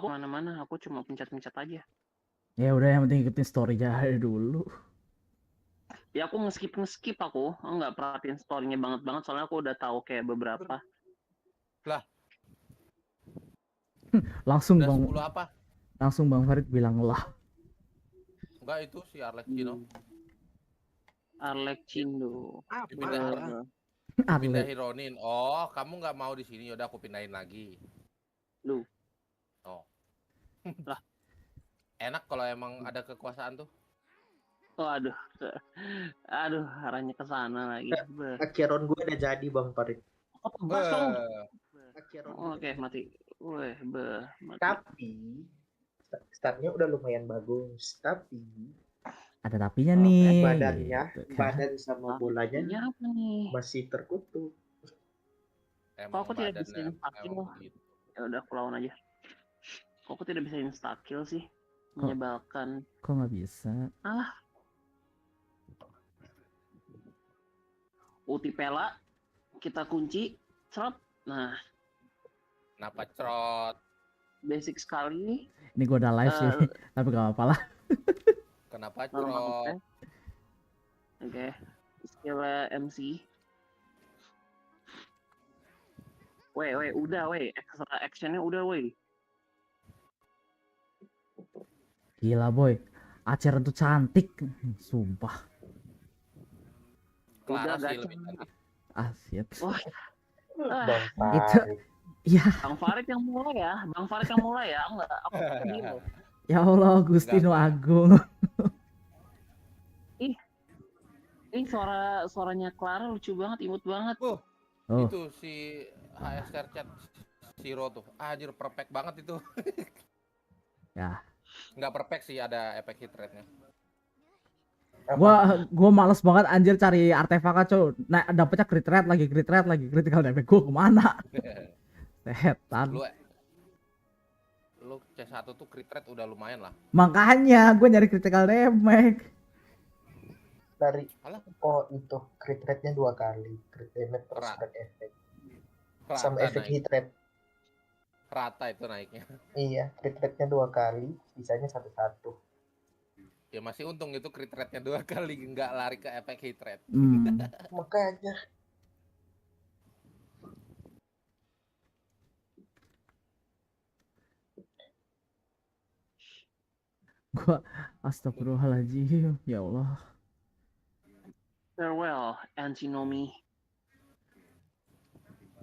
Aku mana-mana, aku cuma pencet-pencet aja. Ya udah, yang penting ikutin story aja dulu. Ya aku nge-skip aku nggak perhatiin story-nya banget soalnya aku udah tahu kayak beberapa. Lah, Langsung udah Bang 10 apa? Langsung Bang Farid bilang lah. Enggak, itu si Alex Cino. Alex Cindo. Pindah Arlet. Hironin. Oh, kamu nggak mau di sini, yaudah aku pindahin lagi. Lu. Oh. Lah. Enak kalau emang ada kekuasaan tuh. Oh aduh. Aduh, arahnya ke sana lagi. Akhiron gue udah jadi Bang Farid. Oh, bas dong. Akhiron Oke, mati. Weh, mati. Tapi startnya udah lumayan bagus. Tapi Ada tapinya nih. badannya, gitu kan. badan sama bolanya apa nih? masih terkutuk. Kok aku tidak bisa badannya instakill? emang begitu. Ya udah, aku lawan aja. Kok aku tidak bisa instakill sih? Menyebalkan. Kok nggak bisa? Ulti Pela, kita kunci, cerot. Nah, Kenapa cerot? basic sekali. Ini gue udah live sih, tapi gak apa-apa lah. Kenapa Normal, cerot? Oke. Skill MC. Weh, udah weh. Extra actionnya udah weh. Gila boy, Acer tuh cantik, sumpah. Clara Udah, sih gacha. lebih cantik. Shit. Wah. Bang Itu, Farid. ya, Bang Farid yang mulai ya. Enggak, aku diem loh. ya Allah, Gustino Enggak. Agung. Ini suaranya Clara lucu banget, imut banget. Oh, Itu si HSR chat Zero tuh. Anjir, perfect banget itu. ya. Nggak perfect sih, ada efek hit rate-nya. Gua males banget anjir cari artefak cow. Nah, dapetnya crit rate lagi, critical damage gua kemana? Setan. Lu C1 tuh crit rate udah lumayan lah. Makanya gua nyari critical damage. Dari Alah. itu crit rate-nya 2 kali, crit damage terus crit effect. Sama Rata efek naik. hit rate. Rata itu naiknya. Iya, crit rate-nya 2 kali, sisanya 1-1. Ya masih untung itu crit rate-nya 2 kali, nggak lari ke efek hit rate. Makanya Gua astagfirullahaladzim, ya Allah. Farewell, Antinomy.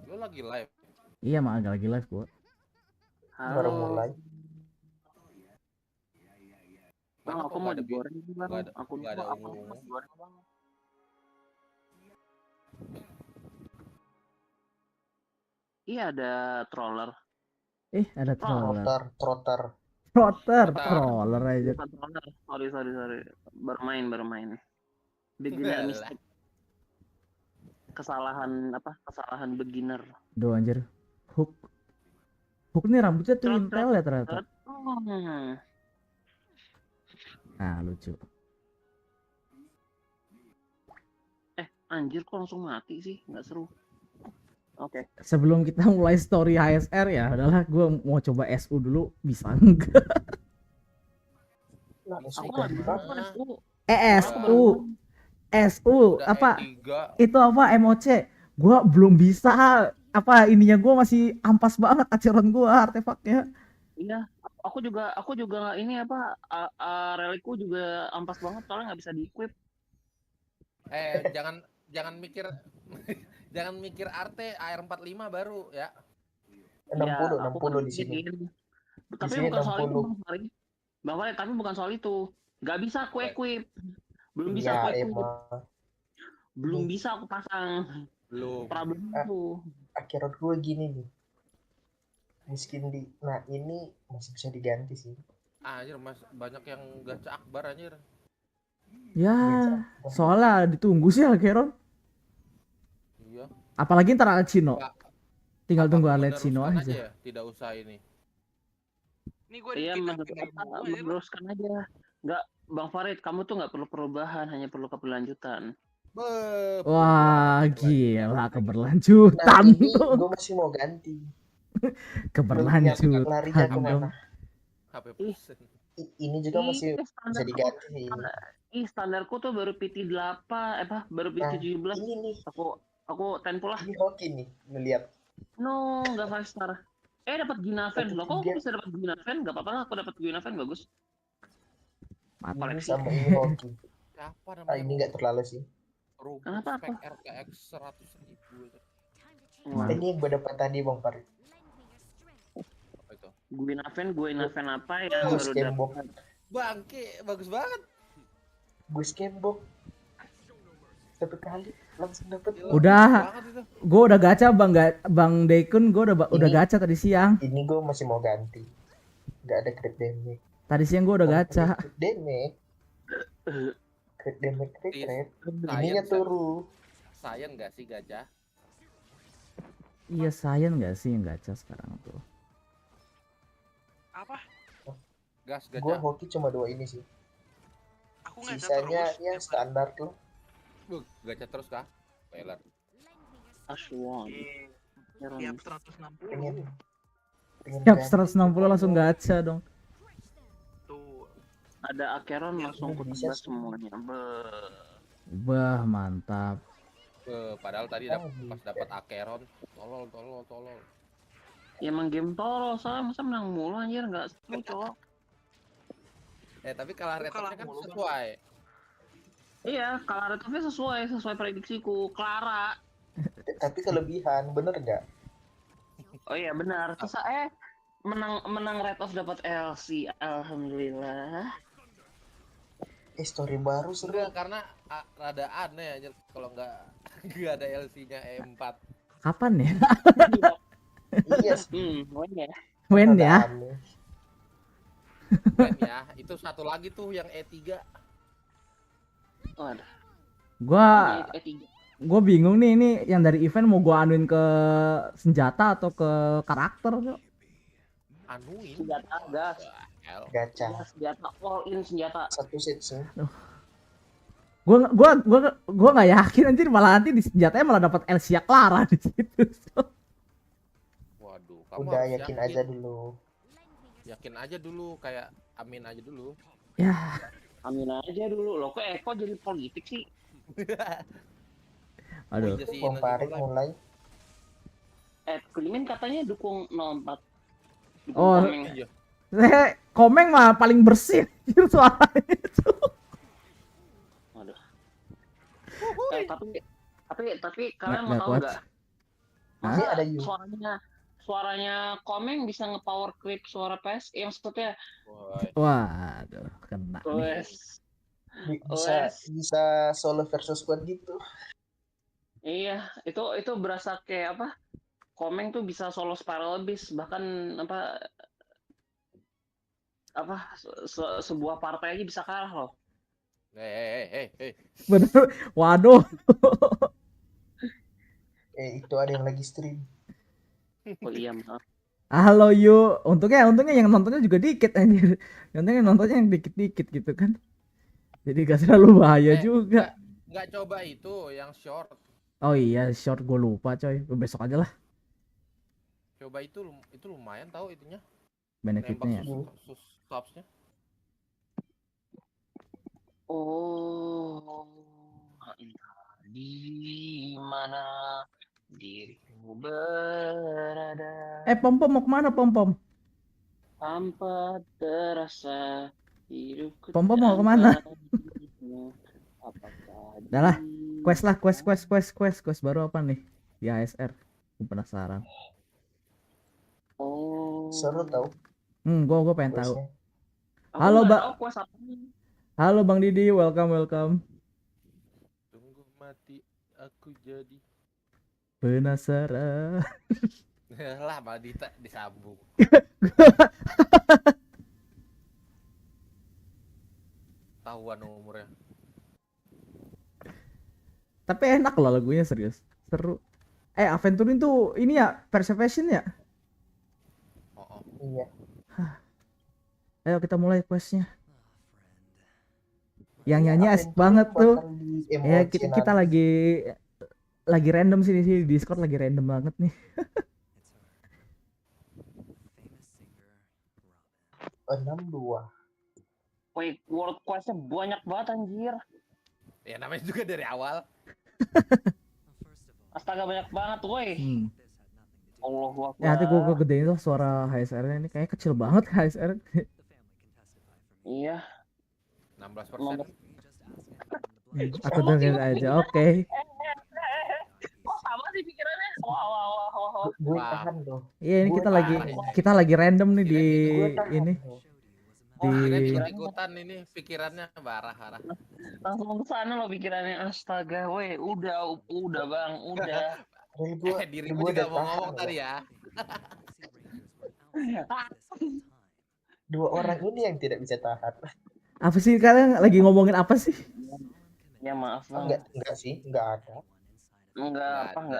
Lu lagi live? Iya, mah agak lagi live gua. baru mulai. Bang, aku mau digoreng nih, Bang. Nggak ada- Aku nggak ada mau ungu. digoreng, Bang. Iya, ada troller. Ada troller. Trotter. Troller aja. Bukan troller. Sorry. Baru main. Beginner mistake. Kesalahan beginner. Duh anjir. Hook nih rambutnya tuh intel ya ternyata. Nah, lucu. Anjir kok langsung mati sih, nggak seru. Oke. Sebelum kita mulai story HSR ya, adalah gue mau coba SU dulu, bisa enggak? Aku nggak bisa SU Udah apa? E3. Itu apa MOC? Gue belum bisa. Apa ininya gue masih ampas banget aceron gue artefaknya. Iya, aku juga ini apa relikku juga ampas banget soalnya nggak bisa di-equip. Jangan mikir jangan mikir arte AR45 baru ya. 60 di sini. Tapi Di sini bukan soal 60. itu, Bang Farid, tapi bukan soal itu. Nggak bisa aku equip. Belum bisa Ya, aku equip. emang. Belum bisa aku pasang. Belum. Problem itu. Akhirat gue gini nih. Miskin nah ini masih bisa diganti sih. Anjir, banyak yang gacha akbar anjir. Ya, soalnya ditunggu sih Algeron. Iya. Apalagi ntar Alcino. Tinggal tunggu Alcino Meneruskan aja. ya, tidak usah ini. Nih gue Iya, meneruskan aja. Nggak, Bang Farid, kamu tuh nggak perlu perubahan, hanya perlu keberlanjutan. Wah, gila keberlanjutan Nah, ini tuh. gue masih mau ganti. Keberlanjutan Larinya dong. kemana? HP Ih. persen. Ini juga masih bisa standarku, diganti sih. standarku tuh baru PT 8, baru PT Nah, 17. ini nih, Aku 10 lah. ini hoki nih, lu lihat. No, nggak 5 star. Dapat Ginaven. Loh, kok 1-3. bisa dapat Ginaven? Nggak apa-apa lah, aku dapat Ginaven, bagus. Mantap. Ini Koleksi. sama ini hoki. Siapa Ah, namanya? ini nggak terlalu sih. Rumput Kenapa spek aku? RTX 100.000 aja. Mantap. Ini yang gue dapat tadi Bang Farid. Apa itu? Gue Naven apa yang Gue baru skembok. dapat? Bangke, bagus banget. Gue skembok. 1 kali langsung dapat. Gila, Udah. bagus banget itu. Gue udah gacha Bang Daikun, gue udah Ini- gacha tadi siang. Ini gue masih mau ganti. Nggak ada crit damage. Tadi siang gue udah gacha. Crit damage. Crit damage, crit Iya. rate. Sayang, Ininya turun. sayang nggak sih gajah? Iya sayang nggak sih yang gacha sekarang tuh. Apa? Gas Gue gajah. hoki cuma 2 ini sih. Aku nggak Sisanya terus. ya standar tuh. Gacha terus kah? Peler. Aswan. Tiap 160 Pengen Tiap ganti 160 tuh. langsung gacha dong. tuh. Ada Akeron langsung Ini kutebas bisa sih. semuanya. Wah mantap. Padahal tadi Oh, pas dapat Akeron, tolol. Ya emang game tolol, soalnya masa menang mulu anjir, nggak seru cowok. Tapi kalah Aku kalah retopnya kan mulu, Bang. sesuai. Iya, kalau retopnya sesuai prediksiku. Clara. Tapi kelebihan, bener nggak? Oh iya benar. Terus menang rate of dapat LC. Alhamdulillah. Story baru seru. Enggak, karena rada aneh aja kalau nggak ada LC-nya E4. Kapan ya? Iya sih. Pokoknya. When Rada ya? aneh. Keren ya. Itu satu lagi tuh yang E3. Waduh. Gua bingung nih, ini yang dari event mau gua anuin ke senjata atau ke karakter Cok? Anuin. Senjata gas. Gacha. Senjata all in senjata. 1 set sih. Gua nggak yakin anjir, malah nanti di senjatanya malah dapat Elsia Clara di situ. Waduh, kamu Udah harus yakin aja dulu. Yakin aja dulu, kayak amin aja dulu. Ya, Amin aja dulu. Loh kok Eko jadi politik sih? aduh. Iya sih, Bang nanti Farid mulai. mulai. Klimin katanya dukung 04. Dukung Oh. Komeng. Iya. Komeng mah paling bersih anjir suaranya itu. Waduh. Tapi kalian mau Nggak tahu kuat. nggak? Ini Masa ada You. suaranya Komeng bisa nge-power clip suara PS yang maksudnya Woy. Waduh, kena nih. Bisa solo versus squad gitu. Iya, itu berasa kayak apa? Komeng tuh bisa solo Spiral Abyss, bahkan sebuah partai aja bisa kalah loh. Hei. Bener. Waduh. Itu ada yang lagi stream. Oh iya, maaf. Halo Yu, untungnya yang nontonnya juga dikit anjir. Untungnya yang nontonnya yang dikit-dikit gitu kan. Jadi gak terlalu bahaya juga. Nggak coba itu yang short. Oh iya, short gue lupa coy. Besok aja lah Coba itu lumayan tahu itunya. benefitnya ya. Nembak subsnya. Oh, entah di mana dirimu berada. Pom mau kemana pom? Tanpa terasa hidupku. Pom mau kemana? Apakah Udah lah, quest baru apa nih di HSR? Gue penasaran. Oh. Seru tau Gue pengen tahu. questnya. Aku Halo, nggak Mbak. tahu quest apanya. Halo Bang Didi, welcome. Tunggu mati aku jadi. Penasaran. Lah malah disambung. Tahuan umurnya. Tapi enak loh lagunya, serius. Seru. Aventurin tuh ini ya, Perseverance ya? Oh. Iya. Ayo kita mulai questnya. Yang nyanyi asik Aventurin banget tuh. bakal di Ya emoji kita nanti. lagi random sini di Discord, lagi random banget nih. 62. Wait, world quest-nya banyak banget anjir. Ya namanya juga dari awal. Astaga banyak banget woi. Allahu Akbar. Ya nanti gue gedein tuh suara HSR-nya ini kayaknya kecil banget HSR. Iya. 16%. Aku dengerin aja. Oke. Kok sama sih pikirannya? Wah. Gue Wah. tahan tuh. Iya ini Gue kita lagi random nih di gue tahan ini tuh. di Ikutan ini pikirannya parah. Langsung ke sana loh pikirannya. Astaga, woi, udah bang, udah. Dirimu juga mau ngomong tadi ya. Dua orang ini yang tidak bisa tahan. apa sih kalian lagi ngomongin apa sih? Ya maaf bang. Enggak sih, enggak ada. Enggak ada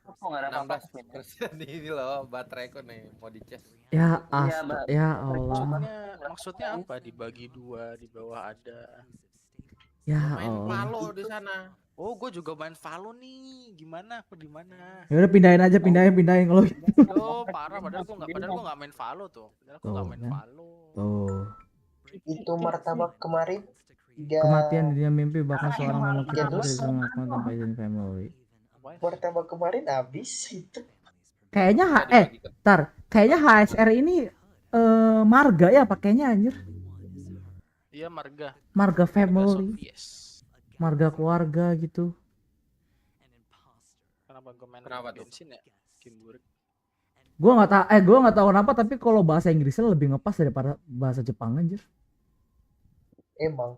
apa-apa. 16% ini loh bateraiku nih mau dicas. Ya Mbak. ya Allah. Maksudnya apa? Dibagi dua, di bawah ada. Ya Main Allah. Valo di sana. Oh, gue juga main Valo nih. Gimana? Aku di mana? Ya udah pindahin aja, pindahin kalau gitu. Yo, parah. Padahal gue nggak main Valo tuh. Padahal gue nggak main Tuh, kan. Valo. Tuh. Itu martabak kemarin 3 Kematian di dunia mimpi bahkan seorang memang kita Terus? bisa melakukan tanpa izin family. martabak kemarin habis itu. Kayaknya kayaknya HSR ini marga ya pakainya anjir. Iya, marga. Marga family, Yes. marga keluarga gitu. Kenapa gue main Kenapa tuh? bensin ya? Kimburg. Gua nggak tahu kenapa tapi kalau bahasa Inggrisnya lebih ngepas daripada bahasa Jepang anjir. Emang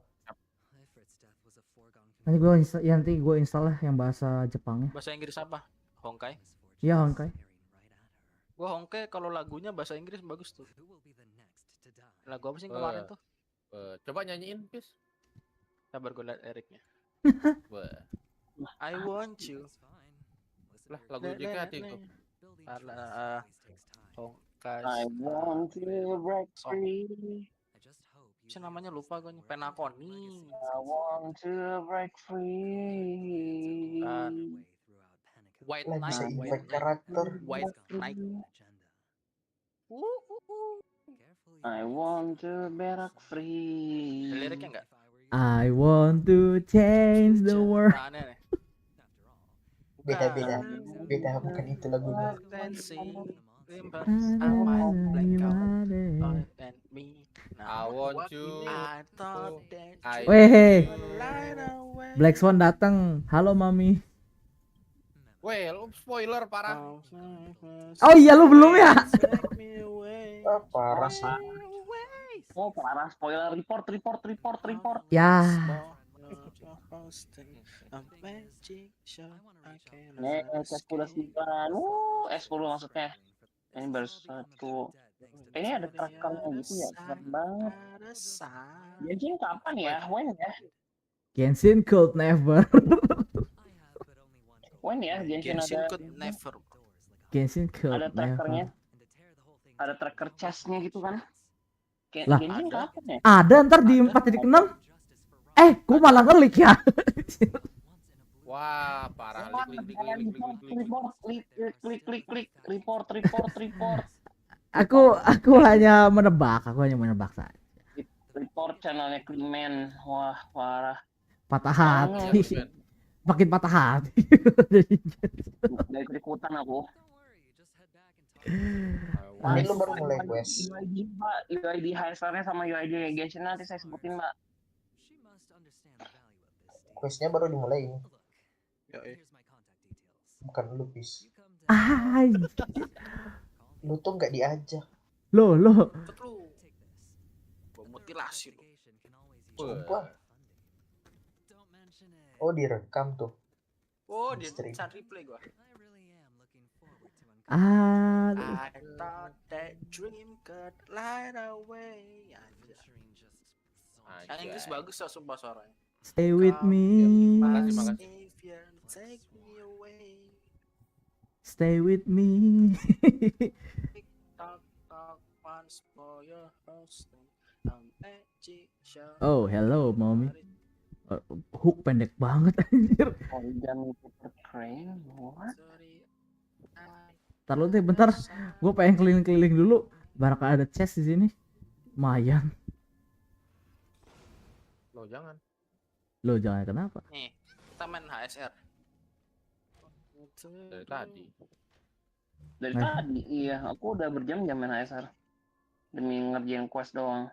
Nanti gue install lah yang bahasa Jepangnya. Bahasa Inggris apa? Honkai. Iya Honkai. Gue Honkai kalau lagunya bahasa Inggris bagus tuh. Lagu apa sih kemarin tuh? Coba nyanyiin, Pis. Sabar gue liat liriknya. Wah. I want you. Lah lagu JKT itu. Honkai. I want to break free. Siapa namanya lupa gue nih. Penakoni. I want to break free. White lah bisa Knight. invite karakter. White Knight. I want to break free. Ada liriknya enggak? I want to change the world. Aneh nih. Beda bukan itu lagunya. I want you. Weh, Black Swan datang. Halo mami. Weh, lu spoiler parah. Oh iya lu belum ya? Parah sih. Oh parah, spoiler report. Ya. S10 S10 maksudnya. Ini baru satu. Ini ada trackernya gitu ya, keren banget. Genshin kapan ya? When ya? Genshin could never. When ya? Genshin Genshin ada. could never. Genshin could Ada never. trackernya. Ada tracker chestnya gitu kan? Lah, Genshin ada. kapan ya? Ada ntar di 4.6. Gua malah ngelik ya. Wah, parah. Report. Aku hanya menebak saja. Report channelnya Clean. Wah, parah. Patah hati. Makin patah hati. Dari ikutan aku. Ini lu baru mulai quest. UID HSR-nya sama UID Genshin nanti saya sebutin, Mbak. Questnya baru dimulai ini. Yoi. Bukan lu bis. Lu tuh nggak diajak. Loh. Cepet lu. Gua mutilasi lu. Sumpah. Oh direkam tuh. Oh, dia Stream. saat replay gua. Aduh. I thought that dream could light away. Yang Inggris bagus ya sumpah suaranya. Stay with me. Makasih. Take me away. Stay with me. Talk once for your hosting. Magic show. Oh, hello, mommy. Hook pendek banget anjir. Jangan Peter Crane, what? Bentar, gue pengen keliling-keliling dulu. Barangkali ada chest di sini. Lumayan. Lo jangan. Lo jangan kenapa? Nih, kita main HSR. Dari tadi. Dari Eh. tadi, iya. Aku udah berjam-jam main HSR. Demi ngerjain quest doang.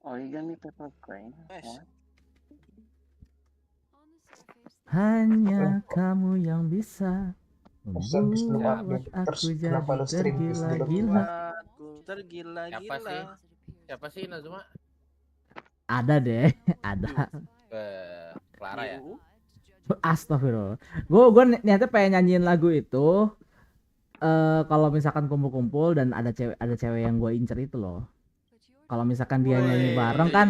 Origami paper crane. Nice. Hanya kamu yang bisa Terus habis lu membuat update, terus aku kenapa jadi lu stream bis dulu? tergila-gila. Aku tergila-gila. Siapa sih? Siapa sih Nazuma? Ada deh, ada. Clara ya? Astagfirullah. Gue niatnya pengen nyanyiin lagu itu. Kalau misalkan kumpul-kumpul dan ada cewek yang gue incer itu loh. Kalau misalkan dia nyanyi bareng kan,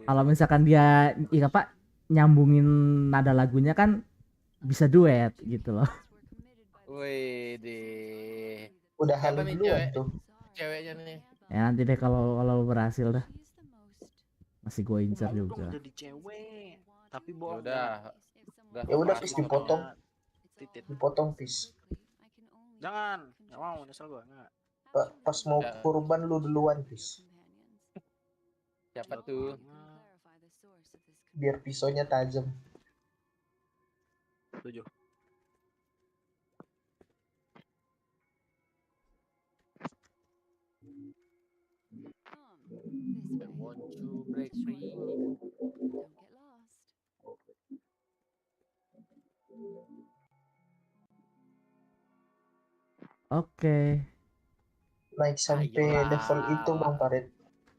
kalau misalkan dia apa nyambungin nada lagunya kan bisa duet gitu loh. Wih deh. Udah Siapa halu nih duluan tuh. Ceweknya nih? Ya nanti deh kalau berhasil dah. Masih gue incer Mau dong juga. jadi cewek. Tapi Ya bohong. udah. Ya udah pasti bis dipotong, Titit. dipotong bis. Jangan. Nggak mau, nyesel gua. Nggak. Pas mau Ya. kurban lu duluan bis. Siapa tuh? Biar pisaunya tajam. 7. I want to break free. Oke. Naik sampai Ayolah. level itu Bang Farid.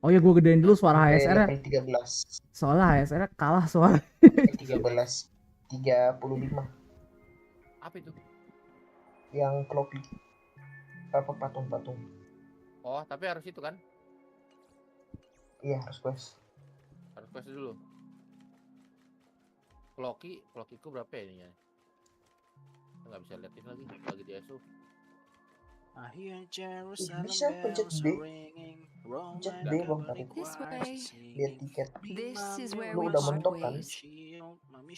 Oh ya gue gedein dulu suara Sampai HSR ya. level 13. Soalnya HSR kalah suara. 13. 35. Apa itu? Yang klopi. Apa patung-patung. Oh, tapi harus itu kan? Iya harus quest. Harus quest dulu. Klokiku berapa ya ininya? Nggak bisa liatin lagi di SU. I hear Jerusalem Bisa pencet bells B. ringing, Pencet Roman B Bang Farid. This way. Biar tiket. This is where Lu we udah part mentok kan? ways.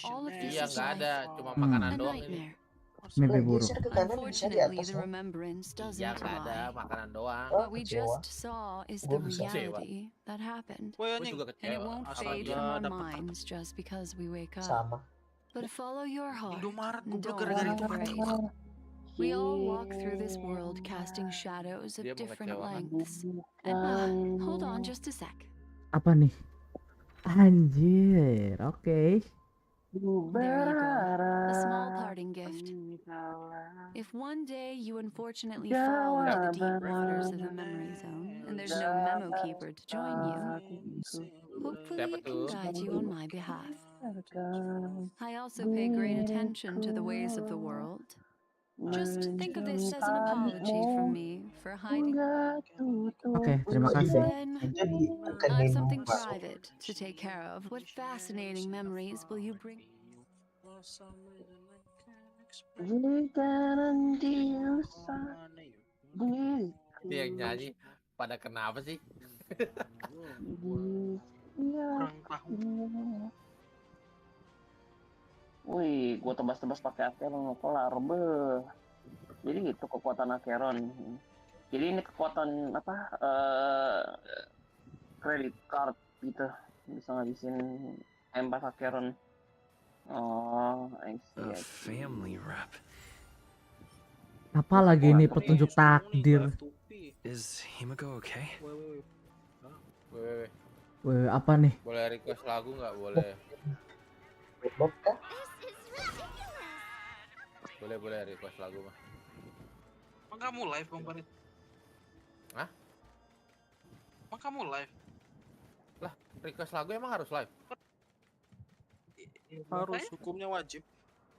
All of this Iya is nggak ada, life. cuma Hmm. makanan A doang ini. nightmare. Mimpi Nah, buruk. geser ke kanan bisa di Unfortunately, atas the kan? remembrance doesn't Iya nggak ada, lie. makanan doang. Oh, What we kecewa. just saw is Gua the bisa. reality that happened. Woi Gue anjing. juga And it kecewa. won't Asal fade dia from our dapet minds just because we wake up. Sama. But follow your heart. Indomaret and goblok Don't gara-gara be itu mati. afraid. We all walk through this world casting shadows of Dia different mengecewakan. lengths. And hold on just a sec. Apa nih? Anjir, oke. There you go. A small parting gift. If one day you unfortunately fall into the deep waters of the memory zone and there's no memo keeper to join you, hopefully Siapa it can tuh? guide you on my behalf. I also pay great attention to the ways of the world. Just think of this as an apology from me for hiding. Oke, terima kasih. Then Jadi bukan I have menu something Pak. private to take care of. What fascinating memories will you bring? Jika nanti Dia yang nyanyi. Pada kenapa sih? Kurang tahu. Wih, gua tebas-tebas pakai Acheron kelar beh. Jadi gitu kekuatan Acheron. Jadi ini kekuatan apa? Credit card gitu. Bisa ngabisin M4 Acheron. Oh, I see. A family rep. Apa lagi ini petunjuk takdir? Is Himiko okay? Weh, Weh, apa nih? boleh request lagu nggak? Boleh. Bot kah? Boleh request lagu mah. Emang kamu live, Bang Farid? Hah? Emang kamu live? Request lagu emang harus live? Harus, hukumnya wajib.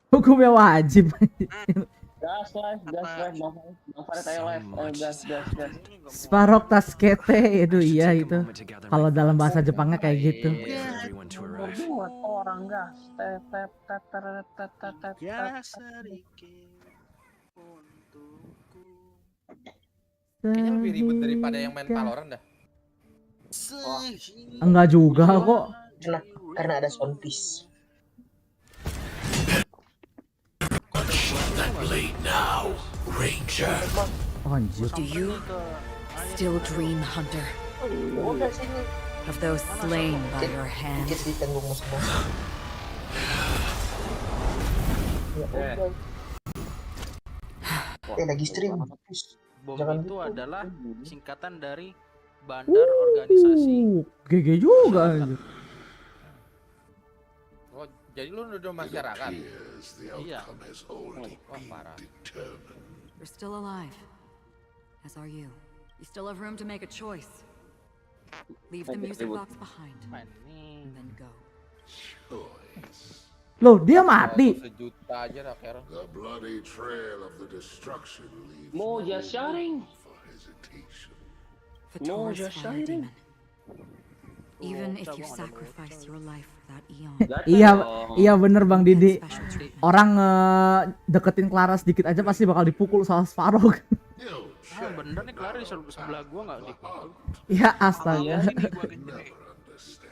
Hukumnya wajib. Gas live, Bang Farid ayo live. Ayo gas. Sparok taskete itu iya itu. Kalau dalam bahasa Jepangnya kayak gitu. Everyone to arrive. Buat orang gas. Ya sedikit untukku. Kayaknya lebih ribet daripada yang main Valorant dah. Enggak juga kok. Karena ada soundpiece. Oh, anjir. Do you still dream, Hunter? Udah sini. Of those slain by your hand. Dikit di tanggung musuh-musuh. Ya udah. Lagi stream. Bom Jangan itu gitu. adalah singkatan dari bandar organisasi. GG juga anjir. Oh, jadi lu nuduh masyarakat? Iya. Wah, parah. You're still alive. As are you. You still have room to make a choice. Leave the music box behind. Main ini. And then go. Loh, dia mati. Sejuta aja lah, Karen. The bloody trail of the destruction leaves Mau no just sharing. room for hesitation. Victorious just fire shining. demon. Even if you sacrifice your life for that eon. Iya bener Bang Didi. Special treatment. Orang deketin Clara sedikit aja pasti bakal dipukul soal separuh. Ah, bener nih Clara di sebelah gua nggak dipukul. Ya astaga. Ini gua gede.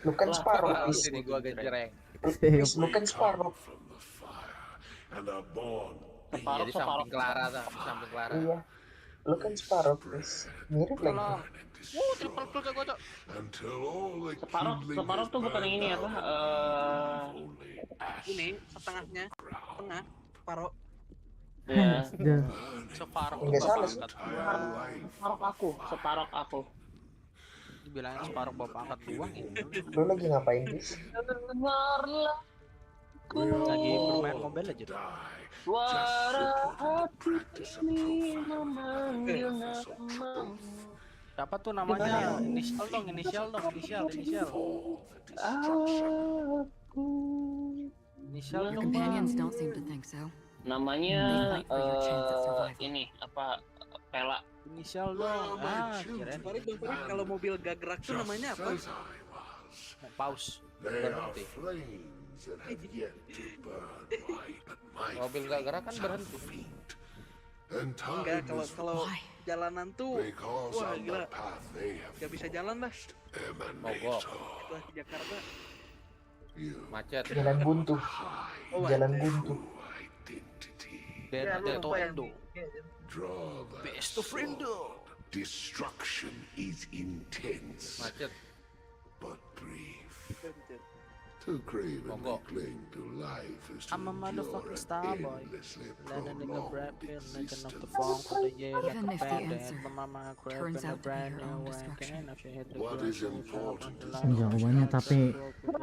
Lu kan separuh, Is. Sini gua gencereng. Is, lu kan separuh. From the fire and are born Jadi samping Clara tuh, samping Clara. Iya. Lu kan separuh, Is. Mirip lagi. Triple kill gua, Cok. until all the Separuh tuh bukan yang ini apa? Ini setengahnya, tengah, separuh. Ya. Separuh Enggak salah sih. Separuh aku. Dibilangin separuh bapak angkat doang ini. Lu lagi ngapain, Is? Dengarlah Lagi bermain Mobile Legends. suara hati ini memanggil namamu. Siapa tuh namanya? Inisial dong. Inisial Your dong. companions don't seem to think so. Namanya Fight for your chance at survival. ini apa? Pela. Inisial dong. Kirain Farid, Bang Farid, kalau mobil gak gerak tuh namanya apa? mau pause. There are Berhenti. flames that have yet to burn white, but my Mobil gak gerak kan berhenti. and Enggak, time is kalau jalanan tuh, because wah on gila, the path they have gak bisa jalan lah. Mogok. Setelah di Jakarta, you Macet. Jalan buntu. oh Jalan buntu. identity. ya lu lupa yang Indo. Draw the Best of Indo. Destruction is intense, Macet. but brief. To cravenly Mogok. cling to life is to I'm a motherfucking endure star an boy. endlessly Landing in the prolonged brand pin, making up the existence. phone for the year like Even a if the bandit. answer Mama turns grabbing a out to be brand your new own one. destruction. Can I hit the What ground, is so important the is line, Jawabannya tapi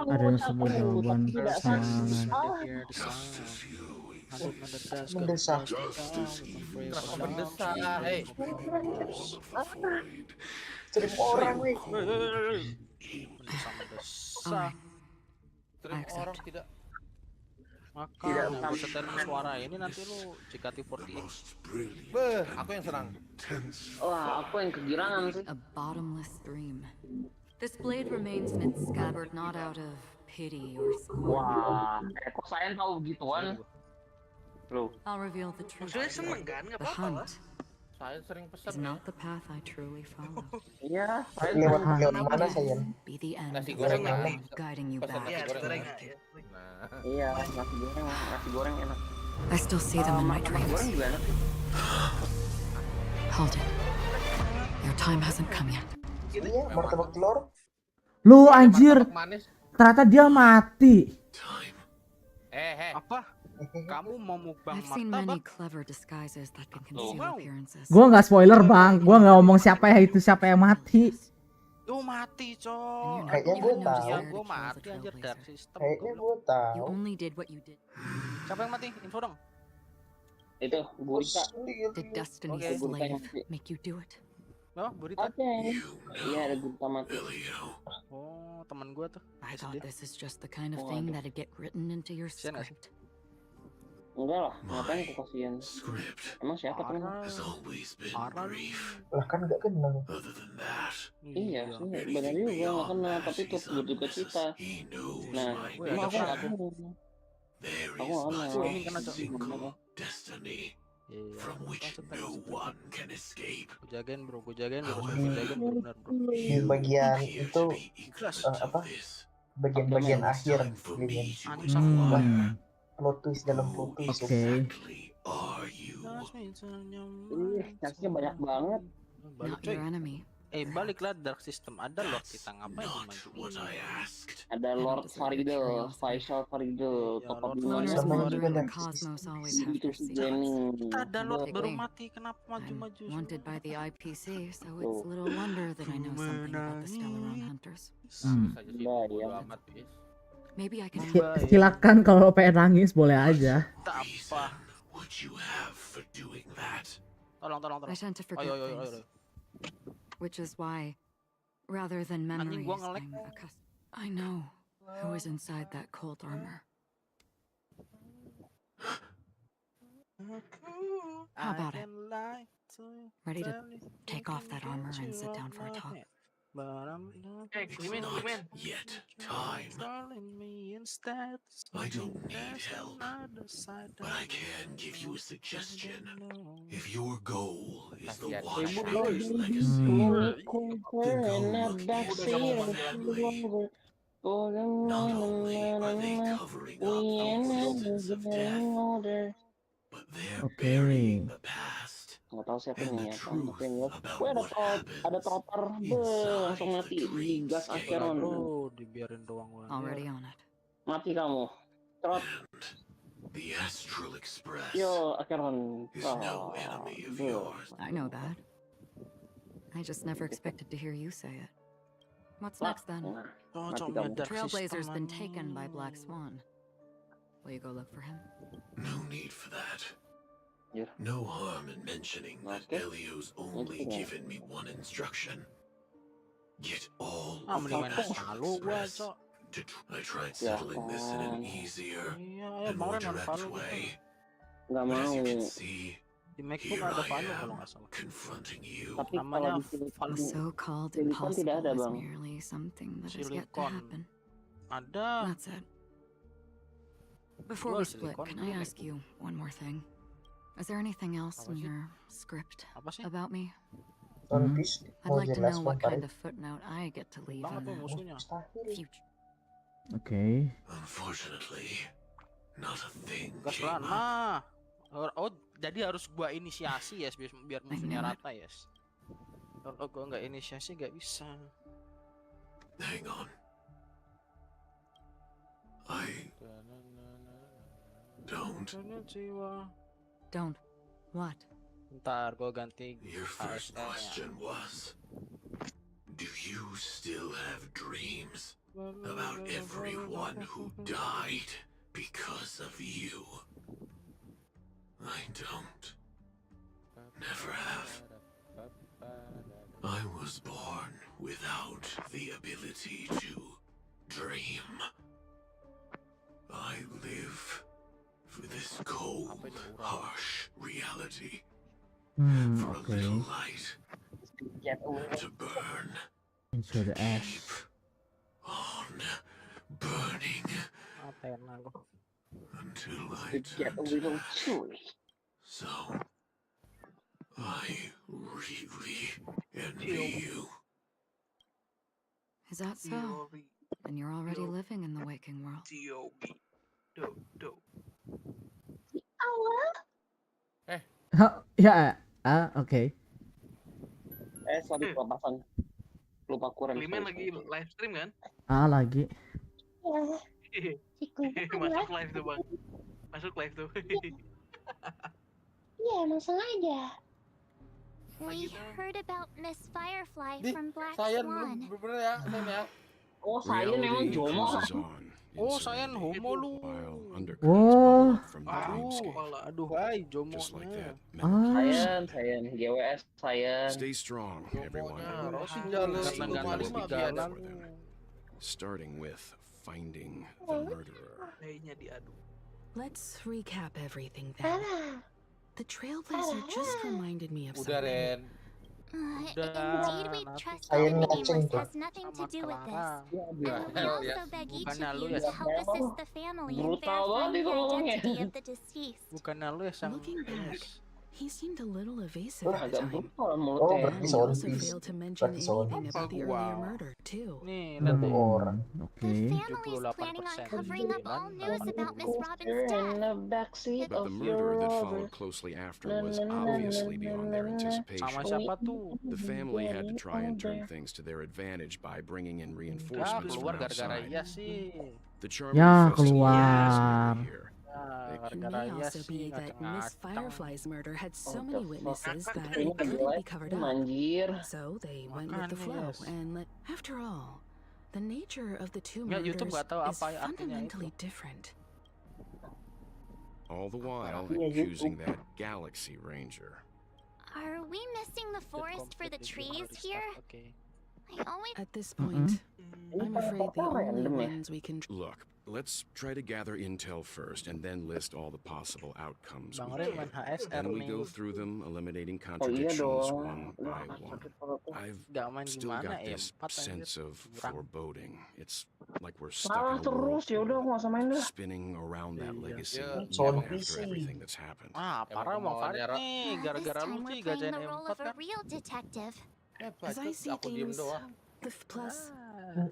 ada sebuah jawaban First sama person to hear the sound. Justice you Hundred on the desk, Mendesak. Justice Kenapa mendesak? Hei. forms of the void. Stream orang, weh. sama desa. Alright. Terus I accept. orang tidak. Maka Tidak yang setelin suara ini nanti lu JKT48. Most brilliant Beh, aku yang senang. intense Wah, aku yang kegirangan sih. A bottomless stream. This blade remains in its scabbard not out of pity or scorn. Wah, kok saya tahu begituan? Loh, I'll reveal the truth. maksudnya seneng kan, gak The apa-apa lah. hunt Saya sering is pesan. not the path I truly follow. iya, saya Lewat tahu. lewat mana, sayang? Be the end Nasi of goreng the ya. road guiding you Pesan back. Iya, goreng goreng ya. ya. Nah, Iya, nasi goreng enak. I still see them in my Nasi goreng dreams. juga enak. Hold it. Your time hasn't come yet. Iya, martabak telur. lu anjir, martabak manis. ternyata dia mati. Apa? Kamu mau mukbang I've seen many martabak? clever disguises that can conceal wow. appearances. Gua nggak spoiler bang, gua nggak ngomong siapa yang mati. Lu mati, And Cok. you're not Kayaknya even gua knows tahu. Ya, where to gua kill the mati anjir trailblazer. dark system. Kayaknya goblok. gue You tahu. only did what you did. Siapa yang mati? Info dong. Itu, Gurita. Did destiny Okay. slave make you do it? Oh, Burita. Oke. Iya, ada Gurita mati. Oh, teman gua tuh. I SD. thought this is just the kind of Oh, thing aduh. that'd get written into your Kasian gak sih? script. Enggak lah, ngapain aku kasihan. script Emang siapa temen? has always been Parah. brief. Lah kan gak kenal. Other than that, Iya, sih, benar juga nggak kenal, tapi itu juga kita. he knows Nah, my Wih, emang aku ada nggak apa? tahu. There Aku is nggak but kenal. Ini kena, a Cok. single destiny Iya. from which no one can escape. Gue jagain bro, gue jagain bro, bener bro. Di bagian Appear itu, to be ignorant apa? of this. bagian akhir. Time for me to Anjing. Hmm, Plot twist dalam plot twist. oke. exactly are you? Ih, nasinya banyak banget. Balik Not coy. your enemy, Baliklah Dark System ada Lord kita ngapain Not what dimajuin? I asked. Ada Lord Faridel, Faisal Faridel, Iya, tokoh Lord dunia. Faisal. Namanya juga Wondering Dark Cosmos System. always have Itu their si secrets. Jenny. Kita ada Lord Like baru me. mati, kenapa I'm maju-maju? wanted by the IPC, so it's Oh. little wonder that I know something about the Stellaron Hunters. Hmm. Saja sih Nah, bodo ya. amat, Bis. Maybe I can Membayar. Silakan kalau pengen nangis boleh aja. Tak apa. Reason would you have for doing that? Tolong. I tend to forget Ayo. things, which is why, rather than Anjing, memories, gua nge-lag. I'm accustomed. I know who is inside that cold armor. How about it? Ready to take off that armor and sit down for a talk? Klimen. Not yet time. I don't need help, but I can give you a suggestion. If your goal is the Kasihan. Watchmaker's legacy, then go look Udah gak mau extensively. panggilan. Not only are they covering up thousands of death, but they're Okay. burying the past Nggak tahu siapa and the yang nyanyi apa, truth tapi yang lihat, about gue ada what ada trotter, langsung inside mati, the digas dreamscape. Acheron, Bro, dibiarin doang gua. Already on it. mati kamu, trot, And the Astral Express yo Acheron, is no enemy of yours. I know that. I just never expected to hear you say it. What's Wah, next then? nah, Cocok mati kamu. Dark Trailblazer's System, been anjing. taken by Black Swan. Will you go look for him? No need for that. Yeah. No harm in mentioning that Okay. Elio's only Okay. given me one instruction. Get all Ah, of the mending main Astral Halo gua, Express. Cok. I tried Ya settling this in an kan, easier Iya, and more kemarin ada direct Valo gitu. way. nggak But as mau, you can see, Di MacBook here ada I Valo kalau am, nggak salah. confronting you. tapi Namanya kalau di Valo. The so-called Silicon tidak impossible ada, is Bang. merely something that is yet to Silicon. happen. Ada. That's it. Before Jual we split, silicon can dulu, I ask you one more thing? Is there anything else Apa in sih? your script Apa sih? about me? One Piece I'd mau like to jelas know what Vampire. kind of footnote I get to leave Banget in tuh the musuhnya. Mustahil. future. Oke. Unfortunately, not a thing Gas came up. Lana. Oh, jadi harus gua inisiasi ya, biar musuhnya knew it. rata ya. Kalau gua nggak inisiasi nggak bisa. Hang on. I don't. Don't. What? Ntar gua ganti Your first HSR-nya. question was, do you still have dreams about everyone who died because of you? I don't. Never have. I was born without the ability to dream. I live for this cold, harsh reality. For a Oke. little light get away. to burn. Into the ash. On burning Atena gua. until I Get a turn to little ash. chilly. So I really envy you. Is that so? Then you're already living in the waking world. Ya, oke. Sorry kelepasan, lupa kurang. Klimen lagi live stream kan? Lagi. Masuk live tuh bang. Masuk live tuh. Iya, emang sengaja. Lagi We tuh. heard about Miss Firefly Di, from Black saya Swan. bener ya, Sen ya. Oh, saya memang jomo. Oh, saya homo lu. Wow. Aduh, hai jomonya. Sayan, GWS sayan. Stay strong, everyone. Jomonya, Rossi jalan Kadang-kadang 5 di jalan. Starting with finding the murderer. Kayaknya diadu. Let's recap everything then. Clara. The Trailblazer just reminded me of Udah, something. Ren. Indeed, we trust Saya that the ngaceng gamers tuh. has nothing to do with this. Clara. And we also beg each Bukannya of lu you ya, to help assist the family in Brutal banget verifying the itu ngomongnya. identity of the deceased. Bukannya lu ya sang Looking back, He seemed a little evasive Wah, at the agak time. brutal Oh, mulutnya. berarti And he sound also piece. failed to mention Berarti sound anything piece. about the earlier Wow. murder, too. Nih, Satu lihat orang. The Oke. family's planning on 78%. covering up all news about Miss Robin's In death. the backseat But the of your murder that Rover. followed closely after Na, was na, na, obviously na, beyond na, their na, na. anticipation. Sama siapa tuh? The family had to try and turn things to their advantage by bringing in Enggak, reinforcements keluar from gara-gara outside. iya sih. The charming Ya, festival keluar. is nearly here. Ya, It gara-gara may iya also sih be that Miss ngaceng-ngaceng. Firefly's murder had so What many the fuck? witnesses that Ini it couldn't adalah be covered up. anjir. So they went with the flow Makanya, yes. and let. After all, the nature of the two Nggak, YouTube murders nggak tahu is apa artinya itu. fundamentally different. All the while Yeah, accusing that Galaxy Ranger. Are we missing the forest for the trees here? Oke. I always At this point, I'm afraid the only random ya. ones we can. Look, let's try to gather intel first and then list all the possible outcomes Bang we Ren can. main HSR Then we go nih. through them, eliminating Oh iya contradictions dong. one by one. I've Nggak main still gimana got ya? this 4 anjir. sense of Jurang. foreboding. It's like we're Salah stuck in a terus, ya udah aku nggak usah main dah. spinning around that Iya. legacy Iya. even Sound after PC. everything that's happened. Ah, parah Bang Farid kemauannya nih. this Gara-gara lu time sih we're gajain playing the role M4 of a kan. real detective. As I see Aku diem things, doang. plus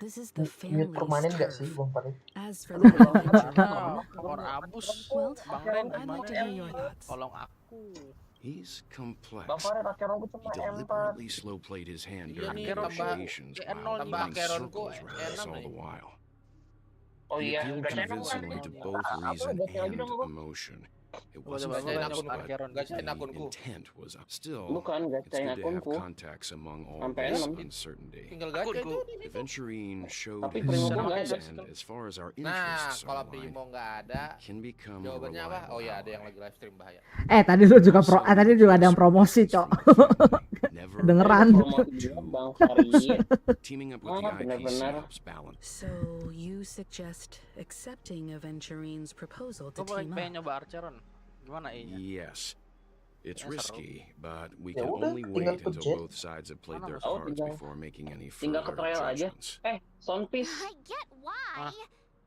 this is the Mute permanen family's nggak sih, turf. Bang Farid? As for the adventure, Ah, or abus. well, Bang Ren I'd like gimana to ya? hear your thoughts. Tolong aku. He's complex. Bang Farid pakai rambut He cuma M4. deliberately slow-played his hand Iya during nih, tambah- negotiations tambah while tambah running akeronku circles around us E6 all nih. the while. Oh He iya, appealed gacha enak kan? convincingly to both reason gacha lagi and dong aku. emotion. It Coba wasn't coba Gacain coba forced, akun, nyebut but Akeron. gacain the akunku. intent was up. Still, Bukan it's gacain good to have akunku. contacts among all Sampai this 6. uncertainty. Tinggal gacha Akunku. itu. Aventurine showed Tapi his primo gua nggak skills, ada. and as far as our Nah, interests kalau are aligned, Primo nggak ada, can become a jawabannya apa? reliable Oh ya, ada yang ally. lagi live stream bahaya. Tadi lu juga tadi juga ada yang promosi, Cok. Never Kedengeran. Promosi juga Bang Farid. teaming up with the Ah, IPC benar-benar. helps balance. So you suggest accepting Aventurine's proposal to Coba team pengen up? nyoba Archeron. Gimana E-nya? Yes. It's Ya, seru. risky, but we Ya can udah, only tinggal wait until pencet. both sides have played their Mana Oh, cards tinggal- before making any tinggal ke further trial aja. judgments. Soundpiece I get why,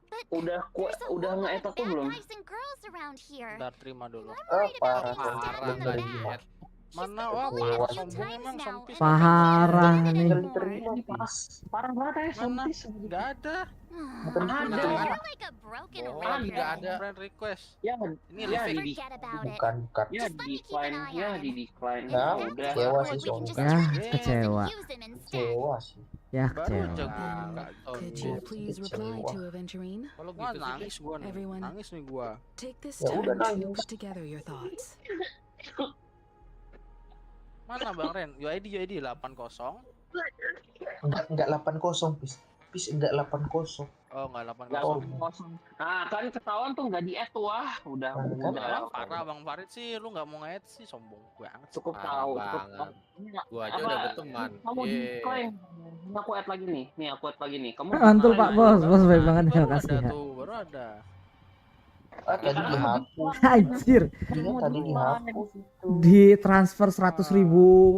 but udah there's a udah whole lot nge-add of aku bad belum? guys and girls around here. Bentar, terima dulu. I'm worried about parah. getting stabbed Parah in the nggak Bentar, back. di-add. Mana He's wah been bullied a parah few sombong times emang now, Sompis. and I can't Parah stand it nih. anymore. Diterima pas. Parah banget ya Mana? Soundpiece. Nggak ada. Bukan Ada. You're like a broken Bohong, record. nggak ada. Friend request. Ya, Ini ya live di Forget about it. Bukan. ya Just let di me keep an decline, eye ya on di him. decline. If Nah, that's Udah. kecewa awkward, sih we can soalnya. just Ya, trade names kecewa. and use him instead. Kecewa sih. Ya, Baru kecewa. aja Then gua. could you please reply to Aventurine? Kalau Wah, gitu sih, nangis gua nih. Everyone. Nangis nih gua. Take this Ya time udah, to nangis. put together your thoughts. Mana Bang Ren? UID 80. Enggak 8-0, Pis. Pis enggak 8-0. Oh, enggak Nggak 80. kosong. Nah, kan ketahuan tuh nggak di-add tuh, wah. Udah, Kan? udah. Parah Bang Farid sih, lu nggak mau nge-add sih, sombong banget. Cukup Parah tahu, cukup banget. tahu. Gua aja Apa, udah berteman. Kamu di Yeay. decline. Ini aku add lagi nih. Nih aku add lagi nih. Kamu Mantul Pak decline Bos, aja. bos baik banget, Baru terima kasih ada ya. tuh, baru ada. Tadi dihapus. Anjir, Dia tadi dihapus itu. di transfer 100.000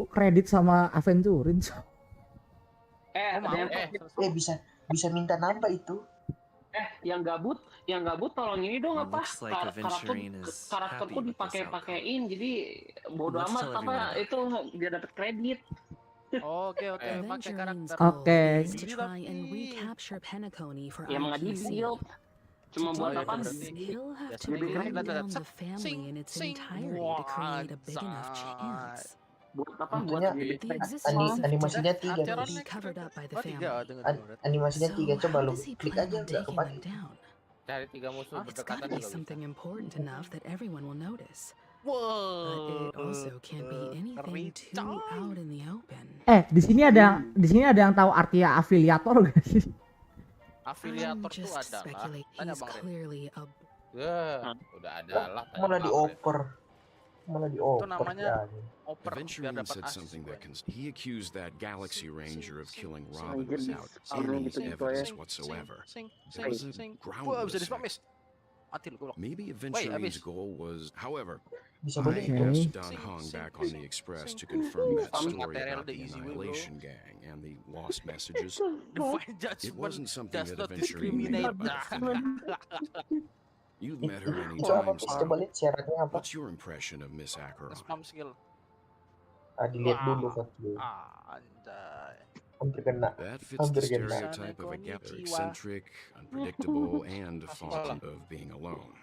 kredit sama Aventurine. Ada yang Bisa minta nambah itu. yang gabut tolong ini dong Well, apa looks like Aventurine is karakterku happy with this dipakai-pakein jadi bodo Let's amat tell apa everyone. itu biar dapat kredit. Oke, pakai Aventurine's karakter. goal Oke. is to try and recapture Penacony for Ya mengadili IPC. shield. Cuma To buat do apa? this, he'll have to Lebih bring keren. down the family in its entirety to create a big enough chance. Buat apa? Tentunya Buat The existence of animasinya death 3 will Pis. be covered up by the Oh, 3. family. Animasinya So 3, coba how lu does he klik plan aja on nggak taking kepake. them down? Cari 3 musuh It's berdekatan gotta be juga bisa. something important enough that everyone will notice. But Wow. it also can't be anything too out in the open. Di sini ada yang tahu arti afiliator gak sih? Afiliator I'm tuh just adalah. speculate Tanya he's Bang Ren. clearly a Ya, udah ada lah. tanya Malah Bang Ren. dioper. Malah dioper. namanya ya. Oper biar Aventurine dapat said asis. something that he accused that Galaxy Ranger of killing Robin Anjir, without sama any gitu-gitu evidence ya. whatsoever. Sing. There was a Wah, bisa groundless dispamis. Mati lu goblok. Maybe Aventurine's habis. goal was, however, Bisa I boleh. asked Don Hong back on the Express to confirm that Spam story material about the the easy way, bro. Annihilation Gang and the lost messages. Divine It judgment wasn't something does that not Aventurine made discriminate. up. You've met her many Itu apa times Pis? now. Coba lihat syaratnya apa? What's your impression of Miss Acheron? Spam skill. Dilihat dulu satu. Anjay. Hampir kena. That fits Hampir the kena. stereotype of a gapper, eccentric, unpredictable, and fond of being alone.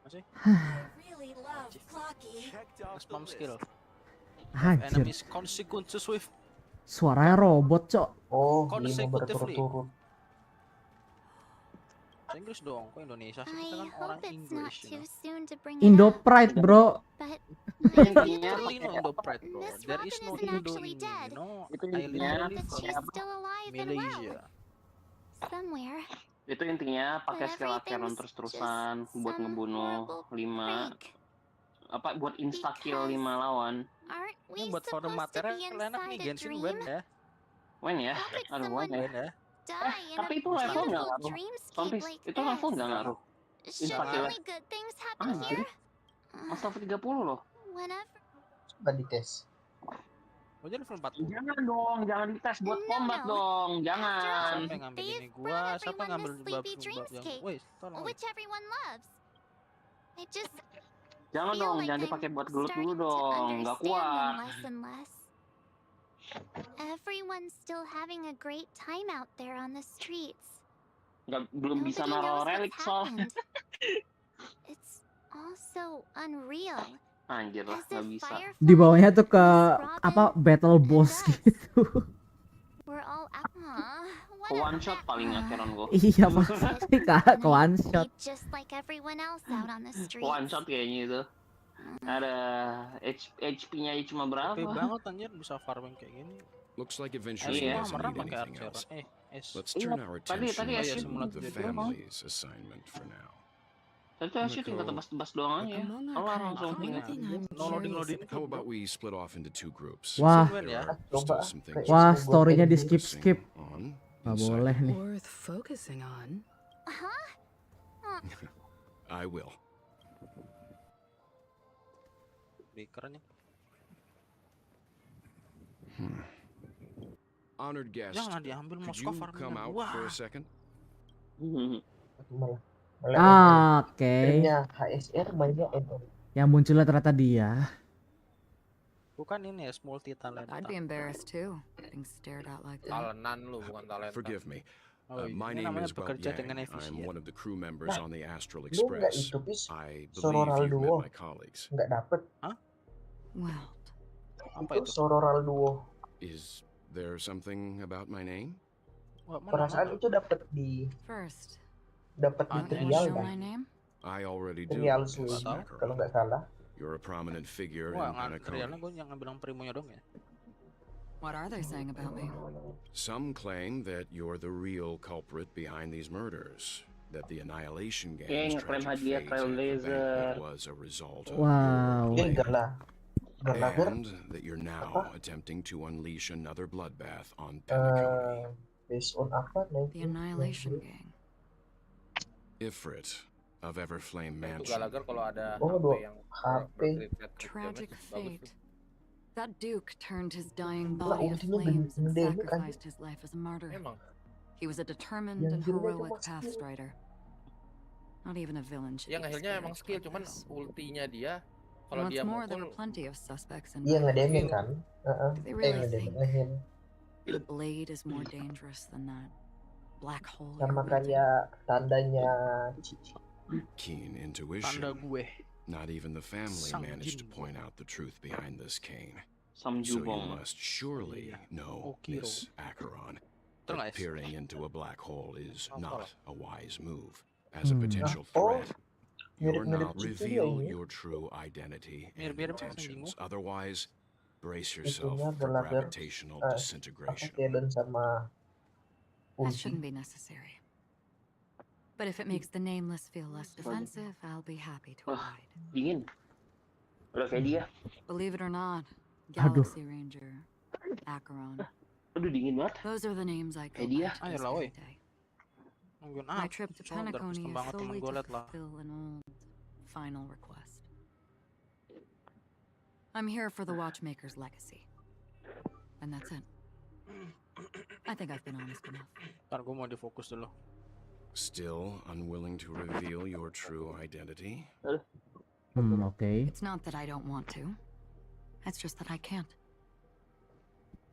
Masih? Really love Clocky. Spam skill. Anjir. Enemies consequences with Suaranya robot, Cok. Oh, 5 consecutively. berturut-turut. Bahasa Inggris dong, kok Indonesia sih? Kita I kan orang hope it's not English, you too know. soon to bring Indo it up, Pride, bro. but Literally no Indo Pride, bro. Miss There is Robin no isn't Indo actually in, dead. you know. Itu I intinya literally but she's from still alive and well Malaysia. somewhere. Itu intinya pakai But skill Acheron everything's terus-terusan just buat some ngebunuh horrible 5 freak. apa buat insta kill Because 5 lawan. Aren't Ini we buat forum supposed to be material enak nih inside a Genshin Wen dream? ya. When ya? How could Aduh, someone when ya? Wen ya. die in a Tapi itu level nggak beautiful ngaruh. dreamscape Sompis, like itu level this? nggak ngaruh. Should Insta kill. only good things happen Anjir, here? mas level 30 loh. Whenever. Coba dites. Oh jadi level 40. Jangan dong, jangan dites buat combat dong, jangan. Siapa yang ngambil ini gua? Siapa yang ngambil bab yang woi, tolong. Which everyone loves. I just Jangan feel dong, like jangan I'm dipakai buat gelut dulu starting to dong, nggak understand them kuat. less and less. Everyone's still having a great time out there on the streets. Belum bisa Nobody naruh knows relik what's soalnya. happened. It's all so unreal. Anjir lah, As nggak if bisa. Firefly, Di bawahnya tuh ke Miss apa Robin, battle boss and us. gitu. We're all out. Ke one shot paling Acheron gua. Iya pasti Kak, ke one shot. Just like everyone else out on the streets. One shot kayaknya itu. Ada HP-nya cuma berapa? Oke banget anjir bisa farming kayak gini. Looks like eventually Iya. doesn't Merah need pakai anything Archer. else. Let's turn our tadi attention ya, to simulator the gitu. family's assignment for now. Tadi shooting ke tebas-tebas doang aja. Kelar langsung tinggal. No loading. How about we split off into 2 groups? Wah. There ya. are Coba. still some things Wah, we're story-nya di focusing skip. on Nggak inside. boleh nih. Worth focusing on. I will. Breakernya. Honored guest, Jangan diambil could Moskva you farming. come out Wah. for a second? Malah Oke. Streamnya HSR mainnya Endo. Yang munculnya ternyata dia. Bukan ini ya, multi talenta. I'd be embarrassed too, being stared at like that. Talenan lu bukan talenta. Forgive me. Oh, My ini name namanya is bekerja Yang. dengan efisien. I'm one of the crew members on the Astral Lu nggak Express. itu Pis? I Sororal believe you've Duo. met my colleagues. Nggak dapet. Well, Apa Itu itu? Sororal Duo. Is there something about my name? Wah, mana, Perasaan mana? itu dapet di first, di don't you trial know kan? my name? I already do. Trial Miss Swing Acheron. kalau nggak salah. You're a prominent figure Wah, in realnya Mencoba. gue yang bilang primonya dong ya. What are they saying about me? Some claim that you're the real culprit behind these murders. That the Annihilation Gang's ngeklaim tragic hadiah fate at the Trailblazer. banquet was a result of Wow. your Dia plan. Galagar And that you're now attempting to unleash another bloodbath on Mencoba. based on apa? The Annihilation Gang. Ifrit of Everflame Itu Mansion. Gallagher kalau ada Oh, HP yang HP. Tragic bagus fate. tuh. That Duke turned his dying Lah, body to ultinya flames and gede ini kan. sacrificed his life as a martyr. Emang He was a determined Yang and gede itu heroic pasti. path strider. Not even a villain should yang be akhirnya spared emang skill, like cuman this. ultinya dia And kalau what's dia more, there were mukul plenty of suspects in Iya Mencoba. ngedeming kan? They really think Ngedeming. the blade is more dangerous than that black hole Sama you're wielding. kayak tandanya Cici. Keen Tanda intuition. gue. Not even the family Sang managed to Jin. point out the truth behind this cane. Sam So you Jubong. must surely know Okiro. Miss Acheron. Betul nggak That ya? peering into a black hole is Apa? not a wise move. As a potential Oh, threat, you're mirip-mirip not Cici reveal ya ini. your true identity and Mirip-mirip kan intentions. Sang Otherwise, brace yourself Itunya for Gallagher, gravitational apa disintegration. Kaden sama That Ulti. shouldn't be necessary. But if it makes the nameless feel less defensive, I'll be happy to Wah. abide. Dingin. Udah kayak dia. Believe it or not, Aduh. Galaxy Ranger, Acheron, Aduh dingin banget. those are the names I go Kayak dia. by to Ayo this lah, very woi. day. Nungguin My apa? trip to Soalnya udah Penacony pesen is banget temen solely gue to liat lah. fulfill an old final request. I'm here for the Watchmaker's legacy. And that's it. I think I've been honest enough. Ntar gue mau difokus dulu. Still unwilling to reveal your true identity? Okay. It's not that I don't want to. It's just that I can't.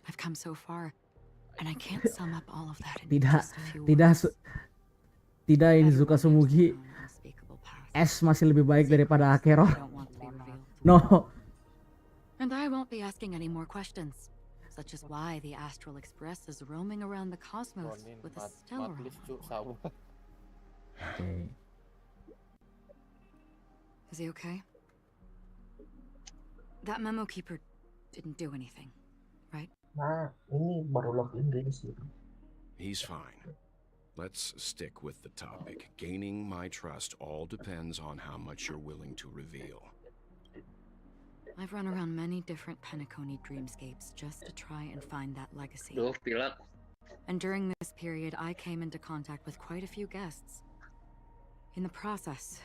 I've come so far, and I can't sum up all of that in Tidak, just a few tidak, words. tidak ini suka Sumugi. S masih lebih baik daripada Akero. I don't want to be revealed. No. And I won't be asking any more questions, such as why the Astral Express is roaming around the cosmos with a stellar. Okay. Is he okay? That memo keeper didn't do anything, right? Nah, ini baru login guys. He's fine. Let's stick with the topic. Gaining my trust all depends on how much you're willing to reveal. I've run around many different Penacony dreamscapes just to try and find that legacy. And during this period, I came into contact with quite a few guests. In the process,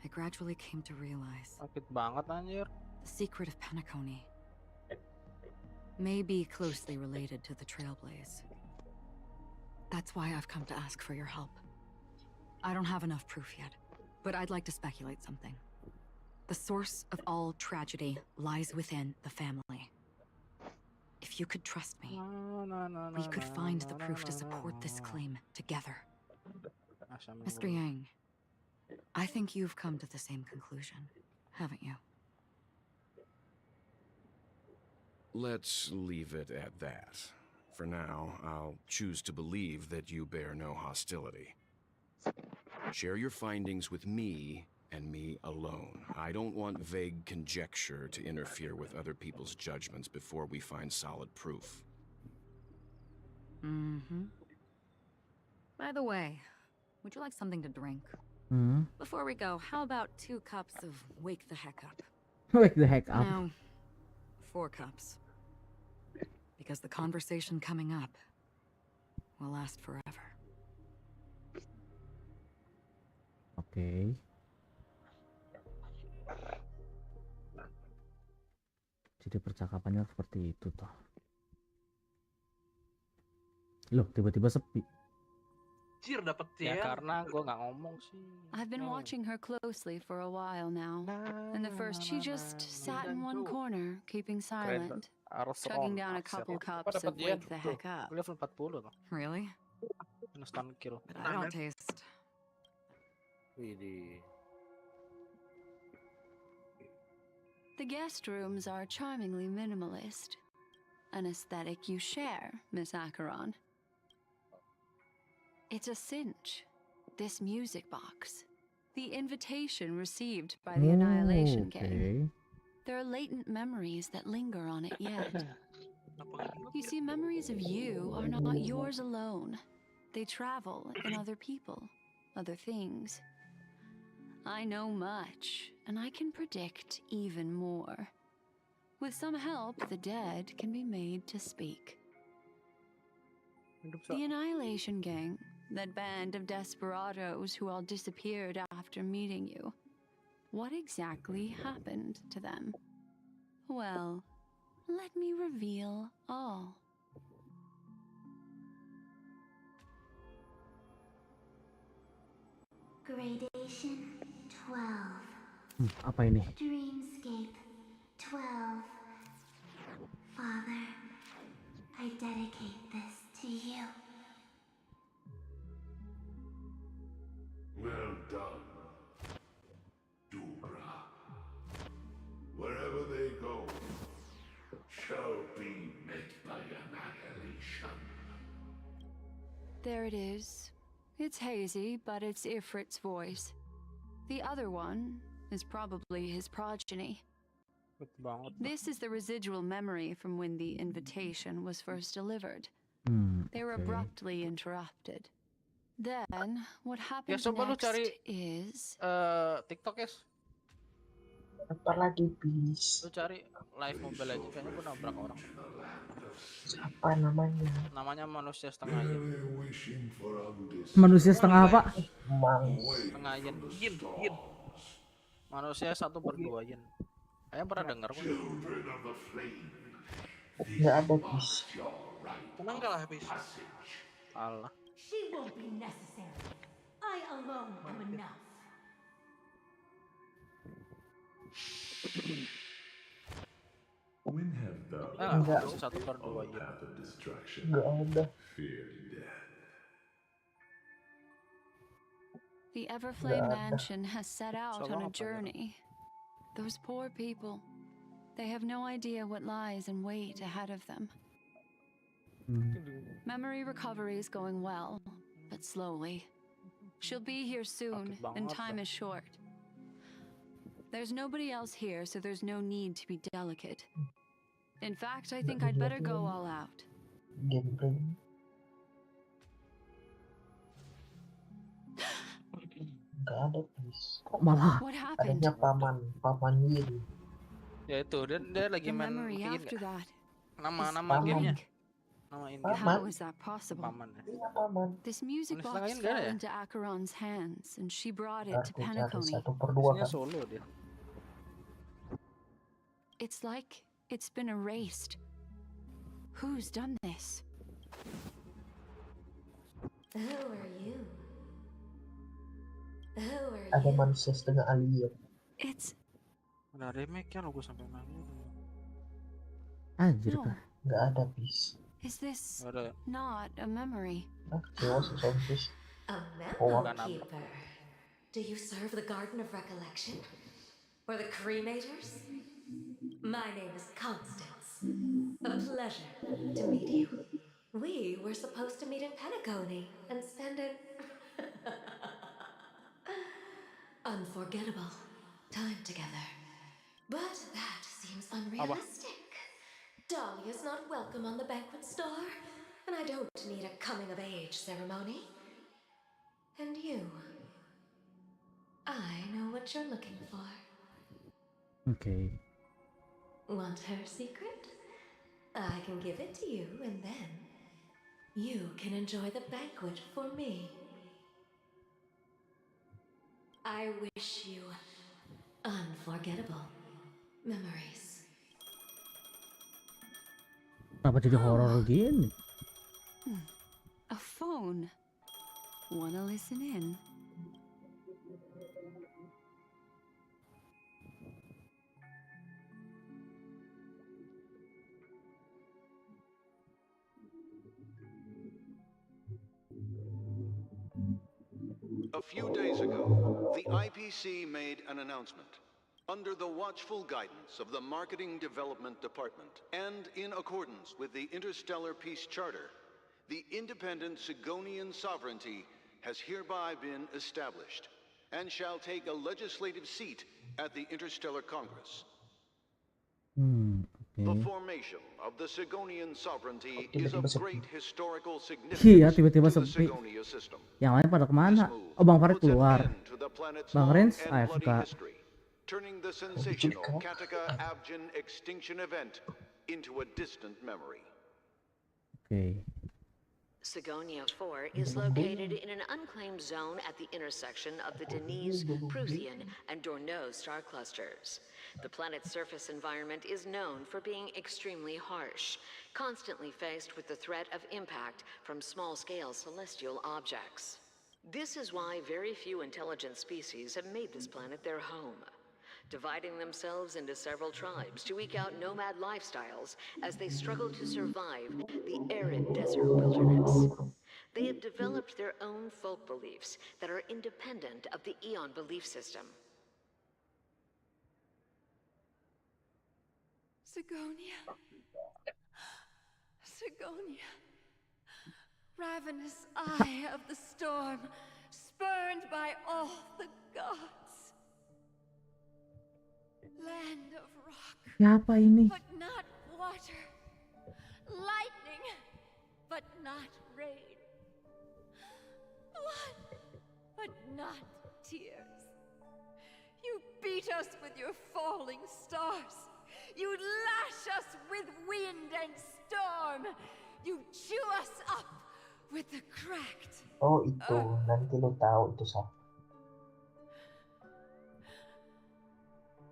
I gradually came to realize Sakit banget anjir. the secret of Penacony may be closely related to the Trailblaze. That's why I've come to ask for your help. I don't have enough proof yet, but I'd like to speculate something. The source of all tragedy lies within the family. If you could trust me, we could find the proof to support this claim together. Mr. Yang, I think you've come to the same conclusion, haven't you? Let's leave it at that. For now, I'll choose to believe that you bear no hostility. Share your findings with me and me alone. I don't want vague conjecture to interfere with other people's judgments before we find solid proof. Mm-hmm. By the way, would you like something to drink? Before we go, how about 2 cups of Wake the Heck Up? Wake the heck up. No, 4 cups. Because the conversation coming up will last forever. Okay. Jadi percakapannya seperti itu toh. Loh, tiba-tiba sepi. Anjir dapet Ya ya. karena gue nggak ngomong sih. I've been watching her closely for a while now. And at first she just sat in one corner, keeping silent, chugging down a couple cups of Wake the Heck Up. Level 40 loh. Really? Minus stun kill. But I don't taste. Widih. The guest rooms are charmingly minimalist. An aesthetic you share, Miss Acheron. It's a cinch. This music box. The invitation received by the Annihilation Gang. There are latent memories that linger on it yet. You see, memories of you are not yours alone. They travel in other people, other things. I know much, and I can predict even more. With some help, the dead can be made to speak. The Annihilation Gang, that band of desperados who all disappeared after meeting you. What exactly happened to them? Well, let me reveal all. Gradation 12. Apa ini? Dreamscape 12. Father, I dedicate this to you. Well done, Dubra. Wherever they go, shall be met by annihilation. There it is. It's hazy, but it's Ifrit's voice. The other one is probably his progeny. This is the residual memory from when the invitation was first delivered. They were abruptly interrupted. Then, what Ya happens coba lu next cari is... TikTok ya. Apa lagi bis? Lu cari live Mobile Legends, kayaknya gue nabrak orang. Siapa namanya? Namanya manusia setengah yen. Manusia setengah apa? Setengah yen. Yin. Manusia 1/2 yen. Kayaknya pernah denger kok. Nggak ada bis. Tenang kalah bis. Allah. She won't be necessary. I alone am enough. When have thou Enggak. Bisa 1/2 on yen. path of destruction? Nggak ada. Fear death. The Everflame Nggak ada. Mansion has set out Salah on a apa ya? journey. Those poor people, they have no idea what lies in wait ahead of them. Memory recovery is going well, but slowly. She'll be here soon, and time is short. There's nobody else here, so there's no need to be delicate. In fact, I think I'd better go all out. Gameplay. Nggak ada, please. Kok malah What happened? Adanya paman Yin. Ya itu, dia lagi The main memory ini after that. nama Paman. gamenya. Nama in game. How is that possible? Paman ya. Iya, paman. This music Nulis box tangannya nggak ada fell ya? into Acheron's hands, and she brought it Ntar to gue cari Penacony. 1/2 Isinya kan. solo dia. It's like it's been erased. Who's done this? Who are you? Who are Ada you? manusia setengah alien. It's Ada remake-nya lo gue sampai nangis. anjir No. kah? Nggak ada, please. Is this Nggak ada. not a memory? Ah, kecewa sih soal please. A Oh, memo keeper. Do you serve the Garden of Recollection? Or the Cremators? My name is Constance. A pleasure to meet you. We were supposed to meet in Penacony and spend an unforgettable time together. But that seems unrealistic. Dahlia's not welcome on the banquet star, and I don't need a coming-of-age ceremony. And you, I know what you're looking for. Oke. Want her secret? I can give it to you, and then you can enjoy the banquet for me. I wish you unforgettable memories. Kenapa jadi horor gini? A phone. Wanna listen in? A few days ago, the IPC made an announcement. Under the watchful guidance of the Marketing Development Department, and in accordance with the Interstellar Peace Charter, the independent Sigonian sovereignty has hereby been established, and shall take a legislative seat at the Interstellar Congress. The formation of the Sigonian sovereignty is of great historical Iya, significance tiba-tiba to the sepi. Sigonia system. Yang lain pada kemana? Oh, Bang Farid keluar. Bang Rens AFK. Turning the sensational Kataka Abjin extinction event into a distant memory. Oke. Sigonia 4 is located in an unclaimed zone at the intersection of the Denise, Prusian, and Dorneau star clusters. The planet's surface environment is known for being extremely harsh, constantly faced with the threat of impact from small-scale celestial objects. This is why very few intelligent species have made this planet their home, dividing themselves into several tribes to eke out nomad lifestyles as they struggle to survive the arid desert wilderness. They have developed their own folk beliefs that are independent of the Eon belief system. Sigonia. Sigonia. Ravenous eye of the storm, spurned by all the gods. Land of rock, Siapa ini? but not water. Lightning, but not rain. Blood, but not tears. You beat us with your falling stars. You lash us with wind and storm. You chew us up with the cracked. Oh itu, nanti lo tahu itu siapa.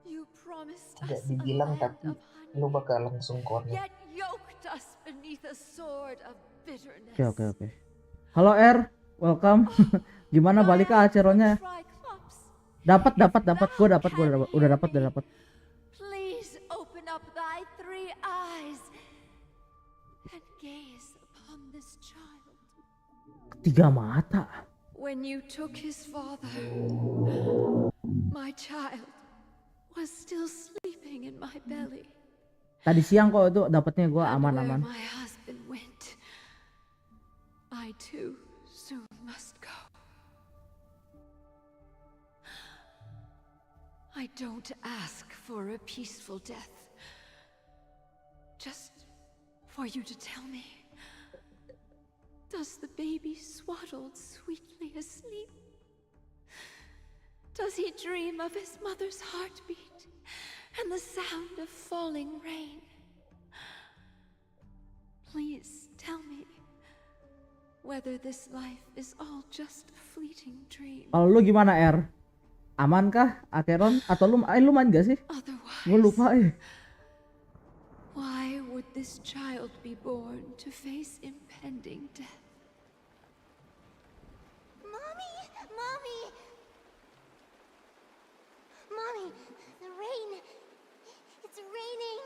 You promised Nggak us a dibilang land tapi of lo bakal langsung connect. yet yoked us beneath a sword of bitterness. Oke. Halo R, welcome. Gimana balik ke Aceronnya? Dapat. Gua udah dapat. Please open up thy three eyes and gaze upon this child. Tiga mata. When you took his father, my child was still sleeping in my belly. Tadi siang kok itu dapatnya gua aman-aman. Where my husband went, I too soon must go. I don't ask for a peaceful death. Just for you to tell me, does the baby swaddled sweetly asleep? Does he dream of his mother's heartbeat and the sound of falling rain? Please tell me whether this life is all just a fleeting dream. Kalau lu gimana, Er? Aman kah Acheron? Atau lu main gak sih? Gue lupa ya. Why would this child be born to face impending death? Mommy, the rain. It's raining.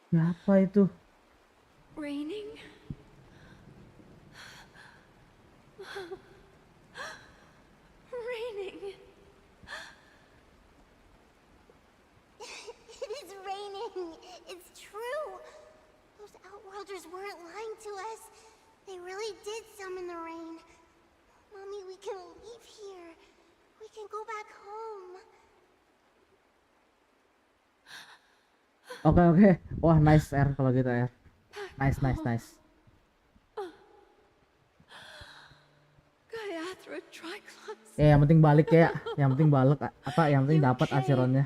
Siapa itu? Raining? Raining. It is raining. It's true. Those Outworlders weren't lying to us. They really did summon the rain. Mommy, we can leave here. We can go back home. Oke. Wah, nice Er kalau gitu Er. Nice. Ya, yang penting balik ya. Yang penting balik yang penting dapat Acheronnya.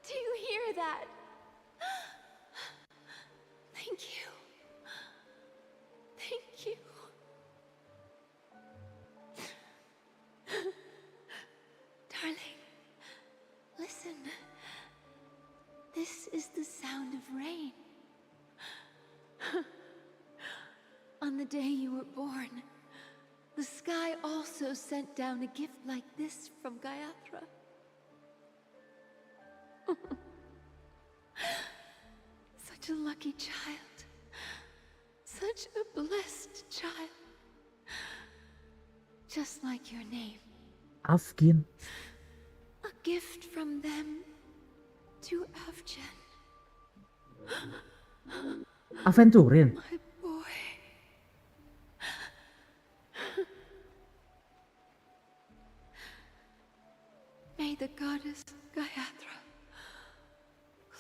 Do you hear that? Thank you. Darling, listen. This is the sound of rain. On the day you were born, the sky also sent down a gift like this from Gayatri. Such a lucky child. Such a blessed child. Just like your name. Afkin. A gift from them to Avjen. Aventurin. My boy. May the goddess Gayatri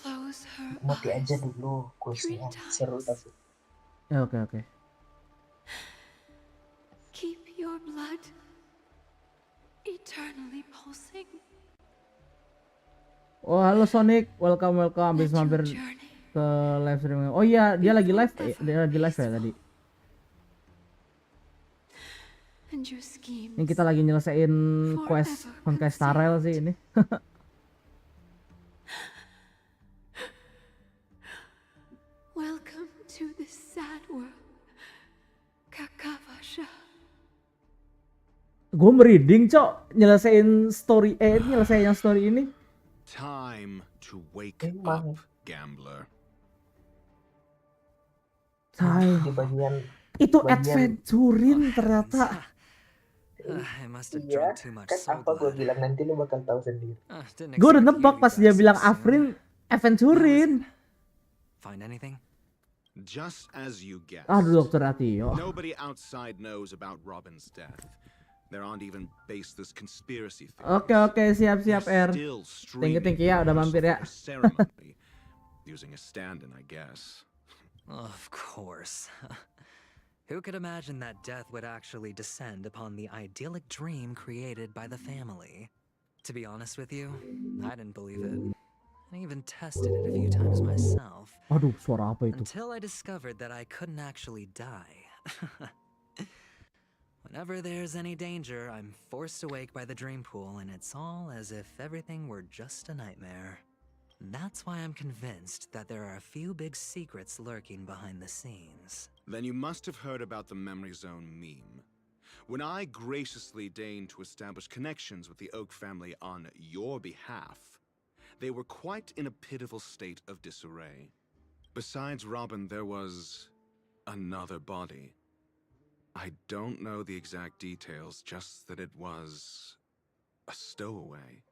close her Mati eyes aja dulu kuisnya seru tapi. Ya, oke. Keep your blood eternally pulsing. Oh, halo Sonic, welcome. Habis mampir ke live streaming. Oh iya, dia lagi live ya tadi. Ini kita lagi nyelesain quest Honkai Star Rail sih ini. Welcome to this sad world, Kakavasha. Gue merinding, Cok, nyelesain story yang story ini. Time to wake up, gambler. Di bagian itu adventurin ternyata. Iya, kan apa gue bilang nanti lu bakal tahu sendiri. Gue udah nebak pas dia bilang Afrin adventurin. Find anything? Just as you guessed. Aduh, Dokter Atio. Nobody outside knows about Robin's death. There aren't even baseless conspiracy Oke, theories. siap Er. Thank you ya udah mampir ya. Using a stand-in, I guess. Of course. Who could imagine that death would actually descend upon the idyllic dream created by the family? To be honest with you, I didn't believe it. I even tested it a few times myself. Aduh, suara apa itu? Until I discovered that I couldn't actually die. Whenever there's any danger, I'm forced awake by the dream pool, and it's all as if everything were just a nightmare. That's why I'm convinced that there are a few big secrets lurking behind the scenes. Then you must have heard about the Memory Zone meme. When I graciously deigned to establish connections with the Oak family on your behalf, they were quite in a pitiful state of disarray. Besides Robin, there was another body. I don't know the exact details, just that it was a stowaway.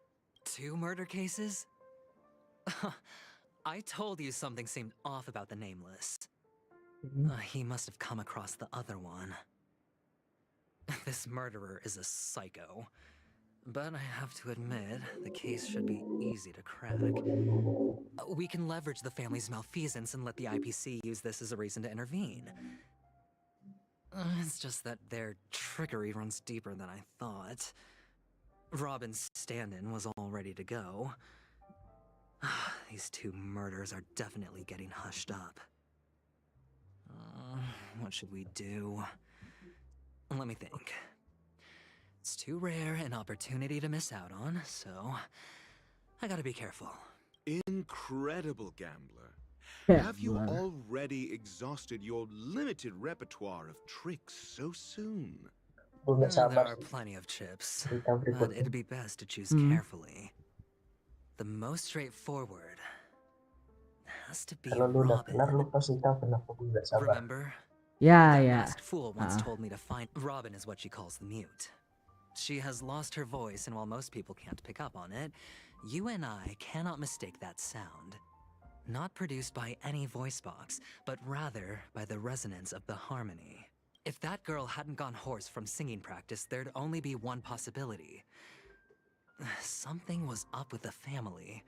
2 murder cases? I told you something seemed off about the nameless. He must have come across the other one. This murderer is a psycho. But I have to admit, the case should be easy to crack. We can leverage the family's malfeasance and let the IPC use this as a reason to intervene. It's just that their trickery runs deeper than I thought. Robin's stand-in was all ready to go. These 2 murders are definitely getting hushed up. What should we do? Let me think. It's too rare an opportunity to miss out on, so I gotta be careful. Incredible gambler. Yeah, Have you brother. already exhausted your limited repertoire of tricks so soon? Gue nggak There sabar are sih plenty of chips, cerita but berikutnya. it'd be best to choose carefully. The most straightforward has to be Kalau lu udah Robin. kelar, lu pasti tahu kenapa gue nggak sabar. Remember? Ya, That ya. masked fool once told me to find Robin is what she calls the mute. She has lost her voice, and while most people can't pick up on it, you and I cannot mistake that sound. Not produced by any voice box, but rather by the resonance of the harmony. If that girl hadn't gone hoarse from singing practice, there'd only be one possibility. Something was up with the family.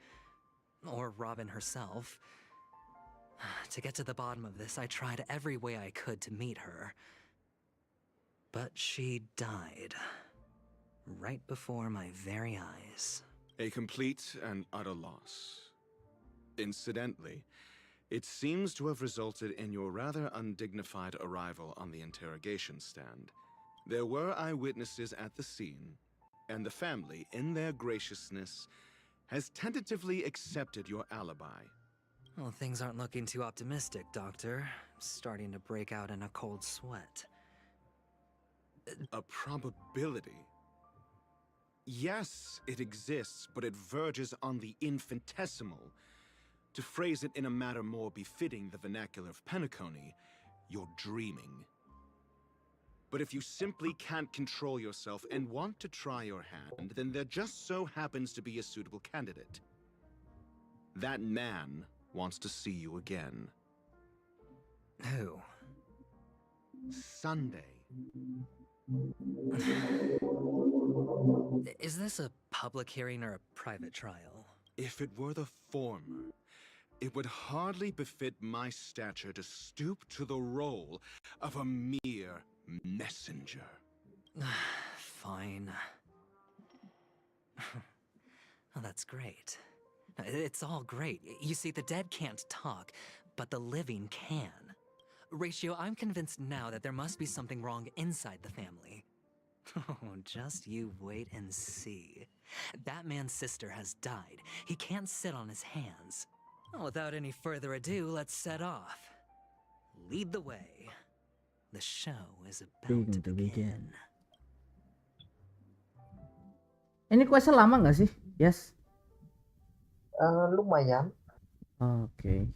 Or Robin herself. To get to the bottom of this, I tried every way I could to meet her. But she died. Right before my very eyes. A complete and utter loss. Incidentally, it seems to have resulted in your rather undignified arrival on the interrogation stand. There were eyewitnesses at the scene, and the family, in their graciousness, has tentatively accepted your alibi. Well, things aren't looking too optimistic, Doctor. I'm starting to break out in a cold sweat. A probability? Yes, it exists, but it verges on the infinitesimal. To phrase it in a manner more befitting the vernacular of Penacony, you're dreaming. But if you simply can't control yourself and want to try your hand, then there just so happens to be a suitable candidate. That man wants to see you again. Who? Sunday. Is this a public hearing or a private trial? If it were the former, it would hardly befit my stature to stoop to the role of a mere messenger. Fine. Oh, that's great. It's all great. You see, the dead can't talk, but the living can. Ratio, I'm convinced now that there must be something wrong inside the family. Oh, just you wait and see. That man's sister has died. He can't sit on his hands. Without any further ado, let's set off. Lead the way. The show is about to begin. Ini questnya lama nggak sih? Yes. Lumayan. Oke.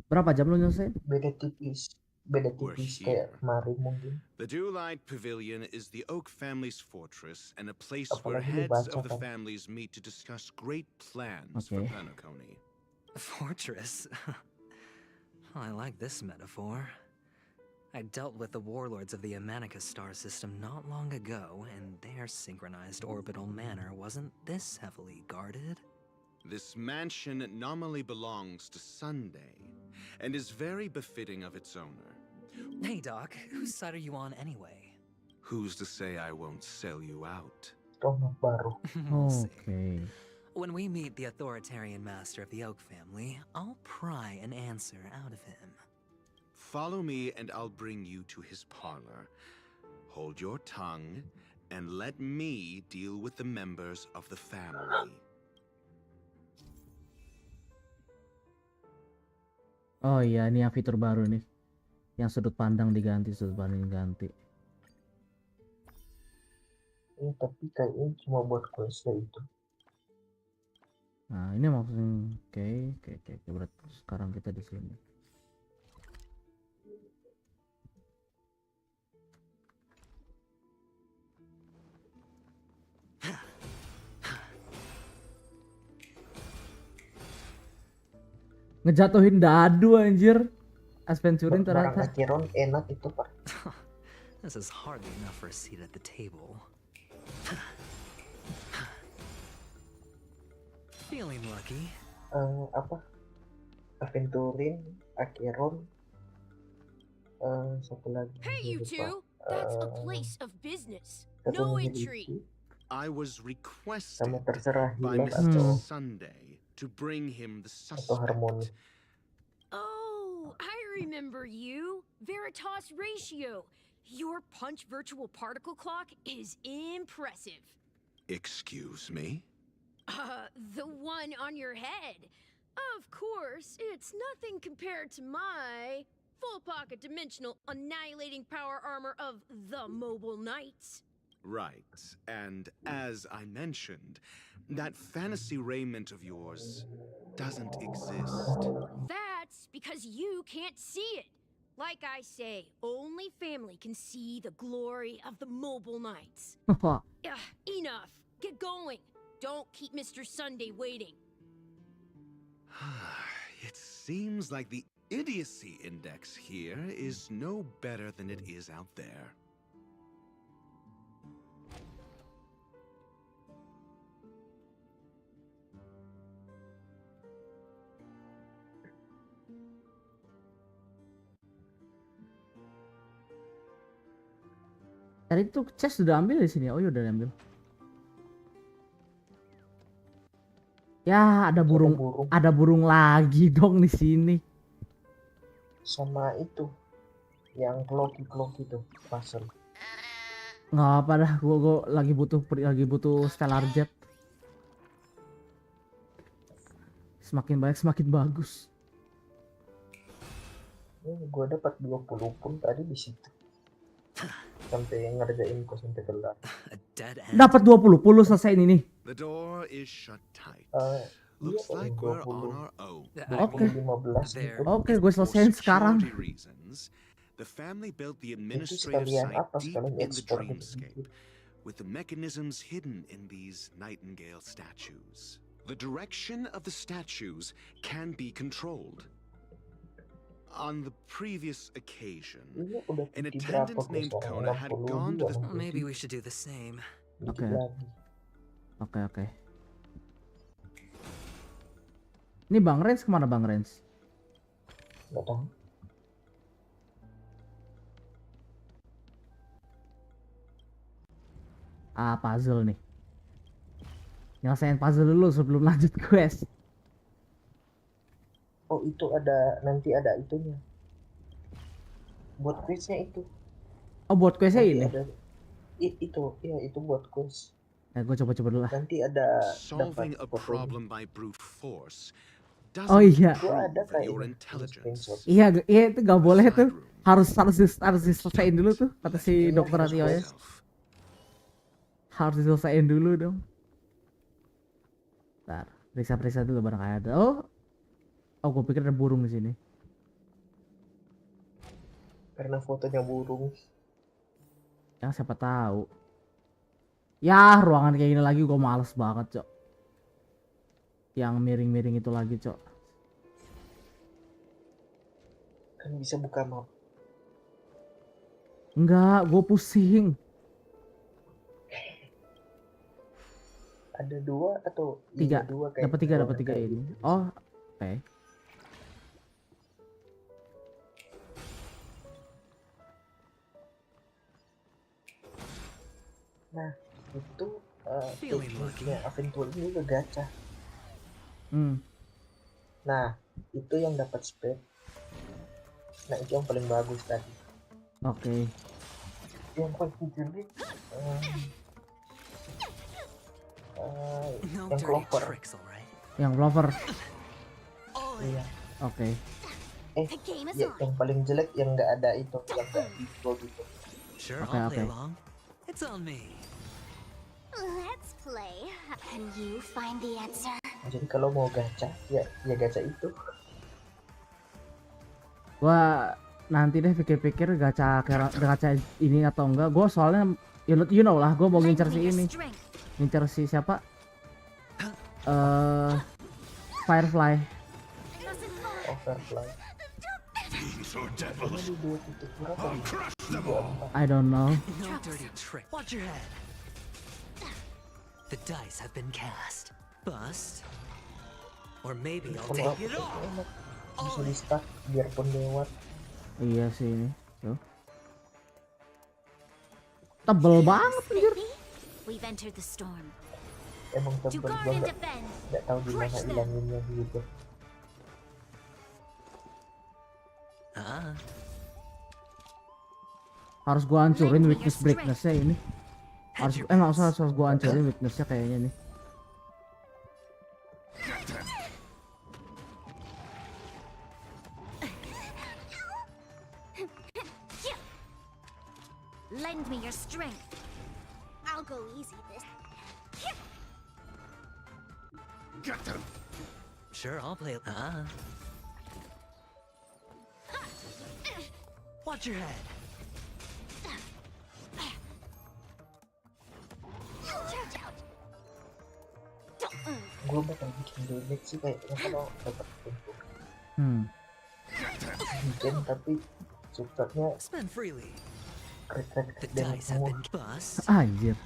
Berapa jam lu nyelesain? Beda tipis kayak kemarin mungkin. The Dewlight Pavilion is the Oak family's fortress and a place where Apalagi heads dibaca of the kan. families meet to discuss great plans for Okay. Penacony. Fortress? I like this metaphor. I dealt with the warlords of the Amanica star system not long ago, and their synchronized orbital manor wasn't this heavily guarded. This mansion nominally belongs to Sunday, and is very befitting of its owner. Hey, Doc, whose side are you on anyway? Who's to say I won't sell you out? Baru. We'll see. Oke. When we meet the authoritarian master of the Oak family, I'll pry an answer out of him. Follow me and I'll bring you to his parlor. Hold your tongue and let me deal with the members of the family. Oh iya, ini yang fitur baru nih. Yang sudut pandang diganti. Tapi kayaknya cuma buat quest itu. Nah, ini maksudnya oke. Berarti sekarang kita di sini. Ngejatuhin dadu anjir. Adventuring ternyata. Barang Akiron enak itu, Pak. This is hardly enough for a seat at the table. Feeling lucky. Apa? Aventurin, Akiron, satu lagi. Hey, you two! That's a place of business. Satu No lagi intrigue. lucu. I was requested Sama terserah by Hilal Mr. atau Sunday to bring him the atau harmoni. suspect. Oh, I remember you. Veritas Ratio. Your punch virtual particle clock is impressive. Excuse me? The one on your head. Of course, it's nothing compared to my full pocket dimensional annihilating power armor of the Mobile Knights. Right, and as I mentioned, that fantasy raiment of yours doesn't exist. That's because you can't see it. Like I say, only family can see the glory of the Mobile Knights. Enough. Get going. Don't keep Mr. Sunday waiting. It seems like the idiocy index here is no better than it is out there. Tadi tuh chest udah ambil di sini. Oh iya udah ambil. Ya ada burung lagi dong di sini. Sama itu yang kloki itu puzzle. Nggak apa dah, gua lagi butuh stellar jet. Semakin banyak semakin bagus. Gue dapat 20 pun tadi di situ. Sampai ngerjain kok sampai kelar. Dapat 20 puluh selesai ini. The door is shut tight. Looks like we're on our own. Oke, gue selesaiin sekarang. The family built the administrative site deep in the dreamscape, with the mechanisms hidden in these nightingale statues. The direction of the statues can be controlled. On the previous occasion, an attendant named Kona had gone to the... Maybe we should do the same. Oke. Ini Bang Rens kemana Bang Rens? Nggak tahu. Puzzle nih. Nyelesain puzzle dulu sebelum lanjut quest. Oh itu nanti ada itunya. Buat questnya itu. Oh buat questnya ini? Itu buat quest. Gue coba dulu lah. Nanti ada solving a problem by brute force. Oh iya. Iya itu gak boleh tuh. Harus diselesaiin dulu tuh kata si dokter Atio ya. Harus diselesaiin dulu dong. Ntar, periksa dulu barang ada. Oh, gue pikir ada burung di sini. Karena fotonya burung. Ya siapa tahu. Ya ruangan kayak gini lagi gue males banget cok. Yang miring-miring itu lagi cok. Kan bisa buka map. Enggak, gue pusing. Ada 2 atau 3? Dapat 3 ini. Oh, oke. Nah, itu aventur ini juga gacha. Nah, itu yang dapat spek. Nah, itu yang paling bagus tadi. Oke. Yang paling jelek yang clover. Yang clover. Iya. Oke. The game is Ya, on. yang paling jelek yang nggak ada itu, yang nggak info gitu. Sure, Okay, I'll play okay. along. It's on me. Let's play. Can you find the answer? Jadi kalau mau gacha, ya gacha itu. Gua nanti deh pikir-pikir gacha ini atau enggak. Gua soalnya you know lah, gua mau ngincer si ini. Ngincer si siapa? Firefly. Oh, Firefly. I don't know. No dirty trick. Watch your head. The dice have been cast. Bust. Or maybe I'll take it all. Bisa di stack biarpun lewat. Iya sih ini. Tuh. Tebel banget anjir. We've entered the storm. Emang tebel, gua nggak tahu gimana ilanginnya gitu. Harus gua hancurin weakness-nya ini. Harus gua hancurin weakness-nya kayaknya nih. Lend me your strength. I'll go easy this. Get them. Sure, I'll play. Watch your head. Gue bakal bikin damage sih kayaknya kalau dapat info. Bikin tapi cepatnya Spend freely. Crit The dan dice have semua. been bust. Anjir.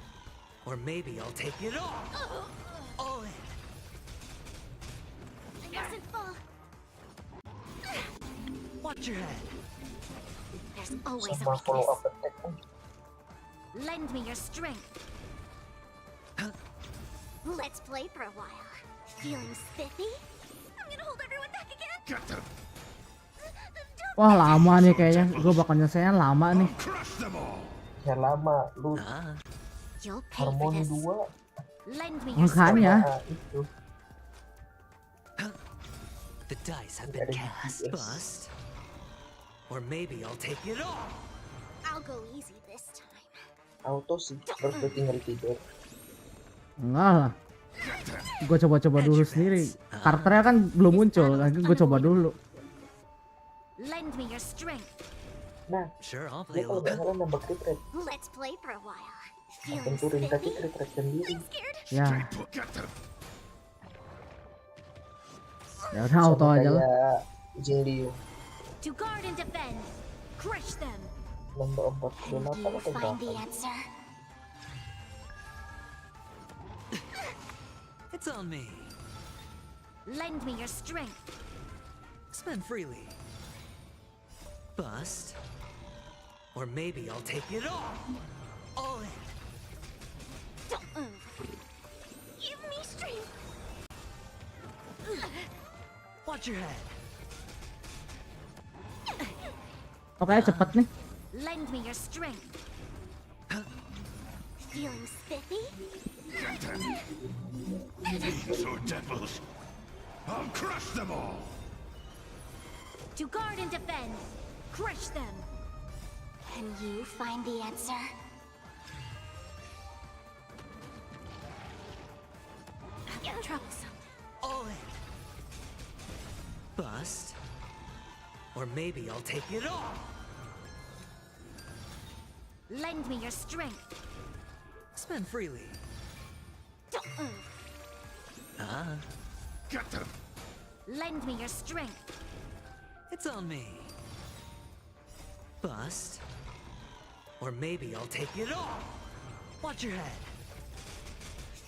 Or maybe I'll take it all. All in. I mustn't fall. Watch your head. There's always a Sama follow weakness. up attack kan. Lend me your strength. Let's play for a while. Feeling spiffy? I'm gonna hold everyone back again. Get them. Wah, lama nih kayaknya. Gua bakal nyelesain lama nih. Ya lama lu. You'll pay for Harmoni this. 2. Lend me your Makanya. strength. Itu. The dice have been cast. Bust. Or maybe I'll take it all. I'll go easy this time. Auto sih, terus gue tinggal tidur. Enggak lah. Gua coba-coba dulu sendiri. Karakternya kan belum muncul, nanti gua coba dulu. Lend me your strength. Nah, Sure, I'll dia play kalau nggak along. salah nambah crit rate. Let's play for a while. Feeling Tentuin tadi spiffy? crit rate sendiri. Ya. Get them. Ya udah auto aja lah. Kayak Jingliu To guard and defend. Crush them. nomor 48 atau You find the berapa? answer? It's on me. Lend me your strength. Spend freely. Bust. Or maybe I'll take it all. All in. Don't move. Give me strength. Watch your head. Oke, cepet nih. Lend me your strength. Feeling spiffy? Get them. These are devils. I'll crush them all. To guard and defend. Crush them. Can you find the answer? Get troublesome. All in. Bust. Or maybe I'll take it all. Lend me your strength. Spend freely. Don't move. Get them. Lend me your strength. It's on me. Bust. Or maybe I'll take it all. Watch your head.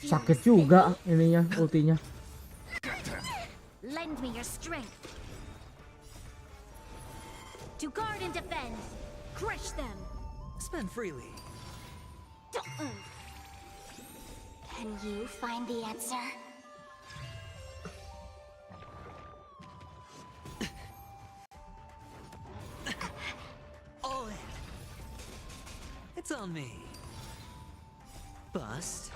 Sakit juga ininya, ultinya. Lend me your strength. To guard and defend. Crush them. Spend freely. Don't move. Can you find the answer? All in. It's on me. Bust.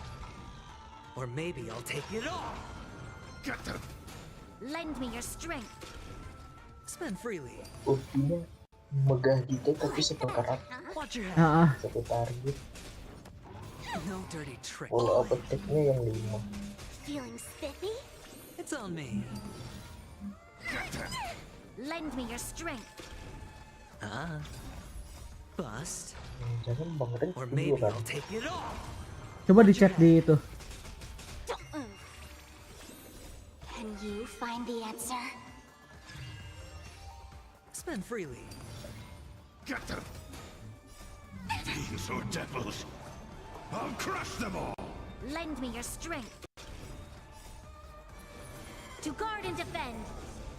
Or maybe I'll take it all. Get them. Lend me your strength. Spend freely. Ultinya megah gitu tapi satu karat, Watch your Ah, head. satu target. No dirty trick. Follow up attack-nya yang 5. Feeling spiffy? It's on me. Lend me your strength. Bust. Jangan Bang Ren Or dulu maybe kan. I'll take it all. coba dicek di itu. Can you find the answer? Spend freely. Get them! Fiends or devils! I'll crush them all! Lend me your strength. To guard and defend.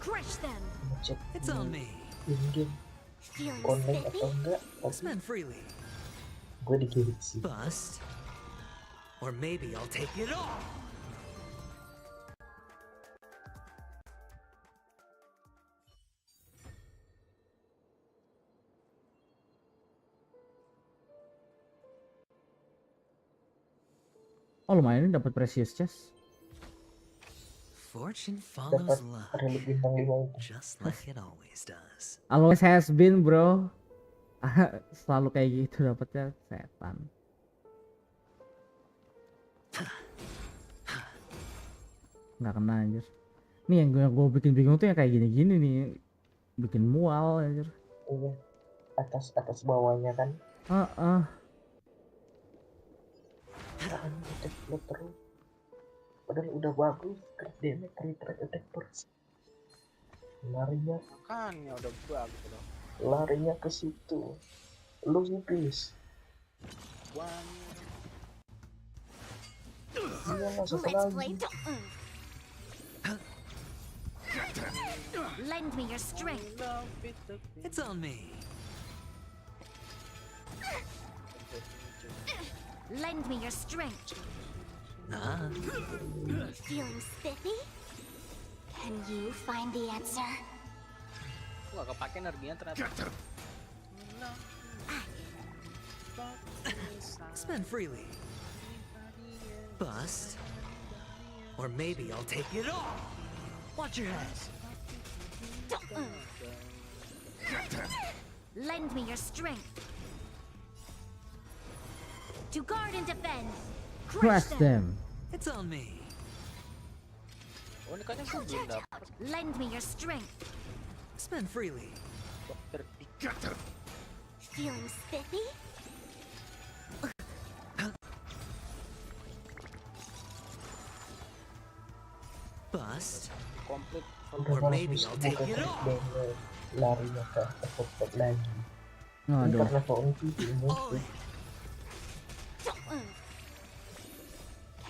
Crush them. Ngecek It's on me. in-game Feeling connect spiffy? atau enggak, tapi Spend freely. gue dikirit sih. Bust. Or maybe I'll take it all. Oh lumayan ini dapat precious chest. Fortune Dapat follows luck, relik bintang 5 itu. just like it always does. Always has been bro. Selalu kayak gitu dapatnya setan. Nggak kena anjir. Nih yang gue bikin bingung tuh yang kayak gini-gini nih. Bikin mual anjir. Iya, atas bawahnya kan. Kan attack lo terus. Padahal udah bagus, crit damage, crit attack terus. Larinya Makanya udah bagus loh. larinya ke situ. Lu please. Iya lah, satu Let's lagi. play. Lend me your strength. It's on me. Lend me your strength. Feeling spiffy? Can you find the answer? Gua gak kepake energinya ternyata. Spend freely. Bust. Or maybe I'll take it all. Watch your head. Lend me your strength. To guard and defend. Crush them. It's on me. Oh ini kayaknya gua belum dapet. Lend me your strength. Spend freely. Get them! Feeling spiffy? Bust. Komplit. Udah Or maybe bagus, I'll bukan take it crit all. damage. Larinya ke attack lagi. Ini Aduh. karena Faunty ini tuh.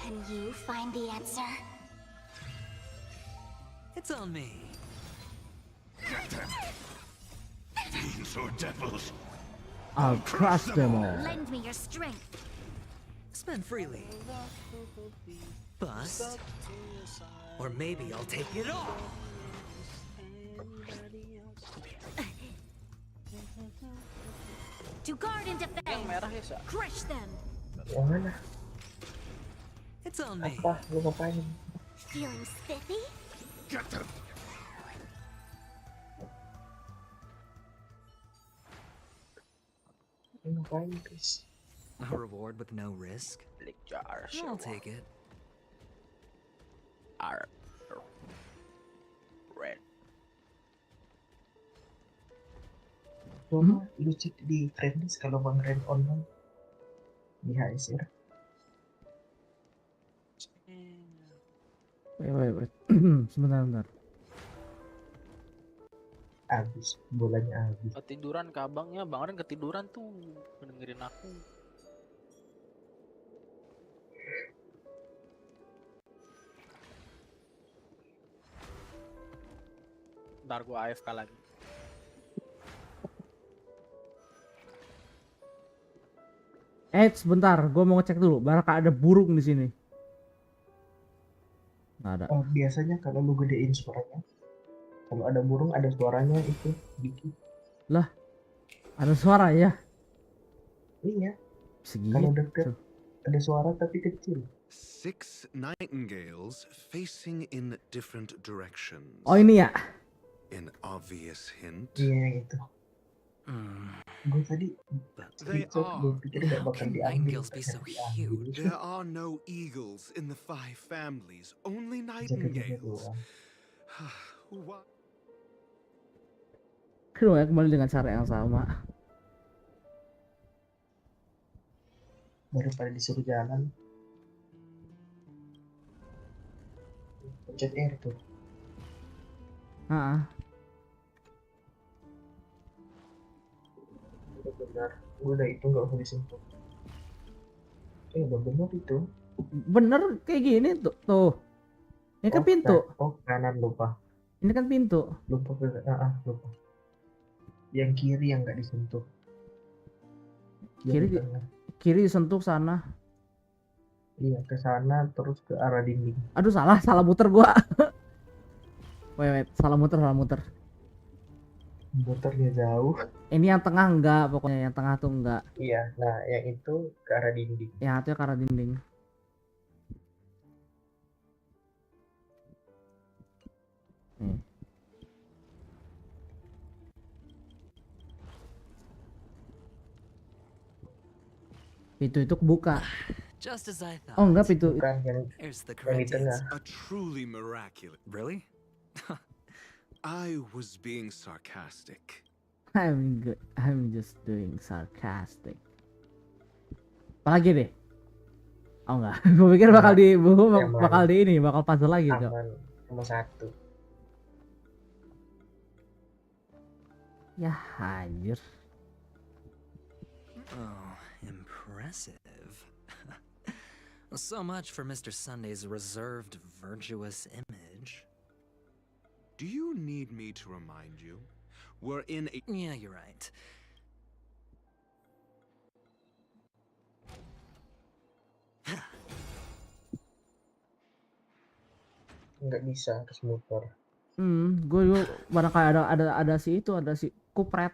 Can you find the answer? It's on me. Get them! Fiends or devils! I'll crush them all. Lend me your strength. Spend freely. Bust. Or maybe I'll take it all. To guard and defend. Yang merah ya, Sa? Crush them. Yang mana? It's on me. Apa? Lu ngapain? Feeling spiffy? Get them! Lu ngapain guys? A reward with no risk? Klik jar. I'll take it. Red. Coba lu cek di friendlist kalau Bang Ren online di HSR. Wait. Sebentar. Habis, bolanya habis. Ketiduran ke abangnya, Bang Ren ketiduran tuh mendengerin aku. Ntar gua AFK lagi. Sebentar, gue mau ngecek dulu. Barangkali ada burung di sini. Nggak ada. Oh, biasanya kalau lu gedein suaranya, kalau ada burung ada suaranya itu dikit. Lah, ada suara ya? Iya. Segitu. Kalau deket ada suara tapi kecil. 6 nightingales facing in different directions. Oh ini ya? An obvious hint? Iya yang itu. Gue tadi They screenshot, gue are. pikir nggak bakal diambil. There are no eagles in the 5 families, only Jaga-jaga nightingales. doang. Why? Aduh, ya kembali dengan cara yang sama. Daripada disuruh jalan. Pencet R tuh. Benar, udah itu nggak usah disentuh. Udah bener itu. Bener kayak gini tuh. Ini kan pintu. Kanan lupa. Ini kan pintu. Lupa. Yang kiri yang nggak disentuh. Kiri disentuh sana. Iya, ke sana terus ke arah dinding. Aduh, salah muter gua. Wait, salah muter. Muternya jauh. Ini yang tengah enggak, pokoknya yang tengah tuh enggak. Iya, nah yang itu ke arah dinding. Yang itu ke arah dinding. Pintu itu kebuka. Oh enggak, pintu. Bukan yang di tengah. A truly miraculous. Really? I was being sarcastic. I'm just doing sarcastic. Apalagi deh? Oh enggak, gue pikir bakal bakal puzzle lagi dong. Cuma satu. Ya anjir. Oh, impressive. So much for Mr. Sunday's reserved, virtuous image. Do you need me to remind you? We're in a... Yeah, you're right. Nggak bisa ke motor. Gue barang kayak ada si kupret.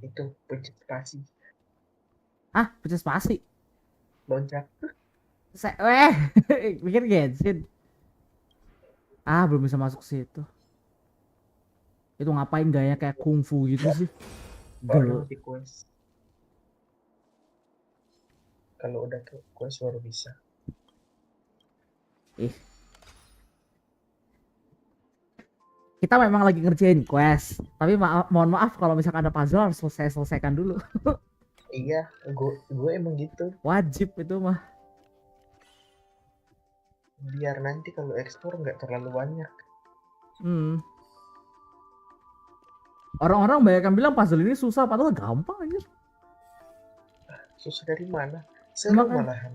Itu pencet spasi. Pencet spasi. Loncat. Pikir Genshin. Belum bisa masuk situ. Itu ngapain gaya kayak kungfu gitu sih? Baru di quest. Kalau udah ke quest baru bisa. Kita memang lagi ngerjain quest, tapi mohon maaf kalau misalkan ada puzzle harus selesaikan dulu. Iya, gue emang gitu. Wajib itu mah. Biar nanti kalau ekspor nggak terlalu banyak. Orang-orang banyak yang bilang puzzle ini susah, padahal gampang aja. Susah dari mana? Seru malahan.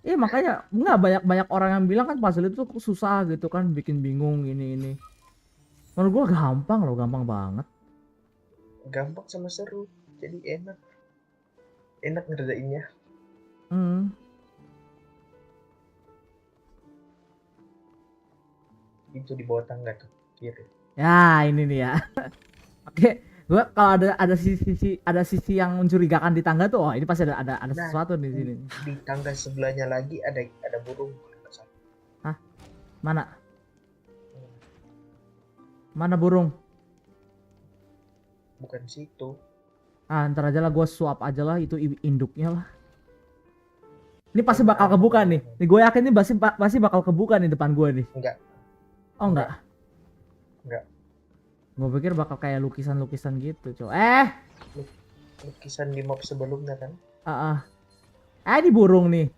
Iya makanya nggak banyak orang yang bilang kan puzzle itu susah gitu kan, bikin bingung ini. Menurut gua gampang banget. Gampang sama seru, jadi enak ngerjainnya. Itu di bawah tangga tuh, kiri. Ya ini nih ya. Oke, gua kalau ada sisi yang mencurigakan di tangga tuh, ini pasti ada sesuatu di sini. Di tangga sebelahnya lagi ada burung. Hah? Mana? Mana burung? Bukan situ. Ntar aja lah, gue suap aja lah itu induknya lah. Ini pasti bakal kebuka nih. Gue yakin ini pasti bakal kebuka nih depan gue nih. Enggak. Oh enggak. Gue pikir bakal kayak lukisan-lukisan gitu, cow. Lukisan di map sebelumnya kan? Ini burung nih.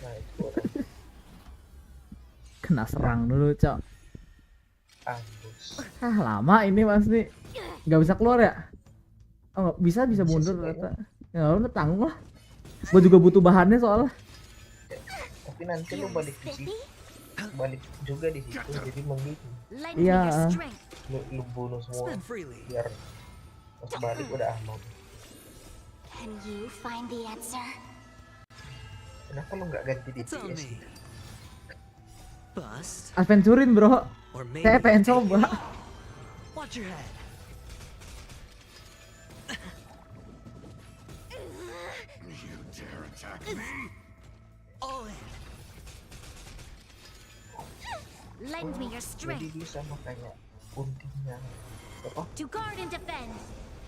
Nah, itu burung. Kena serang dulu, cow. Ambus. Lama ini pasti. Nggak bisa keluar ya? Oh nggak bisa mundur ternyata. Ya udah tanggung lah. Gue juga butuh bahannya soalnya. Tapi nanti lu balik juga di situ, jadi membikin. Iya. Lu bunuh semua biar pas balik udah aman. Can you find the answer? Kenapa lu nggak ganti DPS? Adventurein bro. Saya pengen coba. Watch your head. You dare attack me? All in. Lend me your Jadi strength. dia sama kayak ultinya apa? To guard and defend.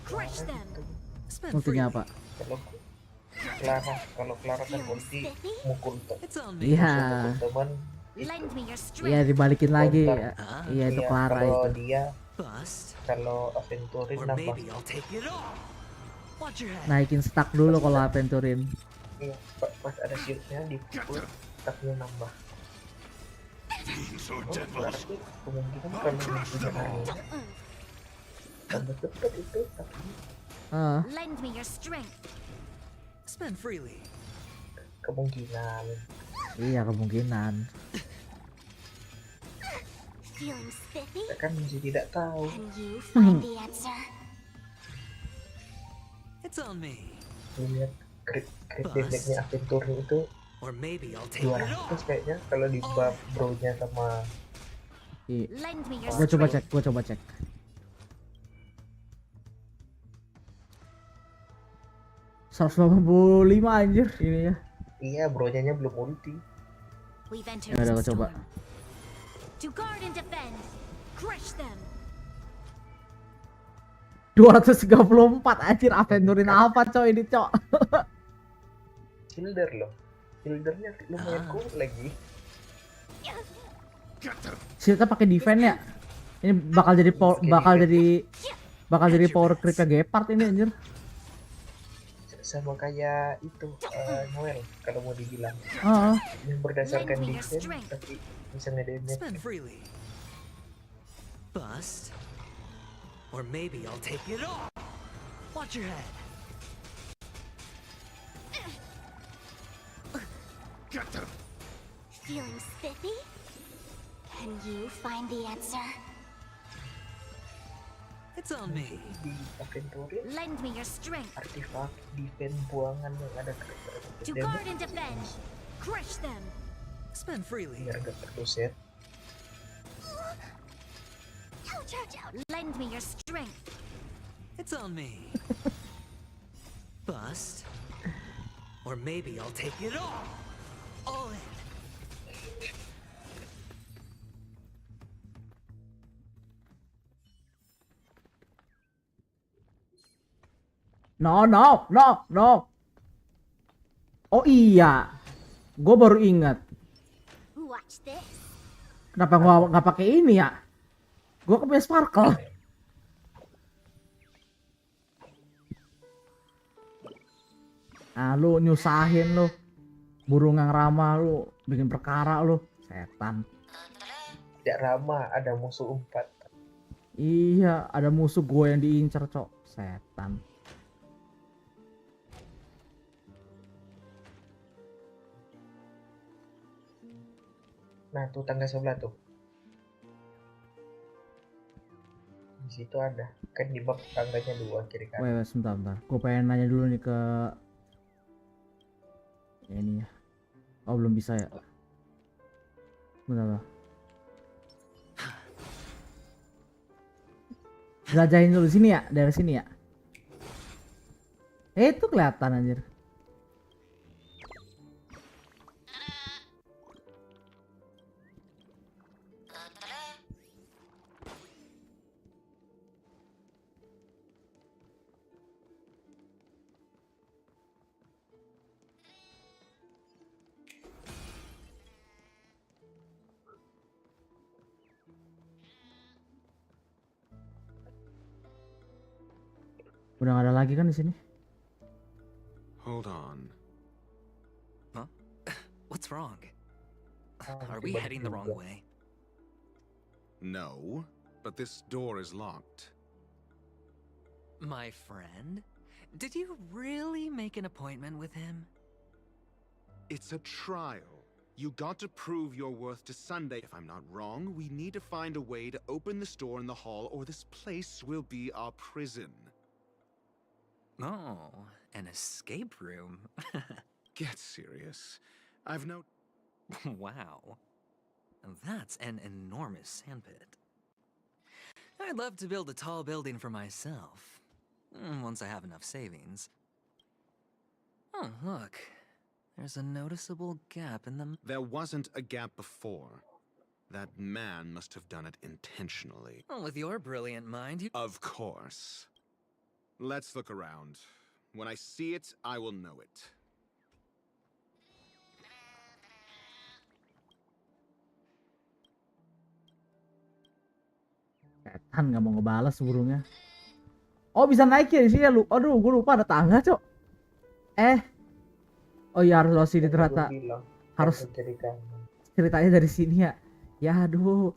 Crush them. Ultinya apa? Kalau Clara kan ulti mukul Iya. teman. Lend me your Iya strength. dibalikin lagi. Counter. Iya itu Clara kalau itu. dia kalau Aventurin nambah. Naikin stack dulu kalau Aventurin. Iya, pas ada shieldnya dipukul stacknya nambah. Berarti kemungkinan kalau misalnya tambah cepet itu stacknya. Lend me your strength. Spend freely. Kemungkinan. Iya kemungkinan. Feeling spiffy? Kita kan masih tidak tahu. Can you find the answer? It's on me. Lihat crit damage-nya Aventurin itu Or maybe I'll take 200 kayaknya kalau di buff bro-nya sama. Lend me your Gua coba strength. cek. $185 anjir ini ya. Iya, bro-nya belum ulti. We've Ya entered udah the gua coba. storm. To guard and defend. Crush them. 234 anjir Aventurin apa coy ini cok. Shielder loh. Shieldernya lumayan kuat lagi. Shieldnya pakai defense ya. Ini bakal jadi power creep Gepard ini anjir. Sama kayak itu Noel kalau mau dibilang. Yang berdasarkan Lend me your defense strength. tapi bisa ngedamage. Spend freely. Bust. Or maybe I'll take it all. Watch your head. Feeling spiffy? Can you find the answer? It's on me. Di Aventurin Lend me your strength. artifak defense buangan yang ada To guard and defend. Crush them. Spend freely. biar gak terus Ouch, ouch, ouch. Lend me your strength. It's on me. Bust. Or maybe I'll take it all. All in. No. Oh iya. Gue baru ingat. Watch this. Kenapa gua nggak pakai ini ya? Gua punya sparkle. Ah lu nyusahin lu. Burung yang ramah lu, bikin perkara lu, setan. tidak ramah, ada musuh 4. Iya, ada musuh gue yang diincar, cok. Setan. Nah, tuh tangga sebelah tuh. Di situ ada. Kan di bak tangganya 2 kiri kanan. Wait, sebentar. Gue pengen nanya dulu nih ke ini ya. Oh, belum bisa ya. Bentar. Jelajahin dulu sini ya, dari sini ya. Itu kelihatan anjir. Udah gak ada lagi kan di sini? Hold on. Huh? What's wrong? Are we heading the wrong way? No, but this door is locked. My friend? Did you really make an appointment with him? It's a trial. You got to prove your worth to Sunday. If I'm not wrong, we need to find a way to open this door in the hall or this place will be our prison. Oh, an escape room. Get serious. I've no... Wow. That's an enormous sandpit. I'd love to build a tall building for myself. Once I have enough savings. Oh, look. There's a noticeable gap in the... There wasn't a gap before. That man must have done it intentionally. Well, with your brilliant mind, you... Of course. Let's look around. When I see it, I will know it. Setan nggak mau ngebales burungnya. Oh bisa naik ya di sini ya lu. Aduh gue lupa ada tangga cok. Oh iya harus lewat sini ternyata. Harus ceritanya dari sini ya. Ya aduh.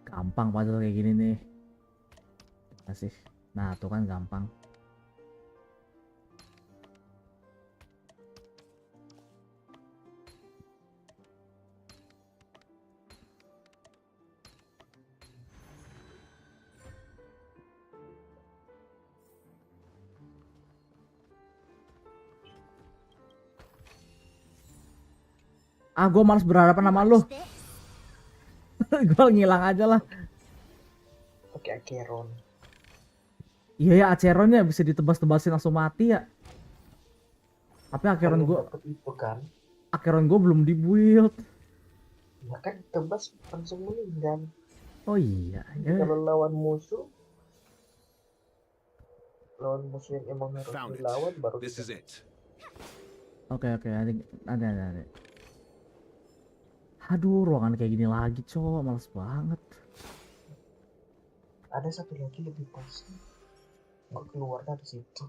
Gampang puzzle kayak gini nih. Masih. Nah tuh kan gampang. Gue males berhadapan sama lu. Gue ngilang aja lah. Pakai Acheron. Iya ya Acheronnya bisa ditebas-tebasin langsung mati ya. Tapi Acheron gue, kan? Acheron gue belum dibuild. Ya kan tebas langsung meninggal. Oh iya. Ya. Kalau lawan musuh yang emang harus dilawan baru. This is it. Oke, ada. Aduh, ruangan kayak gini lagi, cowok, males banget. Ada satu lagi lebih pas. Gue keluar dari situ.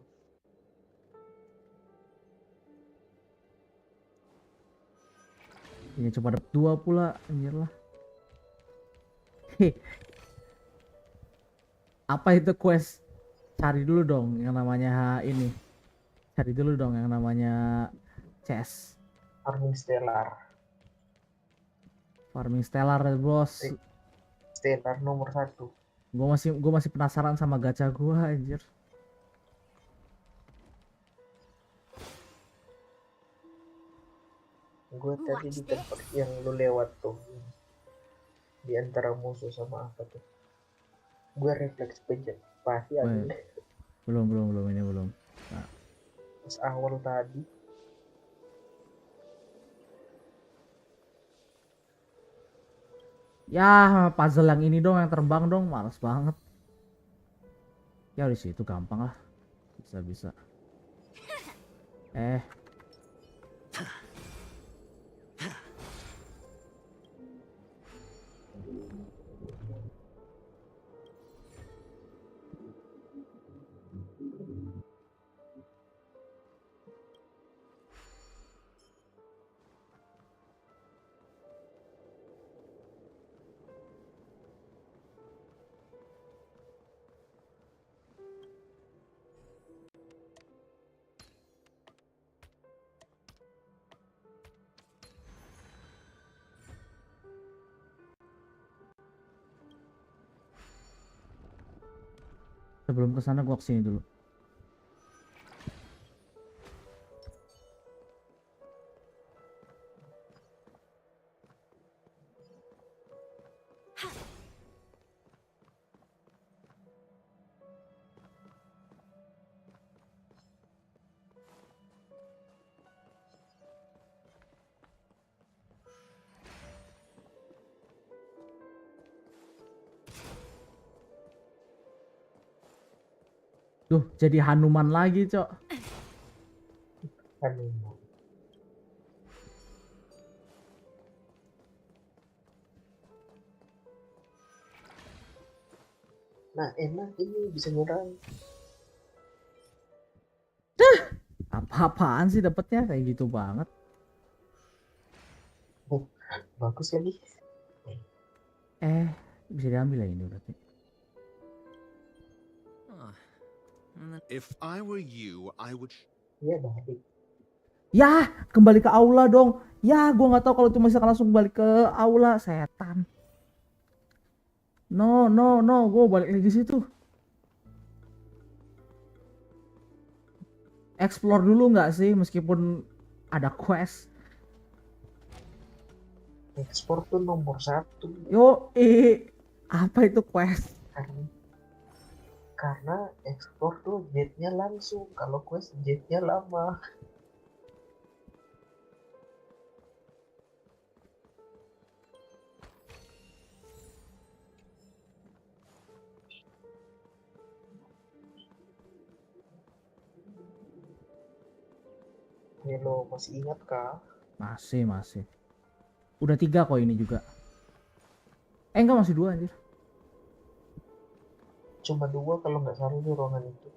Ini coba dapet 2 pula, anjir lah. Apa itu quest? Cari dulu dong yang namanya ini. Cari dulu dong yang namanya chest. Farming Stellar bos. Stellar nomor 1. Gue masih penasaran sama gacha gue anjir. Gue tadi di tempat yang lu lewat tuh, di antara musuh sama apa tuh, gue refleks pencet pasti ada. Belum ini belum. Nah. Pas awal tadi. Ya puzzle yang ini dong yang terbang dong, males banget. Ya di situ gampang lah, bisa. Sebelum kesana gua kesini dulu. Duh, jadi Hanuman lagi, Cok. Hanuman. Nah, enak ini bisa nyerang. Apa-apaan sih dapetnya kayak gitu banget. Oh, bagus lagi. Bisa diambil ya ini berarti. If I were you, I would. Iya balik. Ya, kembali ke aula dong. Ya, gua nggak tahu kalau itu bisa langsung balik ke aula, setan. No, gua balik lagi situ. Explore dulu nggak sih, meskipun ada quest. Explore tuh nomor 1. Yo, apa itu quest? Karena ekspor tuh jetnya langsung, kalau quest jetnya lama. Hello, masih ingat kah? Masih. Udah 3 kok ini juga. Enggak, masih 2 anjir. Cuma 2 kalau nggak salah di ruangan itu.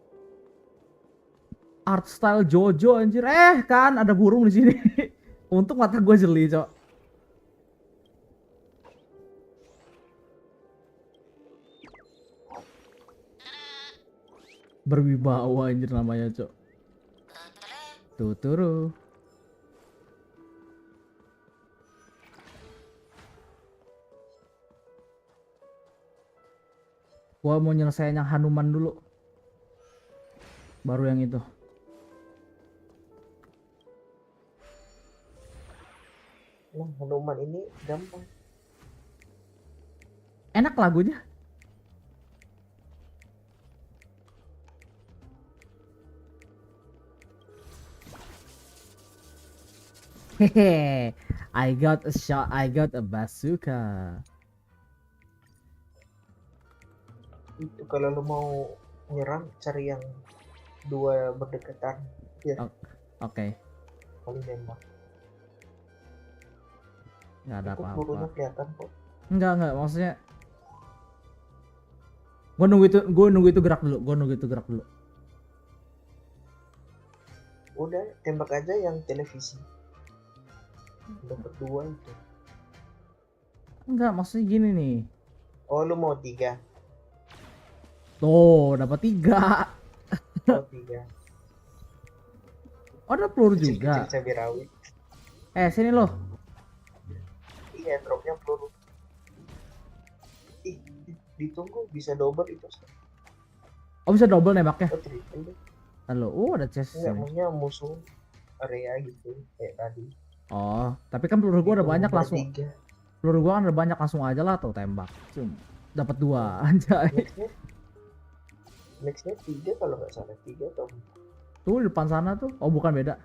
Art style Jojo anjir. Kan ada burung di sini. Untung mata gue jeli, Cok. Berwibawa anjir namanya, Cok. Tuturu. Gua mau nyelesain yang Hanuman dulu. Baru yang itu. Nah, Hanuman ini gampang. Enak lagunya. Hehe. I got a shot, I got a bazooka. Itu kalau lo mau nyerang cari yang 2 berdekatan ya. Oke. Kali nembak. Nggak ada Itu apa-apa. pelurunya kelihatan kok. Enggak, maksudnya gua nunggu itu gerak dulu. Udah tembak aja yang televisi. Dapat 2 itu. Enggak, maksudnya gini nih. Oh, lu mau 3? Tuh, dapat 3. Oh, 3. Oh, ada peluru juga. Cabai rawit. Sini loh. Iya, dropnya peluru. Ditunggu bisa double itu. Oh, bisa double nembaknya. Oh, triple deh. Halo, ada chest. Enggak, maksudnya musuh area gitu kayak tadi. Oh, tapi kan peluru gua udah banyak langsung. 3. Peluru gua kan udah banyak langsung aja lah tuh tembak. Dapat 2 anjay. Nextnya 3 kalau nggak salah, 3 atau 4. Tuh di depan sana tuh. Oh, bukan, beda.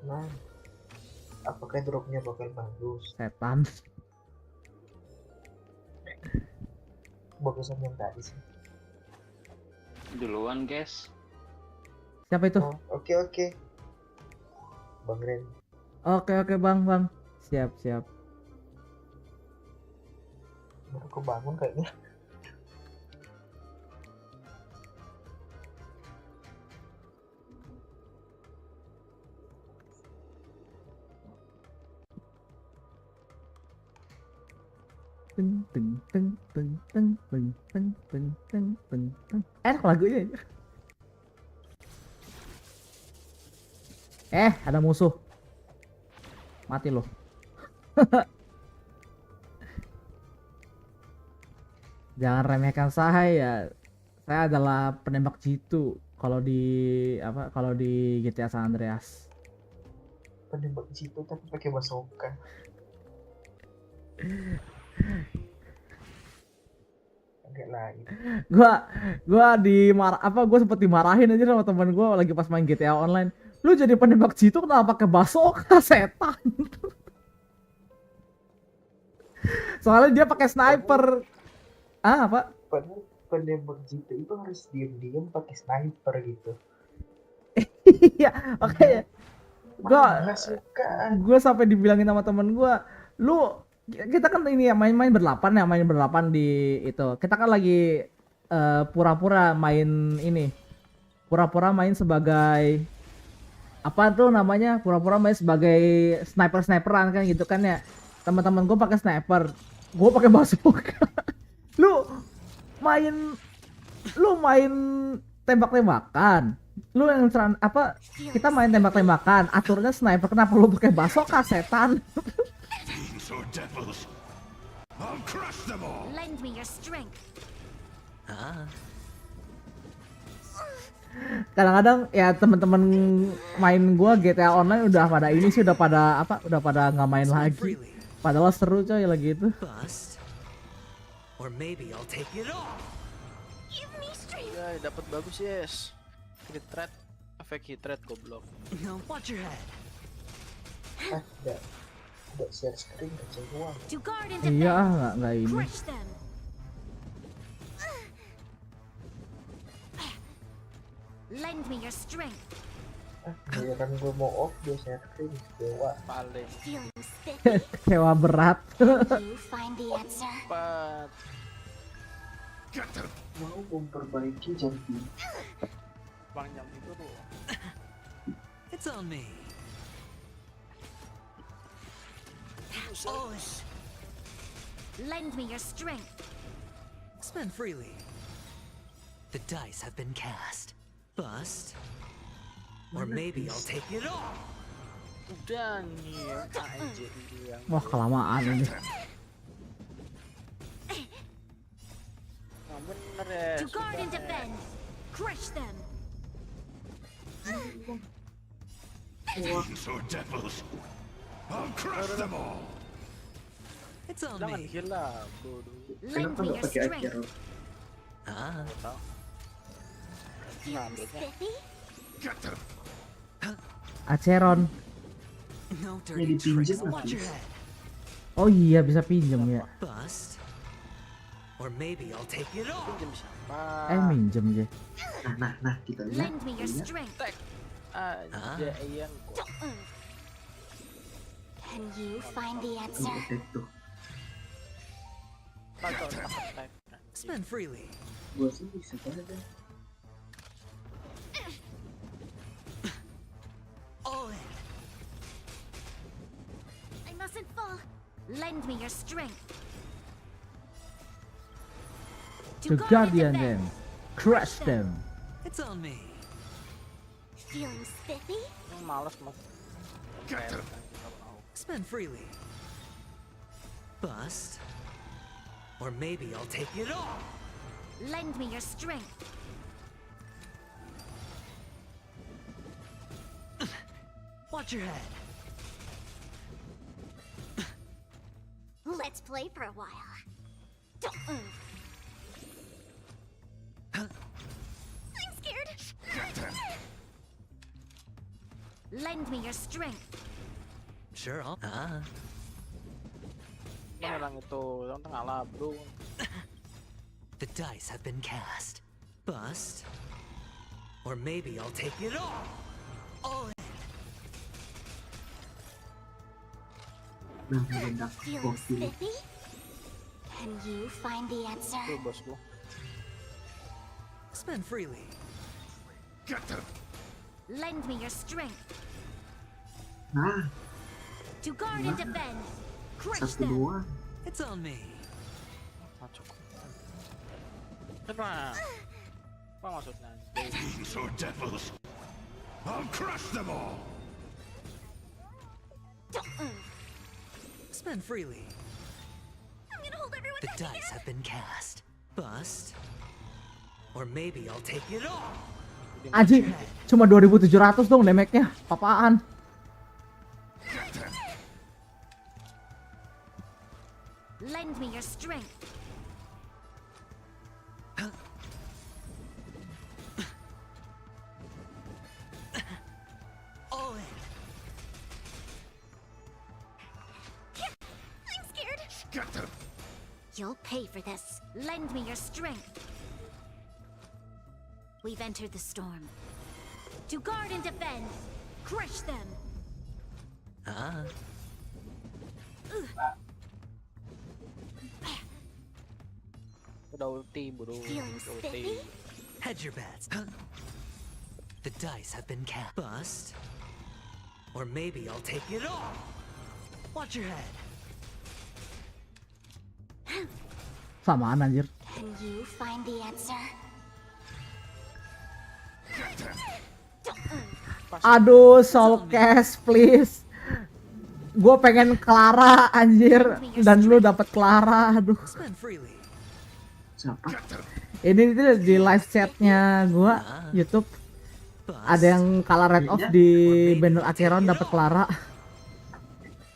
Nah, apakah dropnya bakal bagus? Setan. Bagusan yang tadi sih. Duluan, guys. Siapa itu? Oh, oke. Bang Ren. Oke, Bang. Siap. Baru kebangun kayaknya. Enak lagunya. Ada musuh. Mati loh. Jangan remehkan saya. Saya adalah penembak jitu kalau di GTA San Andreas. Penembak jitu tapi pakai bazooka. Agak lain. Gua sempet dimarahin aja sama teman gua lagi pas main GTA Online. Lu jadi penembak jitu kenapa pakai bazooka, setan? Soalnya dia pakai sniper. Apa? Padahal penembak jitu itu harus diam-diam pakai sniper gitu. Iya, oke. Gua sampai dibilangin sama temen gua, kita kan ini ya main berlapan di itu. Kita kan lagi pura-pura main sebagai apa tuh namanya? Pura-pura main sebagai sniperan kan gitu kan ya. Teman-teman gue pakai sniper, gue pakai bazooka. Lu main tembak-tembakan. Kita main tembak-tembakan, aturnya sniper, kenapa lu pakai bazooka, setan? Lend me your strength. Kadang-kadang ya teman-teman main gua GTA Online udah pada nggak main lagi. Padahal seru coy lagi itu. Or maybe I'll take it all. Give me strength. Ya, dapat bagus yes. Crit threat, efek hit threat goblok. Now watch your head. Udah share screen kecewa. To guard and Iya, defend. nggak ini. Crush them. Lend me your strength. Giliran gue mau off dia share screen kecewa. Paling. Feeling spiffy. Kecewa berat. You find the answer. Cepat. Mau memperbaiki janji. Bang jam itu tuh. It's on me. Lend me your strength. Spend freely. The dice have been cast. Bust. Or maybe I'll take it all. Udah nih aja yang. Wah, kelamaan ini. Nah, bener ya. To guard and defend. Crush them. Fiends or devils, I'll crush them all. It's on Jangan me. gila, bodoh. Lend me your strength. Ah. Feeling spiffy. Aceron. No dirty tricks. Watch your head. Oh iya, bisa pinjem ya. Bust. Or maybe I'll take it all. Pinjam siapa? Minjem aja. Nah, kita lihat. Lend me your strength. Aja Ian kok. Can you find the answer? Spend freely. Gue sih bisa aja. All in. I mustn't fall. Lend me your strength. To guardian them. Crush them. It's on me. Feeling spiffy? Males mas. Spend freely. Bust. Or maybe I'll take it all. Lend me your strength. Watch your head. Let's play for a while. I'm scared. Lend me your strength. Sure, I'll. Mana orang itu yang tengah lah bro. The dice have been cast. Bust. Or maybe I'll take it all. All in. Feeling spiffy? Can you find the answer? Tuh bosku. Spend freely. Lend me your strength. Nah, To guard and defend. Crush satu them. doang. It's on me. Kenapa? Apa maksudnya? Fiends or devils, I'll crush them all. Spend freely. I'm gonna hold everyone The back dice again. have been cast. Bust. Or maybe I'll take it all. Anjing, cuma 2.700 dong damage-nya. Apaan? Lend me your strength. All in. I'm scared. You'll pay for this. Lend me your strength. We've entered the storm. To guard and defend. Crush them. Udah ulti bro. Feeling spiffy? Hedge your bets. The dice have been cast. Bust. Or maybe I'll take it all. Watch your head. Samaan anjir. Can you find the answer? Aduh, soul cash please. Gue pengen Clara anjir, dan lu dapet Clara. Aduh. Spend freely. Siapa? Ini di live chatnya gua YouTube. Ada yang kalah red off di banner Aceron dapet Clara.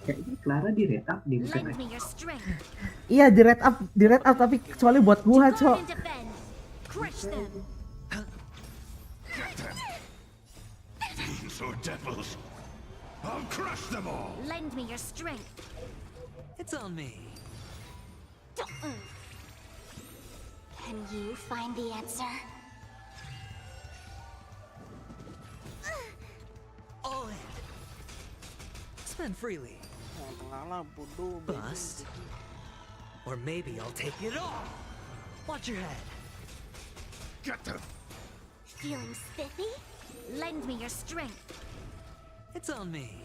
Kayaknya Clara di red up di bukan Lend me your strength. Iya di red up tapi kecuali buat gua, Cok. And defend. Crush them. Fiends or devils, I'll crush them all. Lend me your strength. It's on me. Can you find the answer? All in. Spend freely. Bust. Or maybe I'll take it all. Watch your head. Get them. Feeling spiffy? Lend me your strength. It's on me.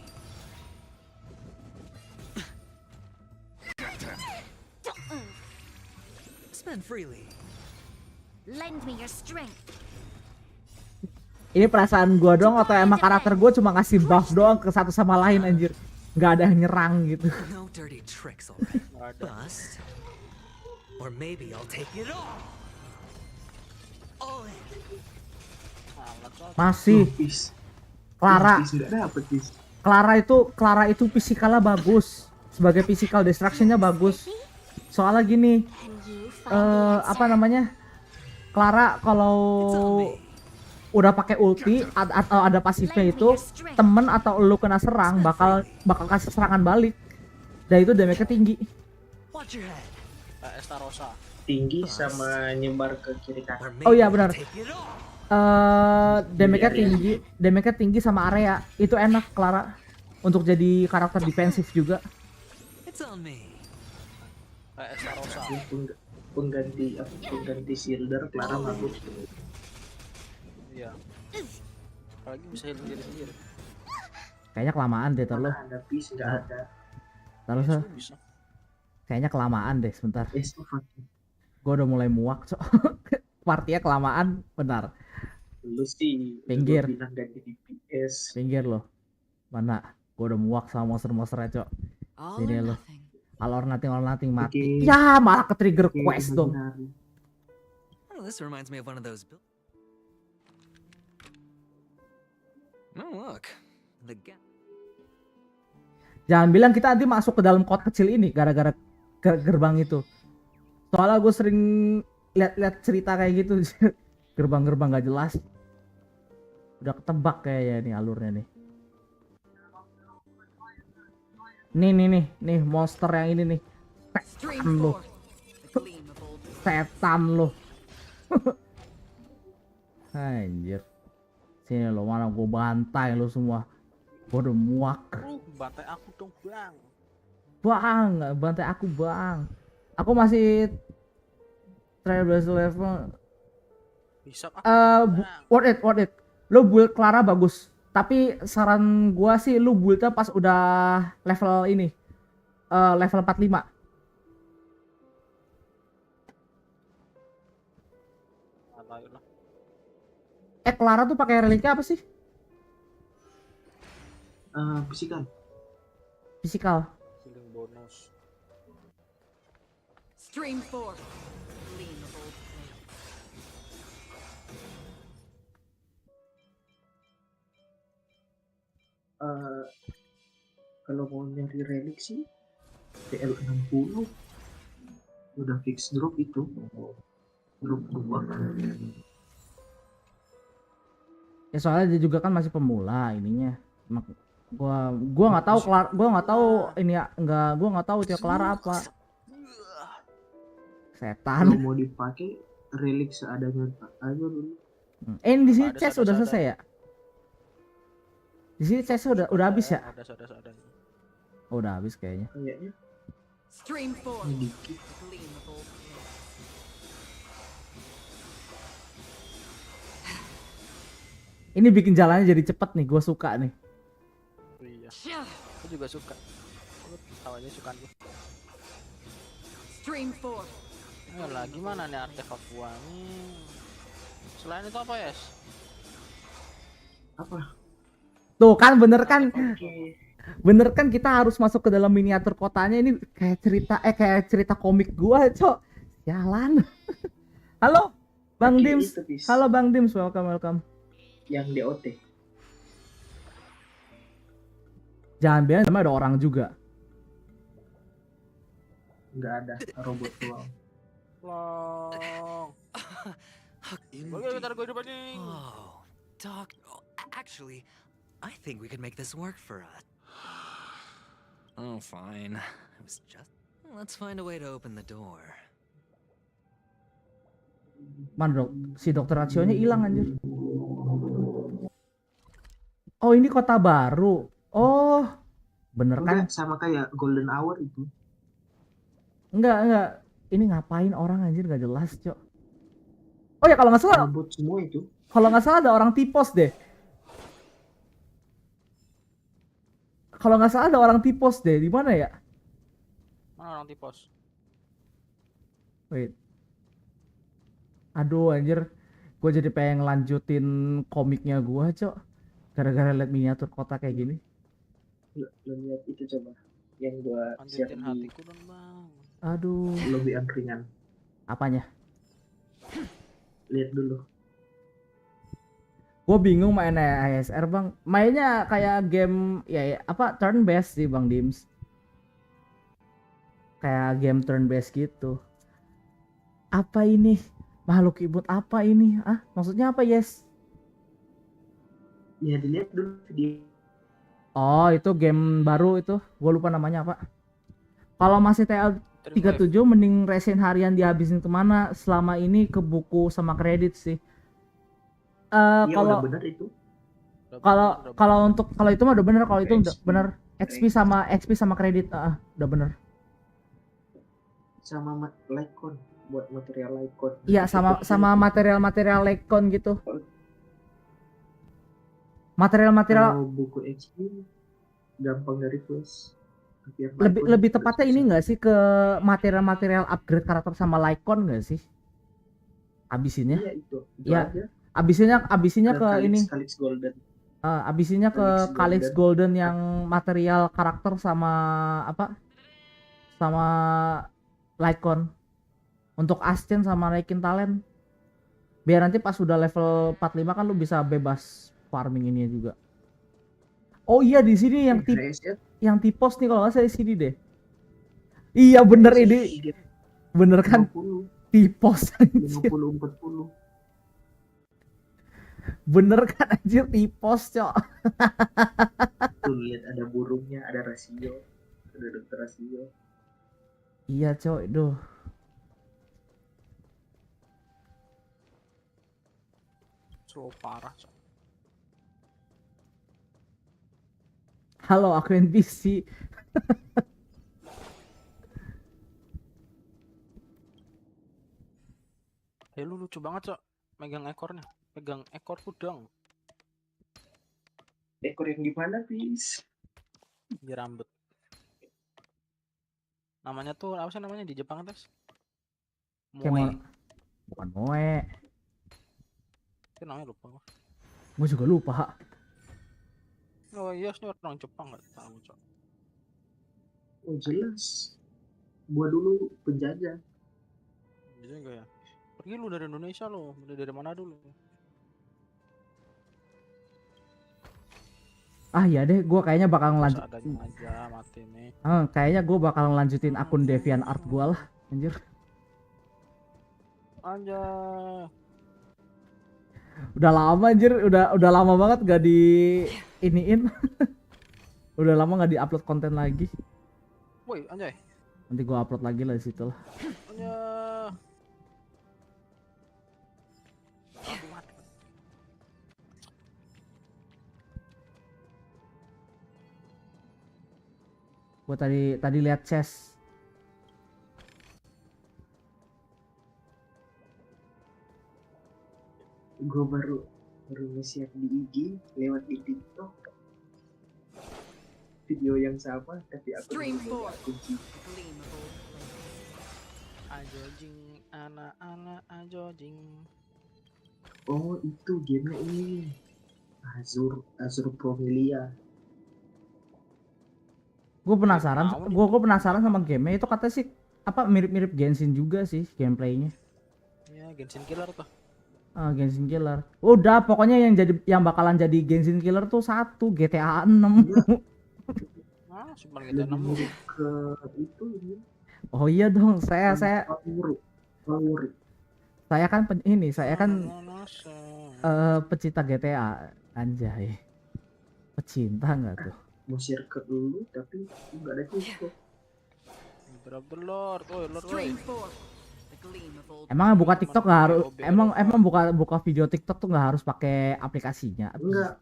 Spend freely. Lend me your strength. Ini perasaan gua doang atau emang karakter gua cuma ngasih buff doang ke satu sama lain anjir. Nggak ada yang nyerang gitu. No dirty tricks, alright. Bust. Or maybe I'll take it all. All in. Masih. Clara itu physical-nya bagus. Sebagai physical destruction-nya bagus. Soalnya gini, apa namanya? Clara kalau udah pakai ulti atau ada pasifnya itu, temen atau lu kena serang bakal kasih serangan balik. Dan itu damage-nya tinggi. Tinggi sama nyebar ke kiri kanan. Oh iya benar. Damage-nya tinggi sama area. Itu enak Clara untuk jadi karakter defensif juga. Pengganti shielder Clara bagus. Iya. Apalagi bisa heal sendiri. Kayaknya kelamaan deh Terlalu. Ada piece nggak ada. Terlalu kayaknya kelamaan deh sebentar. Gue udah mulai muak so. Partinya kelamaan benar. Lu sih pinggir. Bilang ganti DPS. Pinggir loh. Mana? Gue udah muak sama monster-monsternya cok. Sini lo. All or nothing mati. Ya malah ke trigger quest dong. Oh, this reminds me of one of those. Oh look, the gap. Jangan bilang kita nanti masuk ke dalam kot kecil ini gara-gara gerbang itu. Soalnya gue sering lihat cerita kayak gitu. Gerbang-gerbang gak jelas. Udah ketebak kayaknya nih alurnya nih. Nih monster yang ini nih. Setan lo. Anjir. Sini lo, mana gue bantai lo semua. Gue udah muak. Bantai aku dong bang. Bantai aku bang. Aku masih trial level. Bisa worth it. Lo build Clara bagus. Tapi saran gua sih lu buildnya pas udah level ini. Level 45. Clara tuh pakai reliknya apa sih? Physical. Healing bonus. Stream 4. Kalau mau nyari relik sih PL 60 udah fix drop itu. Drop 2. Ya soalnya dia juga kan masih pemula ininya. Gua nggak tahu gua nggak tahu ini ya, gua nggak tahu dia Clara apa. Setan. Kalau mau dipakai relik seadanya aja dulu. Ini di sini chest udah selesai ya? Di sini chest udah habis ya? Ada. Oh, udah habis kayaknya. Kayaknya. Stream 4. Ini bikin jalannya jadi cepet nih, gue suka nih. Iya. Aku juga suka. Aku awalnya suka nih. Stream 4. Lagi mana nih artefak gua nih? Selain itu apa ya? Apa? Tuh kan bener kan? Bener kan kita harus masuk ke dalam miniatur kotanya ini kayak cerita komik gua, cok. Jalan. Halo, Bang Dims. Halo Bang Dims, welcome. Yang DOT. Jangan bilang sama ada orang juga. nggak ada robot doang. Long. Bagaimana bentar gue hidup anjing. Oh, Doc. Actually, I think we could make this work for us. Oh, fine. It was just. Let's find a way to open the door. Mana si dokter Ratio-nya hilang anjir. Oh ini kota baru. Oh bener kan? Enggak, sama kayak Golden Hour itu. Enggak. Ini ngapain orang anjir gak jelas cok. Oh ya kalau nggak salah. Robot semua itu. Kalau nggak salah ada orang tipos deh. Kalau nggak salah ada orang tipos deh. Di mana ya? Mana orang tipos? Wait. Aduh anjir. Gue jadi pengen lanjutin komiknya gue cok. Gara-gara liat miniatur kota kayak gini. Lo lihat itu coba. Yang gue share Lanjutin di hatiku dong bang. Aduh. lobby angkringan. Apanya? Lihat dulu. Gue bingung main HSR bang. Mainnya kayak game ya apa turn based sih bang Dims. Kayak game turn based gitu. Apa ini? Makhluk ibut apa ini? Ah, maksudnya apa, Yes? Ya dilihat dulu video. Oh, itu game baru itu. Gue lupa namanya apa. Kalau masih TL37 mending resin harian dihabisin kemana? Selama ini ke buku sama kredit sih. Iya, Kalau udah bener itu. kalau itu mah udah bener, kalau itu udah bener. XP sama kredit, udah bener. Sama Lain buat material Lain. Iya, sama material lekon gitu. Material Kalau buku XP gampang dari request. lebih tepatnya ini enggak sih ke material upgrade karakter sama Lycon enggak sih? Abisinnya? Iya itu. Ya. Aja. Abisinya ke ini. Calyx Golden. Abisinya ke Calyx Golden yang material karakter sama apa? Sama Lycon. Untuk Ascen sama naikin talent. Biar nanti pas udah level 45 kan lu bisa bebas farming ini juga. Oh iya di sini yang tipos nih kalau nggak salah di sini deh. Iya bener ini. Bener kan? 50. Tipos anjir. 50-40. Bener kan anjir tipos cok. Tuh lihat ada burungnya, ada rasio, ada dokter rasio. Iya cok, duh. Slow parah cok. Halo aku NPC. Lu lucu banget cok. Megang ekornya. Pegang ekorku dong. Ekor yang gimana please? Di rambut. Namanya tuh apa sih namanya di Jepang tes? Kemana? Bukan Moe. Itu namanya lupa gua. Gue juga lupa. Oh iya, ini orang Jepang nggak tahu cok. Oh jelas. Gua dulu penjajah. Bisa enggak ya? Pergi lu dari Indonesia lo, dari mana dulu? Ah ya deh, gue kayaknya bakal ngelanjutin. Aja mati nih. Kayaknya gue bakal ngelanjutin akun DeviantArt gue lah, anjir. Anjay. Udah lama anjir, udah lama banget gak di iniin. Udah lama gak di-upload konten lagi. Woi, anjay. Nanti gue upload lagi lah di situ lah. Anjay. Gue tadi lihat chest. Gue baru nge-share di IG lewat di TikTok video yang sama tapi aku kunci. Ajojing, anak-anak ajojing. Oh itu gamenya ini Azur Promilia. Gue penasaran sama gamenya itu, katanya sih apa mirip-mirip Genshin juga sih gameplaynya. Iya, Genshin Killer tuh. Genshin Killer. Udah pokoknya yang bakalan jadi Genshin Killer tuh satu GTA 6. Super GTA 6 ke itu ini. Oh iya dong, saya kan saya kan pecinta GTA, anjay. Pecinta nggak tuh? Mau shortcut dulu tapi nggak ada cukup. Drop the Lord, Lord, Emang buka TikTok nggak harus, emang buka video TikTok tuh nggak harus pakai aplikasinya? Enggak,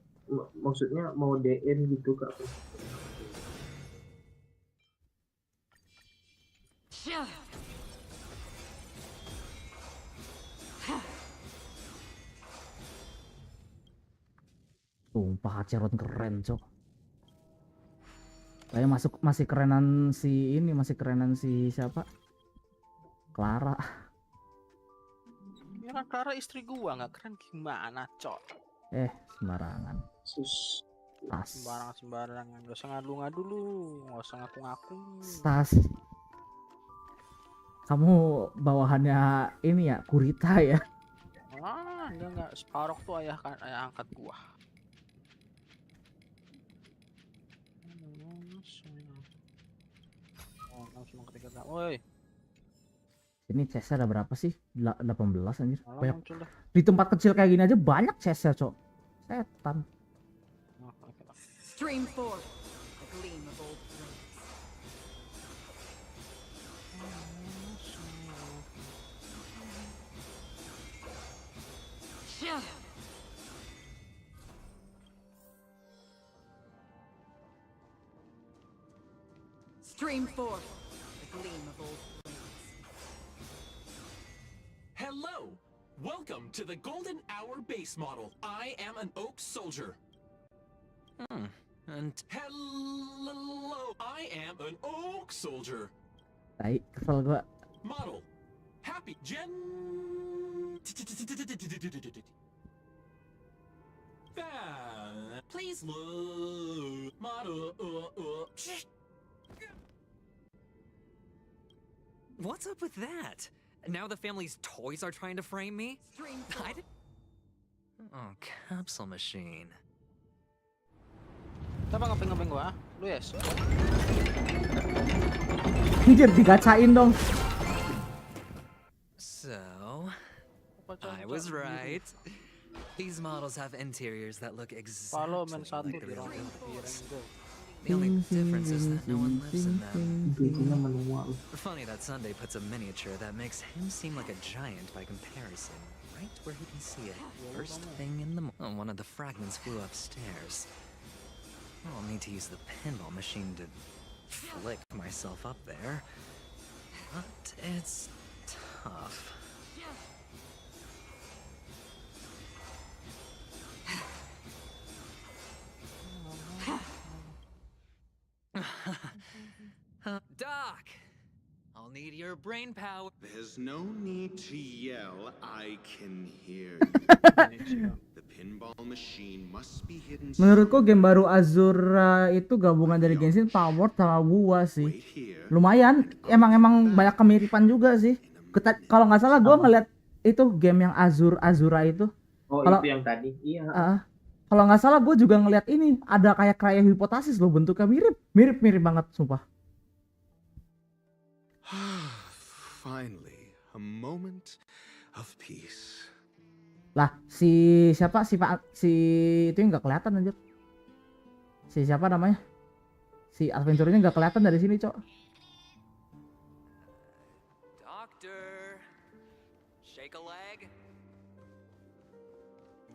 maksudnya mau DM gitu Kak. Sumpah Ceron keren cok. Kayak masih kerenan si siapa? Clara. Ya kan Clara istri gua, nggak keren gimana cok? Sembarangan. Sembarangan, gak usah ngadu-ngadu lu, gak usah ngaku-ngaku. Stas. Kamu bawahannya ini ya, Kurita ya? Enggak, Sparrow tuh ayah angkat gua. Langsung ketika woi. Ini chestnya ada berapa sih? 18 anjir. Banyak. Muncul dah. Di tempat kecil kayak gini aja banyak chestnya cok. Setan. Stream 4, a gleam of old flames. Stream 4, a gleam of old flames. Hello! Welcome to the Golden Hour base model. I am an Oak Soldier. And hello, I am an Oak Soldier. Tai, kesel gua. Model, happy Gen. Please look. Model. what's up with that? Now the family's toys are trying to frame me? Oh, capsule machine. Siapa ngepeng gua? Lu yes. Anjir digacain dong. So, I was right. These models have interiors that look exactly like the real vehicles. The only difference is that no one lives in them. Funny that Sunday puts a miniature that makes him seem like a giant by comparison, right where he can see it. First thing in the morning, one of the fragments flew upstairs. I'll need to use the pinball machine to flick myself up there, but it's tough. Doc, I'll need your brain power. There's no need to yell. I can hear you. The pinball machine must be hidden. Menurutku game baru Azura itu gabungan dari Genshin, Power sama Gua sih. Lumayan, emang banyak kemiripan juga sih. Kalau nggak salah gue ngeliat itu game yang Azura itu. Oh, kalo, itu yang tadi. Iya. Kalau nggak salah gue juga ngeliat ini ada kayak cryohypothesis loh, bentuknya mirip banget sumpah. Finally, a moment of peace. Lah, si siapa si itu yang nggak kelihatan anjir. Si siapa namanya? Si adventure-nya nggak kelihatan dari sini, Cok. Doctor, shake a leg.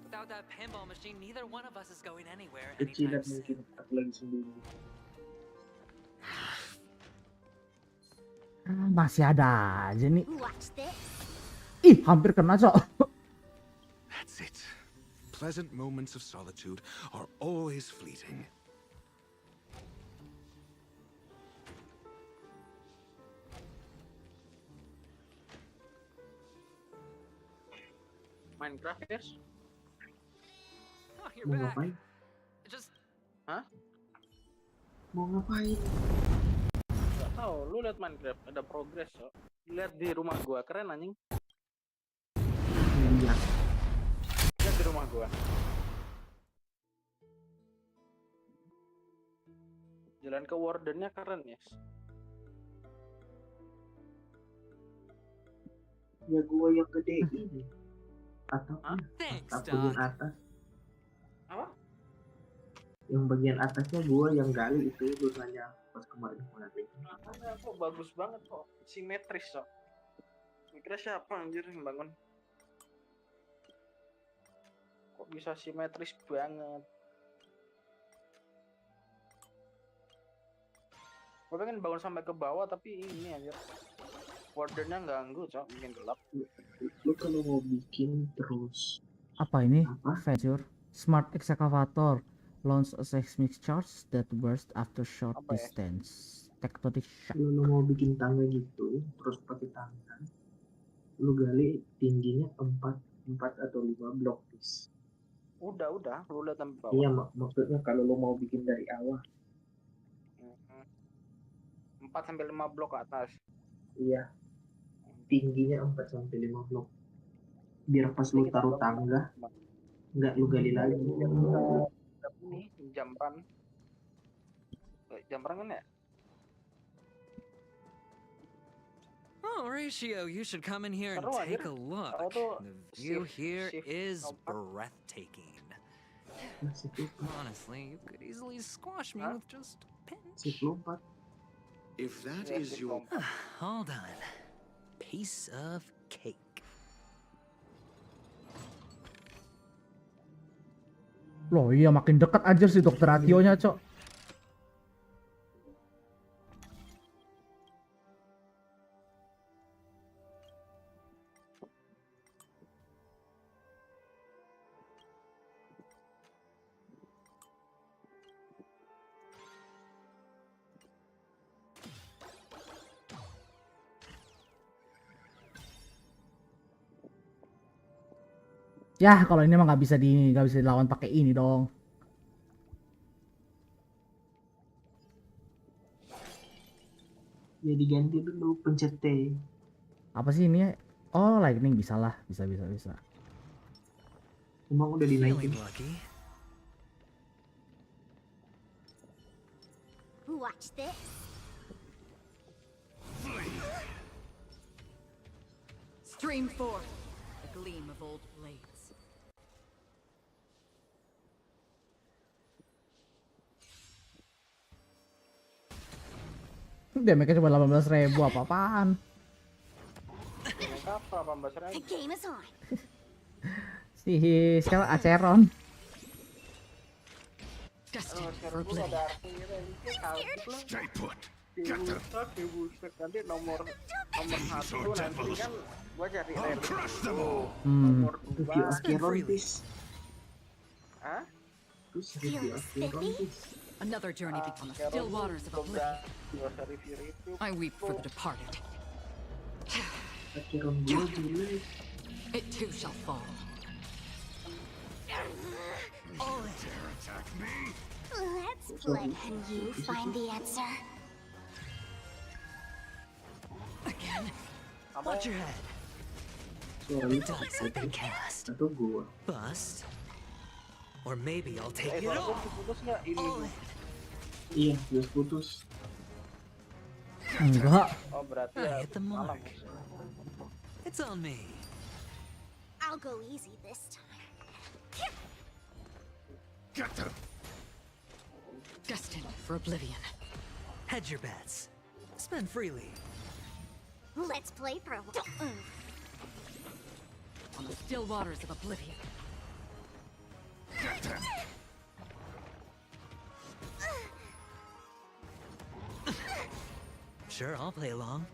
Without that pinball machine, neither one of us is going anywhere anytime soon. Mungkin aku lagi sendiri. Masih ada aja nih. Ih, hampir kena, Cok. That's it. Pleasant moments of solitude are always fleeting. Minecraft, guys. Oh, you're back. Just, hah? Mau ngapain? Gak tau, lu liat Minecraft ada progress so. Lihat di rumah gua, keren anjing. Iya. Lihat di rumah gua. Jalan ke wardennya keren, yes. Ya gua yang gede ini. Atau bagian atas. Apa? Yang bagian atasnya gua yang gali itu dosanya pas kemarin. Makanya kok bagus banget kok, simetris kok. Kira siapa anjir yang bangun? Kok bisa simetris banget? Gue pengen bangun sampai ke bawah tapi ini anjir. Wardennya ganggu cok, bikin gelap. Lu kalau mau bikin terus Apa ini? Venture Smart Excavator launch a seismic charge that burst after short distance. Tectonic shock. Kalau lu mau bikin tangga gitu terus pakai tangga, lu gali tingginya 4 atau 5 blok bis. Udah, lu lihat sampai bawah. Iya, maksudnya kalau lu mau bikin dari awal. 4 sampai 5 blok ke atas. Iya. Tingginya 4 sampai 5 blok. Biar pas lu taruh tangga, enggak lu gali lagi. Ini jampan. Jampan kan ya? Oh, Ratio, you should come in here and take a look. The view here is breathtaking. Honestly, you could easily squash me with just a pinch. If that is your... Hold on. Piece of cake. Loh iya makin dekat aja sih dokter rationya cok. Ya kalau ini mah nggak bisa dilawan pakai ini dong. Ya diganti dulu pencet T. Apa sih ini? Oh lightning bisa lah, bisa. Emang udah dinaikin. Watch this. Stream forth the gleam of old blades. Damage-nya cuma 18.000 apa-apaan. The game is on. Siapa Aceron? Stay put. Nanti nomor 1 nanti kan gua cari nomor 2. Hah? Another journey on the still waters of oblivion. I weep for the departed. It too shall fall. Let's play. Can you find the answer? Again? Watch your head. Dice have been cast. Bust. Or maybe I'll take it all. Iya, gue putus. Enggak. Oh berarti I hit the mark. It's on me. I'll go easy this time. Get them. Destined for oblivion. Hedge your bets. Spend freely. Let's play through. On the still waters of oblivion. Get them. Sure, I'll play along.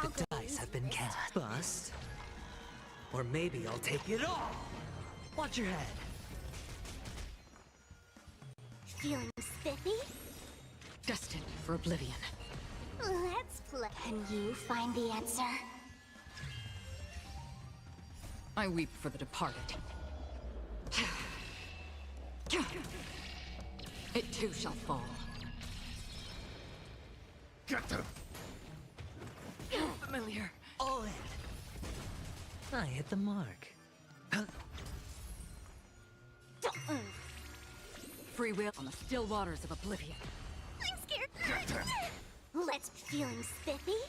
The dice have been cast. Bust. Or maybe I'll take it all. Watch your head. Feeling spiffy? Destined for oblivion. Let's play. Can you find the answer? I weep for the departed. It too shall fall. Get them. Familiar. All in. I hit the mark. Free will on the still waters of oblivion. I'm scared. Let's feeling spiffy?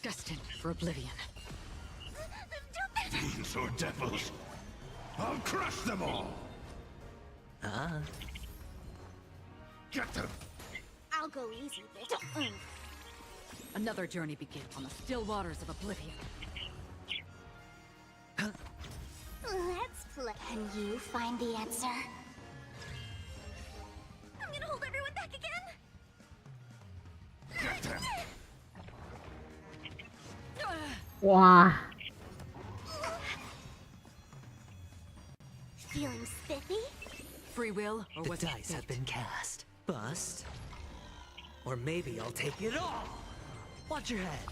Destined for oblivion. Fiends or devils, I'll crush them all. Get them. I'll go easy, bitch. Another journey begins on the still waters of oblivion. Let's play. Can you find the answer? I'm gonna hold everyone back again. Get them. Wah. Feeling spiffy? Free will or The was it dice have fate? been cast. Bust. Or maybe I'll take it all. Watch your head.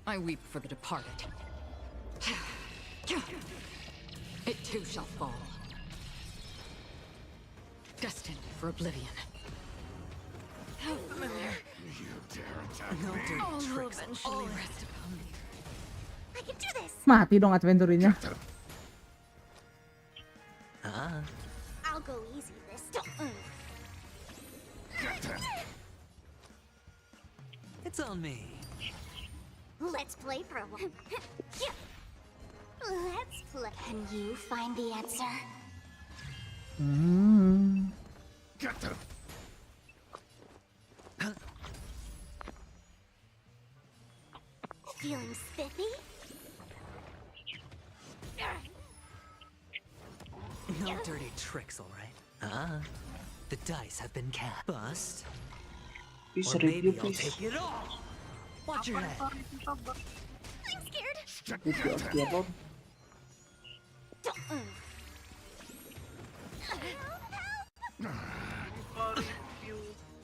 I weep for the departed. It too shall fall. Destined for oblivion. You dare attack No me? dirty All will tricks. eventually rest upon me. I can do this. Mati dong adventure-nya. I'll go easy this time. Get them. It's on me. Let's play for a while. Let's play. Can you find the answer? Get them. Feeling spiffy? No dirty tricks, all right? The dice have been cast. Bust. Please Or review, maybe I'll please. take it all. Watch your head. I'm scared. Review Akhirnya.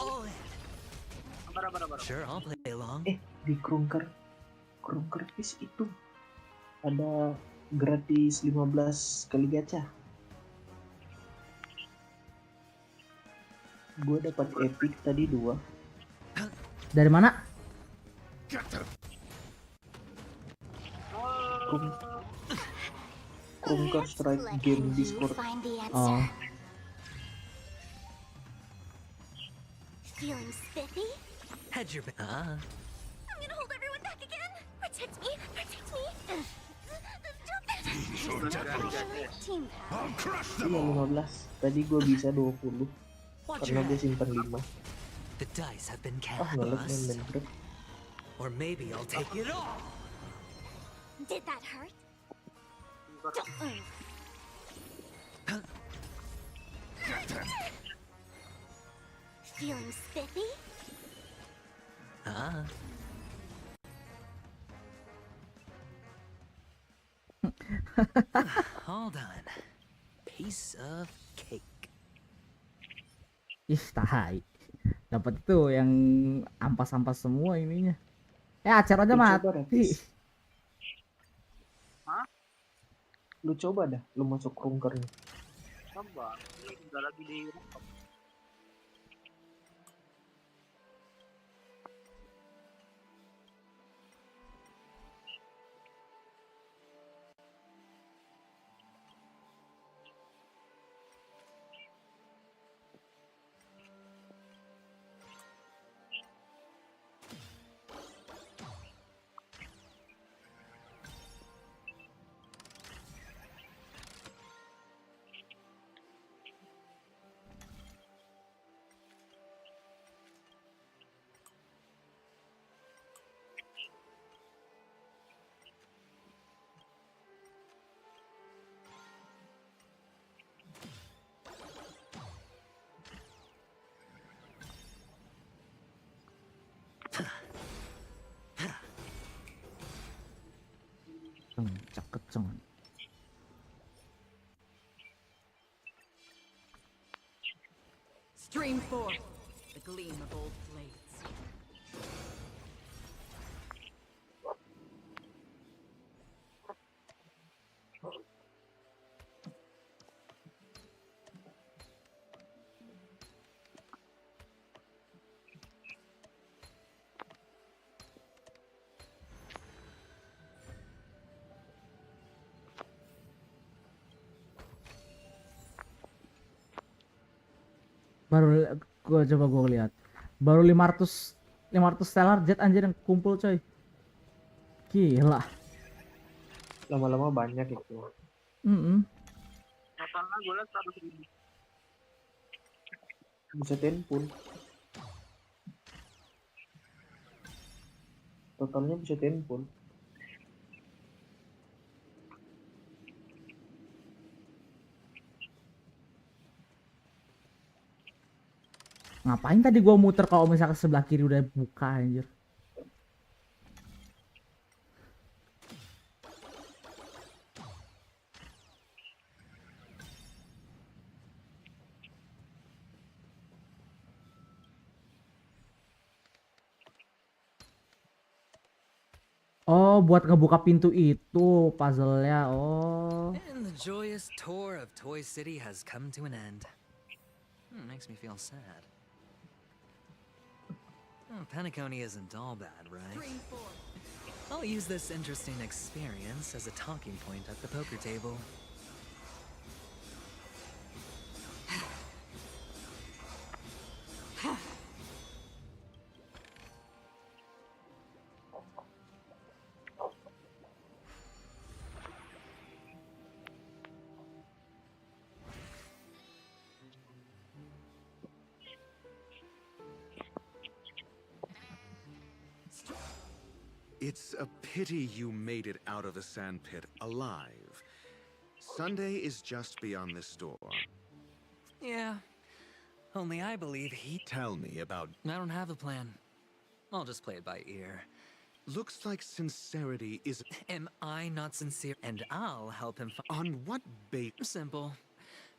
All in. Sure, I'll play along. Di Krunker Fish itu ada gratis 15 kali gacha. Gue dapat epic tadi 2. Dari mana? Krunker Strike game Discord. Oh. Feeling spiffy? Head your I'm gonna hold everyone back again. Protect me. Protect me. Team I'll crush Iya them all. 15. Tadi gue bisa 20 karena gue simpan 5. The dice have been Ah, cast. nolak Bust. main Or maybe I'll take it all. Did that hurt? Feeling spiffy? Hold on. Piece of cake. Ih, tahai. Dapat itu yang ampas-ampas semua ininya. Acar aja mati. Hah? Lu coba dah, lu masuk Krunkernya. Coba, ini udah lagi di Cakep. Stream forth the gleam of old blades. Baru gua lihat. Baru 500 500 stellar jet anjir yang kumpul coy. Gila. Lama-lama banyak itu. Totalnya gue liat 100.000. Bisa 10 pun. Totalnya bisa 10 pun. Ngapain tadi gua muter kalau misalkan sebelah kiri udah buka anjir. Oh, buat ngebuka pintu itu puzzle-nya. Oh. And the joyous tour of Toy City has come to an end. Makes me feel sad. Penacony isn't all bad, right? I'll use this interesting experience as a talking point at the poker table. It's a pity you made it out of the sandpit alive. Sunday is just beyond this door. Yeah, only I believe he... Tell me about... I don't have a plan. I'll just play it by ear. Looks like sincerity is... Am I not sincere? And I'll help him On what bait? Simple.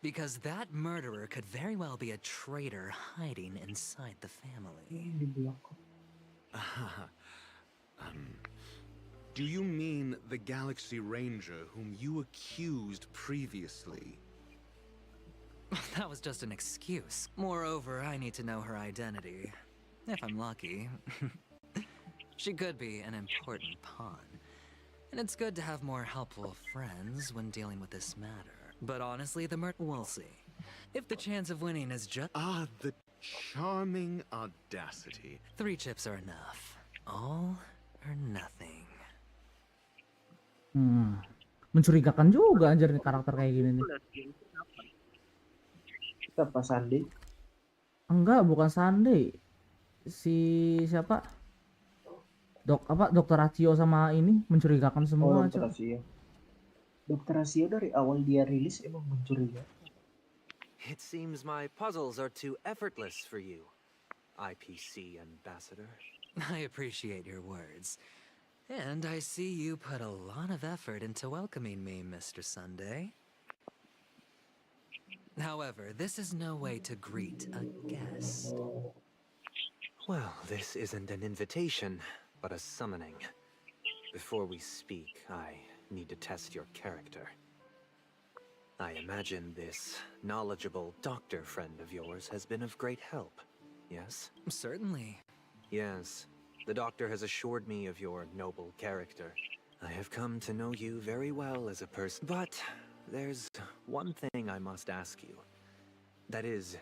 Because that murderer could very well be a traitor hiding inside the family. Do you mean the Galaxy Ranger whom you accused previously? That was just an excuse. Moreover, I need to know her identity. If I'm lucky. She could be an important pawn. And it's good to have more helpful friends when dealing with this matter. But honestly, we'll see. If the chance of winning is just... Ah, the charming audacity. 3 chips are enough. All or nothing. Mencurigakan juga anjir nih karakter kayak gini nih. Siapa Sandy? Enggak, bukan Sandy. Si siapa? Dokter Ratio sama ini mencurigakan semua. Dokter Ratio. Dokter Ratio dari awal dia rilis emang mencurigakan. It seems my puzzles are too effortless for you, IPC ambassador. I appreciate your words. And I see you put a lot of effort into welcoming me, Mr. Sunday. However, this is no way to greet a guest. Well, this isn't an invitation, but a summoning. Before we speak, I need to test your character. I imagine this knowledgeable doctor friend of yours has been of great help, yes? Certainly. Yes. The doctor has assured me of your noble character. I have come to know you very well as a person. But there's one thing I must ask you. That is,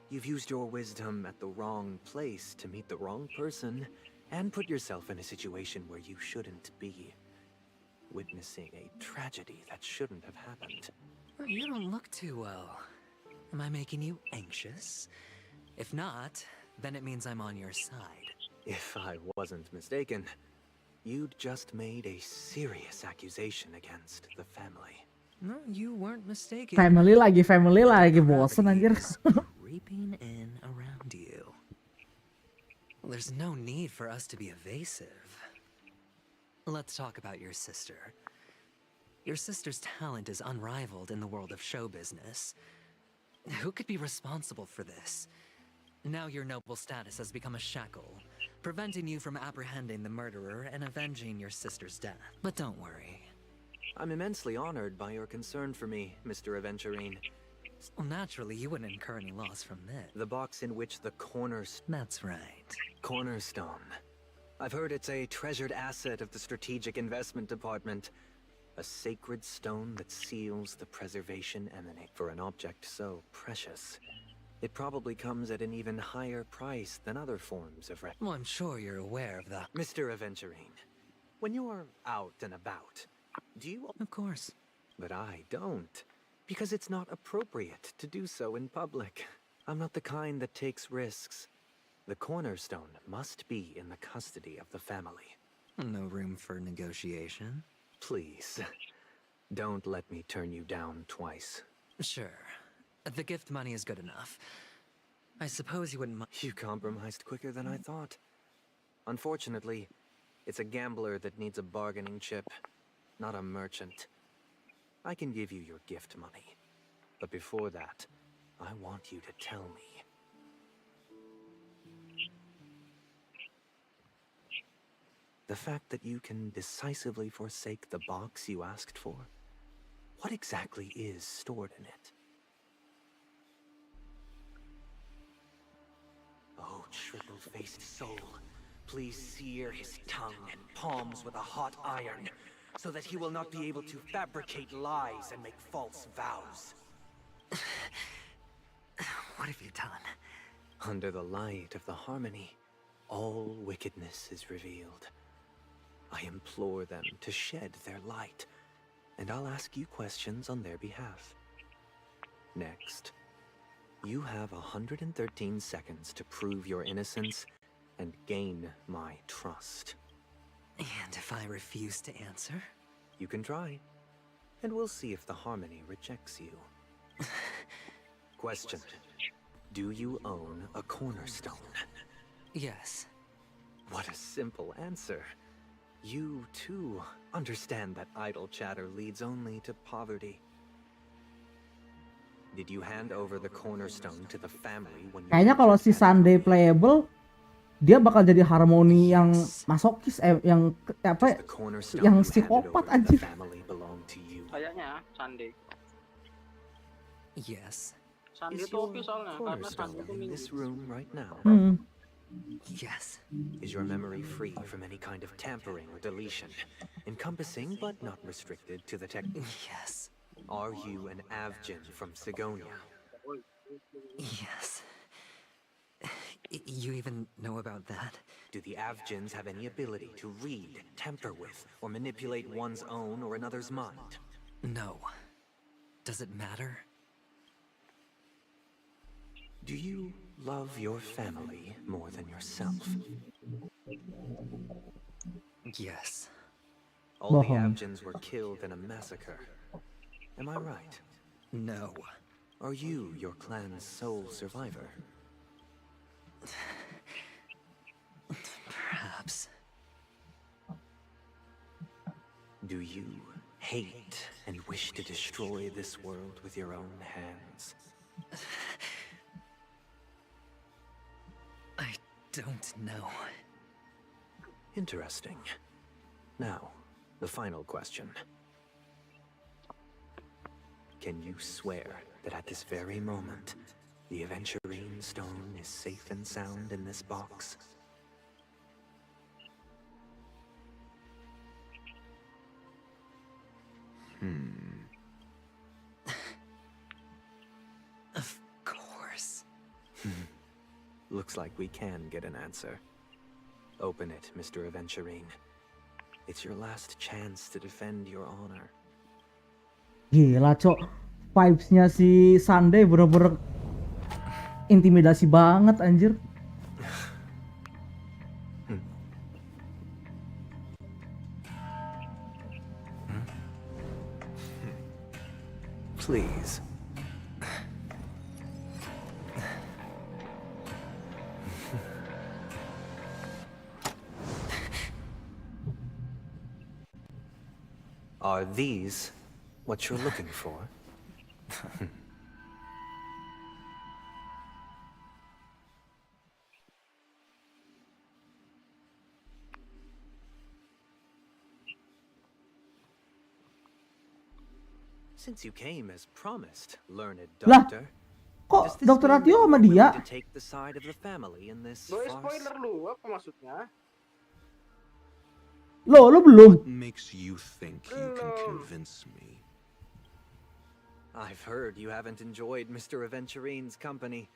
you've used your wisdom at the wrong place to meet the wrong person and put yourself in a situation where you shouldn't be. Witnessing a tragedy that shouldn't have happened. You don't look too well. Am I making you anxious? If not, then it means I'm on your side. If I wasn't mistaken, you'd just made a serious accusation against the family. No, you weren't mistaken. Family lagi bosen anjir. Creeping in around you. Well, there's no need for us to be evasive. Let's talk about your sister. Your sister's talent is unrivaled in the world of show business. Who could be responsible for this? Now your noble status has become a shackle, preventing you from apprehending the murderer and avenging your sister's death. But don't worry. I'm immensely honored by your concern for me, Mr. Aventurine. Well, naturally, you wouldn't incur any loss from this. The box in which the That's right. Cornerstone. I've heard it's a treasured asset of the Strategic Investment Department. A sacred stone that seals the preservation emanate for an object so precious. It probably comes at an even higher price than other forms of Well, I'm sure you're aware of that. Mr. Aventurine, when you're out and about, do you... Of course. But I don't, because it's not appropriate to do so in public. I'm not the kind that takes risks. The cornerstone must be in the custody of the family. No room for negotiation? Please, don't let me turn you down twice. Sure. The gift money is good enough. I suppose you wouldn't mind. You compromised quicker than I thought. Unfortunately, it's a gambler that needs a bargaining chip, not a merchant. I can give you your gift money, but before that, I want you to tell me. The fact that you can decisively forsake the box you asked for, what exactly is stored in it? Oh, triple-faced soul, please sear his tongue and palms with a hot iron, so that he will not be able to fabricate lies and make false vows. What have you done? Under the light of the harmony, all wickedness is revealed. I implore them to shed their light, and I'll ask you questions on their behalf. Next, you have 113 seconds to prove your innocence and gain my trust. And if I refuse to answer? You can try, and we'll see if the harmony rejects you. Question. Do you own a cornerstone? Yes. What a simple answer. You, too, understand that idle chatter leads only to poverty. Did you hand over the cornerstone to the family when you... Kayaknya kalau si Sunday playable, dia bakal jadi harmoni yang masokis, yang apa? Yang psikopat anjir. Kayaknya Sunday. Yes. Sunday itu oke soalnya karena Sunday itu in this room right now? Yes. Is your memory free from any kind of tampering or deletion, encompassing but not restricted to the tech? Yes. Are you an Avgin from Sigonia? Yes. You even know about that? Do the Avgins have any ability to read, tamper with, or manipulate one's own or another's mind? No. Does it matter? Do you love your family more than yourself? Yes. All the Avgins were killed in a massacre. Am I right? No. Are you your clan's sole survivor? Perhaps. Do you hate and wish to destroy this world with your own hands? I don't know. Interesting. Now, the final question. Can you swear that at this very moment, the Aventurine stone is safe and sound in this box? Of course. Looks like we can get an answer. Open it, Mr. Aventurine. It's your last chance to defend your honor. Gila, Cok. Vibes-nya si Sunday bener-bener intimidasi banget, anjir. Please. Are these what you're looking for? Since you came as promised, learned doctor. Kok Dokter Ratio sama dia? To take the side of the family in this spoiler lu, apa maksudnya? Lo belum. What makes you think you can convince me? I've heard you haven't enjoyed Mr. Aventurine's company.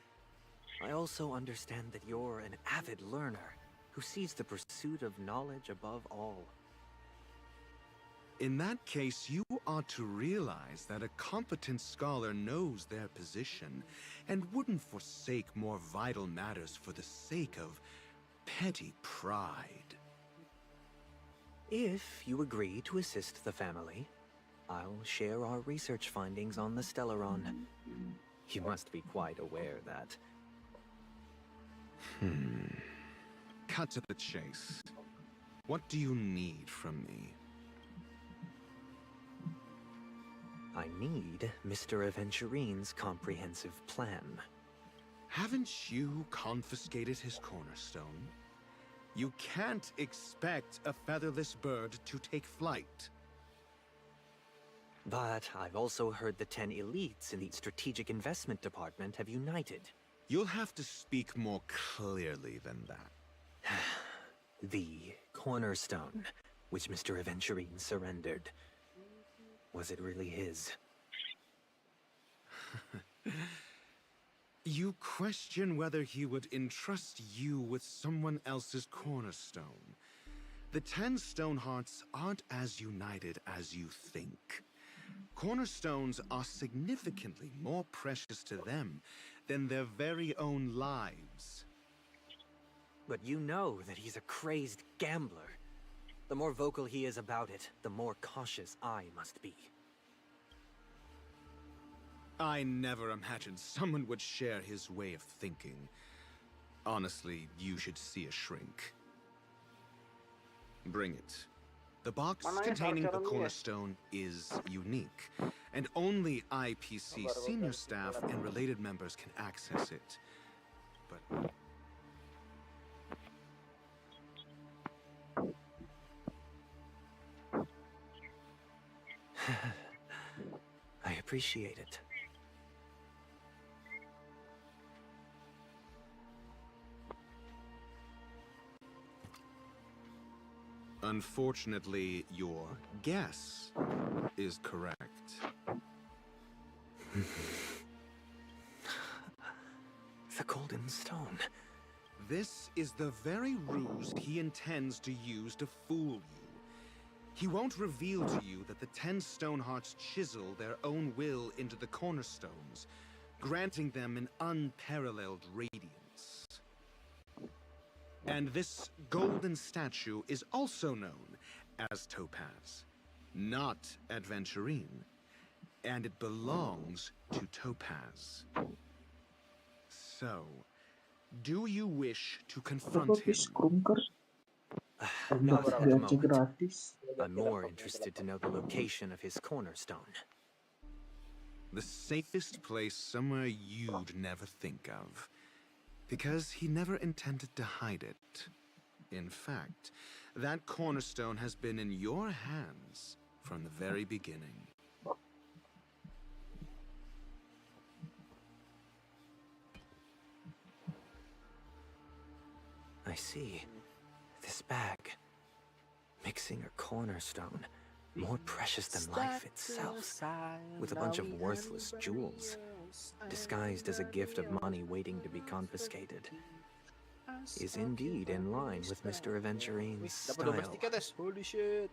I also understand that you're an avid learner who sees the pursuit of knowledge above all. In that case, you ought to realize that a competent scholar knows their position and wouldn't forsake more vital matters for the sake of petty pride. If you agree to assist the family, I'll share our research findings on the Stellaron. You must be quite aware that... Cut to the chase. What do you need from me? I need Mr. Aventurine's comprehensive plan. Haven't you confiscated his cornerstone? You can't expect a featherless bird to take flight. But I've also heard the 10 elites in the Strategic Investment Department have united. You'll have to speak more clearly than that. The cornerstone, which Mr. Aventurine surrendered. Was it really his? You question whether he would entrust you with someone else's cornerstone. The 10 Stonehearts aren't as united as you think. Cornerstones are significantly more precious to them than their very own lives. But you know that he's a crazed gambler. The more vocal he is about it, the more cautious I must be. I never imagined someone would share his way of thinking. Honestly, you should see a shrink. Bring it. The box containing the cornerstone is unique, and only IPC senior staff and related members can access it. But... I appreciate it. Unfortunately, your guess is correct. The Golden Stone. This is the very ruse he intends to use to fool you. He won't reveal to you that the 10 Stonehearts chisel their own will into the cornerstones, granting them an unparalleled radiance. And this golden statue is also known as Topaz, not Adventurine, and it belongs to Topaz. So, do you wish to confront him? Not at the moment. I'm more interested to know the location of his cornerstone. The safest place somewhere you'd never think of. Because he never intended to hide it. In fact, that cornerstone has been in your hands from the very beginning. I see. This bag. Mixing a cornerstone. More precious than life itself. With a bunch of worthless jewels. Disguised as a gift of money waiting to be confiscated. Is indeed in line with Mr. Aventurine's style. Holy shit.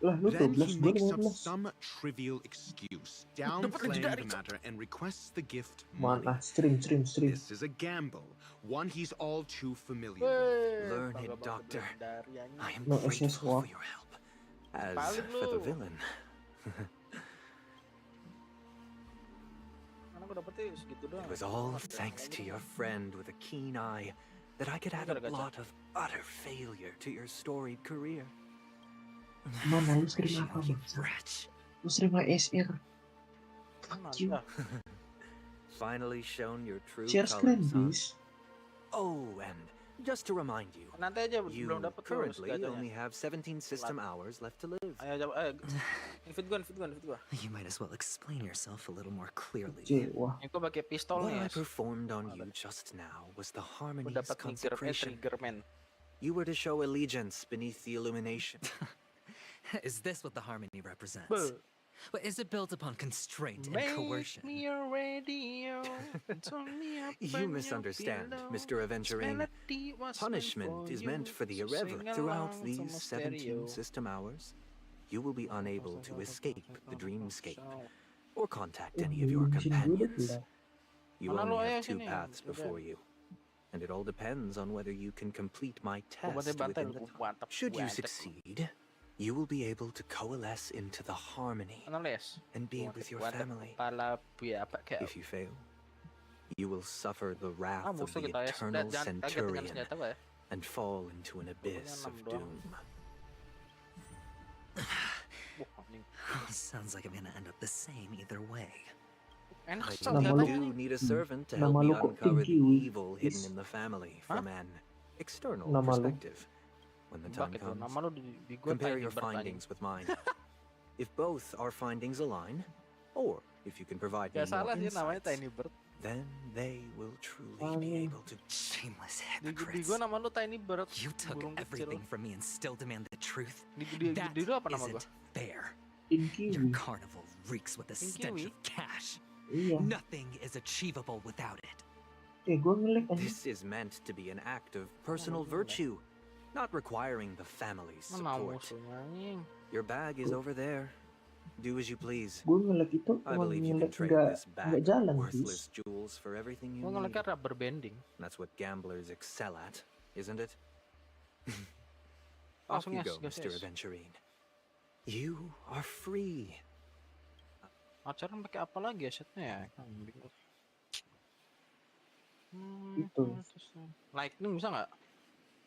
Then he makes up some trivial excuse, downplaying the matter, and requests the gift money. This is a gamble, one he's all too familiar with. Learn it, Doctor. I am grateful for your help. As for the villain... It was all thanks to your friend with a keen eye that I could add a lot of utter failure to your storied career. Mana lu sering apa bangsa? Lu sering HSR. Fuck you. Finally shown your true Share screen, colors, huh? please. Oh, and just to remind you, you currently only have 17 system hours left to live. You might as well explain yourself a little more clearly. Wah. What I performed on you just now was the Harmony's consecration. You were to show allegiance beneath the illumination. Is this what the Harmony represents? But is it built upon constraint and Make coercion? me a radio. Turn me up You when misunderstand, feel low. Mr. This Aventurine. melody was Punishment is you, meant for the so irreverent. sing Throughout along these to my 17 stereo. system hours, you will be unable to escape the dreamscape or contact any of your companions. You Mana lu, only ayo have two sini. paths before you, and it all depends on whether you can complete my Gua test bantai-bantai within lu, the gua time. Should you succeed, you will be able to coalesce into the harmony and be with your family. If you fail, you will suffer the wrath of musuh the kita ya. eternal Jangan kaget dengan centurion senjata gua ya. and fall into an abyss of doom. Sounds like I'm gonna end up the same either way. I do need a servant to help me uncover the evil hidden in the family from an external perspective. When the time comes, compare your findings with mine. If both our findings align, or if you can provide me more insights, then they will truly be able to. Shameless Di hypocrites. gua nama lu Tiny Bird. You took burung kecil. everything from me and still demand the truth. Di lu apa nama gua? Isn't fair. Tinky Your carnival reeks with the stench of cash. Iya. Nothing is achievable without it. Gua ngelik aja. This is meant to be an act of personal virtue, not requiring the family's Mana support. musuhnya anjing? Your bag is over there. Do as you please. Gue ngelek itu I cuma believe you can ngelek trade nggak this bag jalan of bis. worthless jewels for everything you Gua need. ngeleknya rubber banding. That's what gamblers excel at, isn't it? Off Langsung you yes, go, gas, Mr. yes. Aventurine. You are free. Acara pakai apa lagi ya setnya ya? Kambing. Itu. Lightning bisa nggak? Bisa.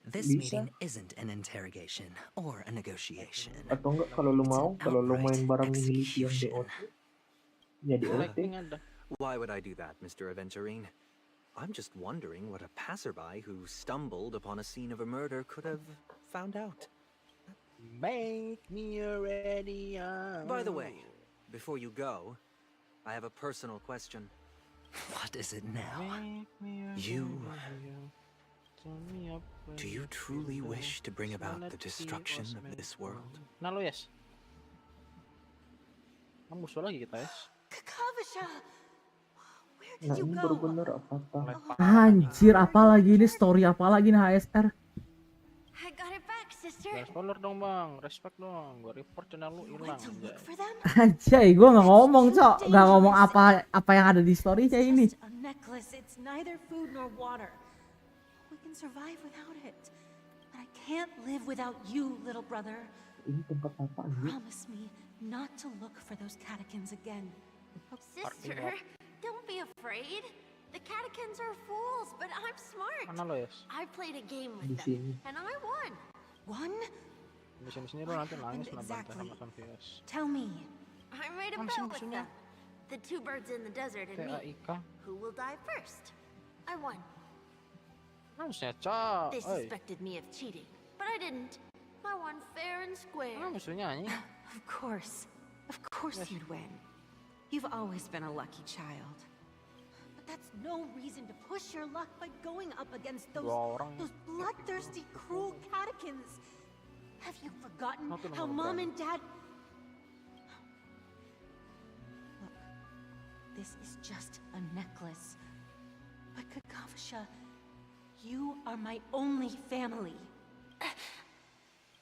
This meeting isn't an interrogation or a negotiation. Atau enggak kalau lu mau, kalau lu main barang miliki yang DOT, ya DOT. Lightning ada. Why would I do that, Mr. Aventurine? I'm just wondering what a passerby who stumbled upon a scene of a murder could have found out. Make me a radio. By the way, before you go, I have a personal question. What is it now? You... Do you truly wish to bring about the destruction of this world? Nah lo yes. Nah, musuh lagi kita yes. Nah ini bener-bener apa-apa. Anjir, apalagi ini story apalagi nih HSR. I got it back, sister. Jangan spoiler dong bang, respect dong. Gua report channel lu hilang. Anjay, gue nggak ngomong cok, nggak ngomong apa yang ada di story-nya ini. A necklace. It's neither food nor water. We can survive without it. But I can't live without you, little brother. Ini tempat apa anjir? Promise me not to look for those catechins again. Sister, don't be afraid. The catechins are fools, but I'm smart. Mana lo yes? I played a game with Di sini. them, and I won. Won? Di sini lo nanti nangis lah bantai sama Sanfias. Tell me. I made a Mana bet sih with musuhnya? them. The two birds in the desert and me. TAIK. Who will die first? I won. Harusnya cok. They Oi. suspected me of cheating, but I didn't. I won fair and square. Mana musuhnya anjing? Of course you'd win. You've always been a lucky child. But that's no reason to push your luck by going up against those bloodthirsty, cruel catechins. Have you forgotten how Mom and Dad... Look, this is just a necklace. But Kakavasha, you are my only family.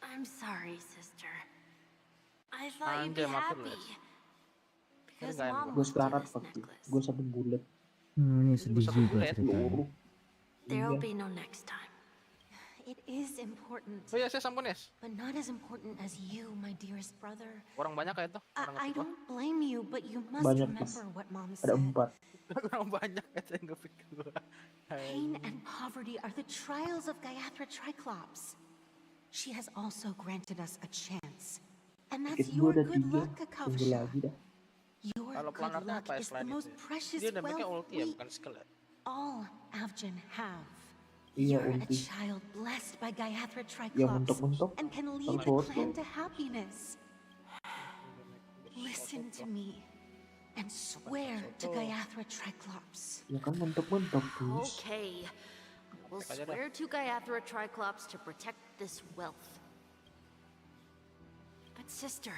I'm sorry, sister. I thought you'd be happy. Because Mom Gue wants sekarat this waktu. necklace. Gue satu bulat. Ini sedih juga ceritanya. There'll be no next time. It is important. Oh ya, saya sampun yes. But not as important as you, my dearest brother. Orang banyak kayak itu. I don't blame you, but you must Banyak, remember Mas. what Mom Ada said. 4. Orang banyak aja yang kepikir gua. Pain and poverty are the trials of Gayatri Triclops. She has also granted us a chance. And that's Tiket gue your ada good 3. luck, Tunggu Kakavasha. lagi dah. Your Kalau good planarnya luck apa ya is the selain most itu? precious Dia damage-nya wealth ulti ya, we bukan skill ya. all Avjan have. Iya, You're a ulti. child blessed by Gayatri Yang Triclops mentok-mentok and can lead the terfoto. clan to happiness. Listen to me and swear to Gayatri Triclops. Ya kan mentok-mentok terus. Okay. We'll swear to Gayatri Triclops to protect this wealth. But sister,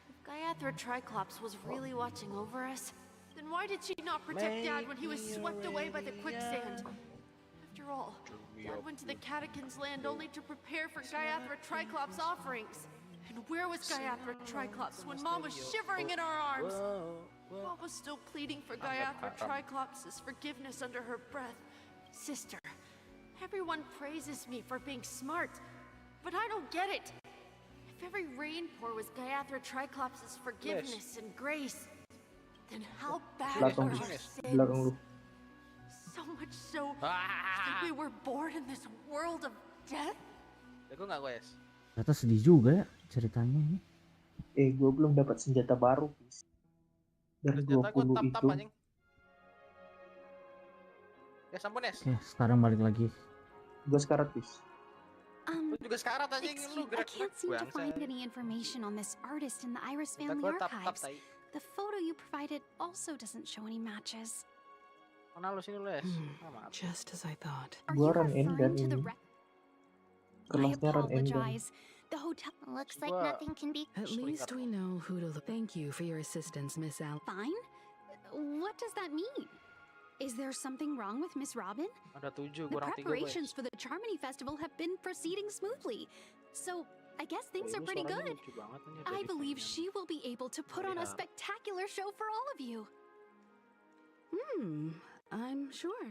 we've Gaiathra Triclops was really watching over us, then why did she not protect Dad when he was swept away by the quicksand? After all, Dad went to the Catechins' land only to prepare for Gaiathra Triclops' offerings. And where was Gaiathra Triclops when Mom was shivering in our arms? Mom was still pleading for Gaiathra Triclops' forgiveness under her breath. Sister, everyone praises me for being smart, but I don't get it. If every rain pour was Gaiathra Triclops' forgiveness and grace, then how bad are our sins? So much so that we were born in this world of death? Jago nggak guys? Ternyata sedih juga ya ceritanya ini. Gue belum dapat senjata baru, Pis. Dari Senjata gua 20 tap itu. anjing. Ya sampun es. Oke, sekarang balik lagi. Gue sekarat, Pis. Lu juga sekarat anjing lu I gerak. can't seem to find any information on this artist in the Iris family Gua tap archives. tai. The photo you provided also doesn't show any matches. Mana lu sini lu es? Just as I thought. Gue run in dan ini. I Kelasnya run in dan. apologize. The hotel looks like nothing can be. At least we know who to look. Thank you for your assistance, Miss Al. Fine? What does that mean? Is there something wrong with Miss Robin? Ada 7 The kurang 3 guys. preparations for the Charmony Festival have been proceeding smoothly. So, I guess things are pretty good. I believe she will be able to put on a spectacular show for all of you. I'm sure.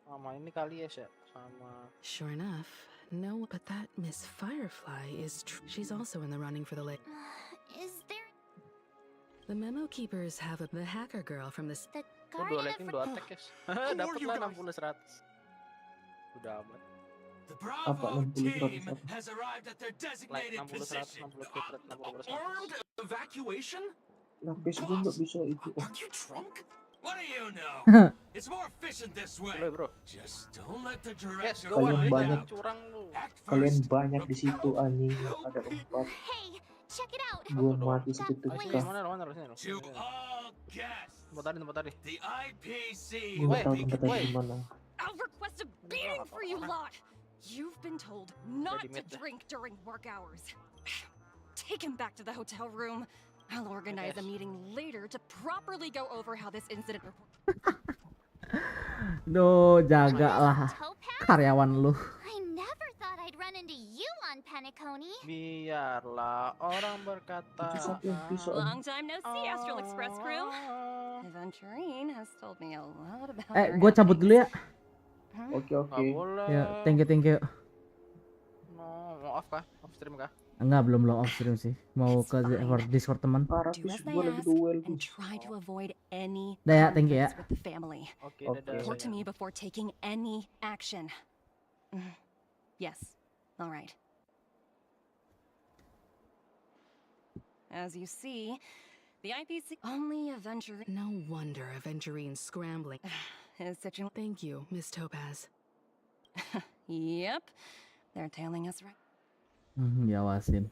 Sama ini kali ya sama. Sure enough. No, but that Miss Firefly is she's also in the running for the lake. Is there The memo keepers have the hacker girl from the the Gua dua Guardian lekin of 2 attack guys. Dapat lah 60 100. Udah amat. The Apa Bravo 60 team 100 apa? has arrived at their Like designated 60 100 position. 60 crit 60 Armed evacuation? Lah, Pis, gue nggak bisa itu. Aren't you drunk? What do you know? It's more efficient this way. Just don't let the director Kalian find banyak, out. kalian banyak di situ anjing. Ada 4. Hey, check it out. Gue mati seketika. Mana lu sini lu. To all guests, Tempat tadi. the IPC Gue nggak tahu will be tempatnya di mana. I'll request a beating for you lot! You've been told not to drink during work hours. Take him back to the hotel room. I'll organize a meeting later to properly go over how this incident report. Duh, jagalah karyawan lu. I never thought I'd run into you on Penacony. Biarlah orang berkata. Long time no see, Astral Express crew. Aventurine has told me a lot about Gue cabut dulu ya. Oke. Ya, thank you. Mau off kah? Off stream kah? Enggak, belum off stream sih. Mau ke Discord teman. Do as they ask and try to avoid any Dah ya, thank you ya. conflicts with the family. Report to me before taking any action. Yes. All right. As you see, the IPC only Aventurine. No wonder Aventurine's scrambling. Is such a Thank you, Miss Topaz. Yep. They're tailing us right. Diawasin.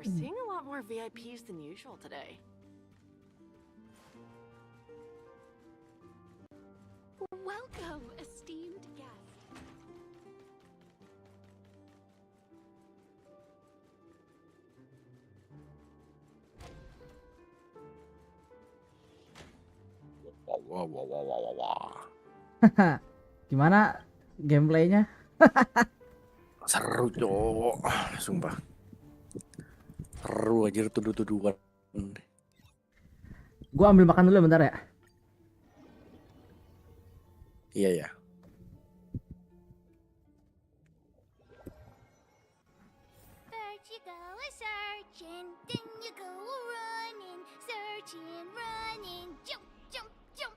We're seeing a lot more VIPs than usual today. Welcome, esteemed guest. Gimana gameplaynya? Seru cowok, sumpah. Seru aja tuduh-tuduhan. Gua ambil makan dulu bentar ya. Iya ya. First you go a searching, then you go a running, searching, running, jump, jump, jump.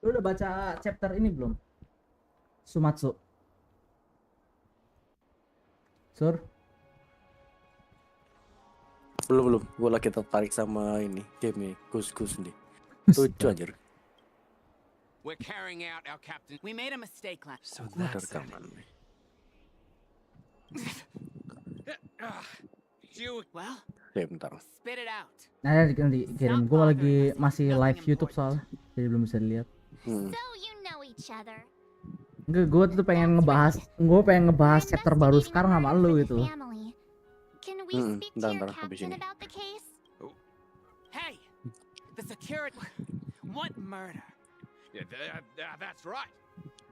Lu udah baca chapter ini belum? Sumatsu. Sur? Belum. Gue lagi tertarik sama ini game Gus nih. Lucu aja. We're carrying out our captain. We made a mistake last. So that's rekaman nih. Well, Bentar. spit it out. Nah, nanti kirim. Gue lagi masih live YouTube soalnya, jadi belum bisa dilihat. So you know each other. Enggak, gue pengen ngebahas chapter baru sekarang sama lu gitu. Can we speak to your habis captain ini. about the case? Hey, the security. What murder? Yeah, that's right.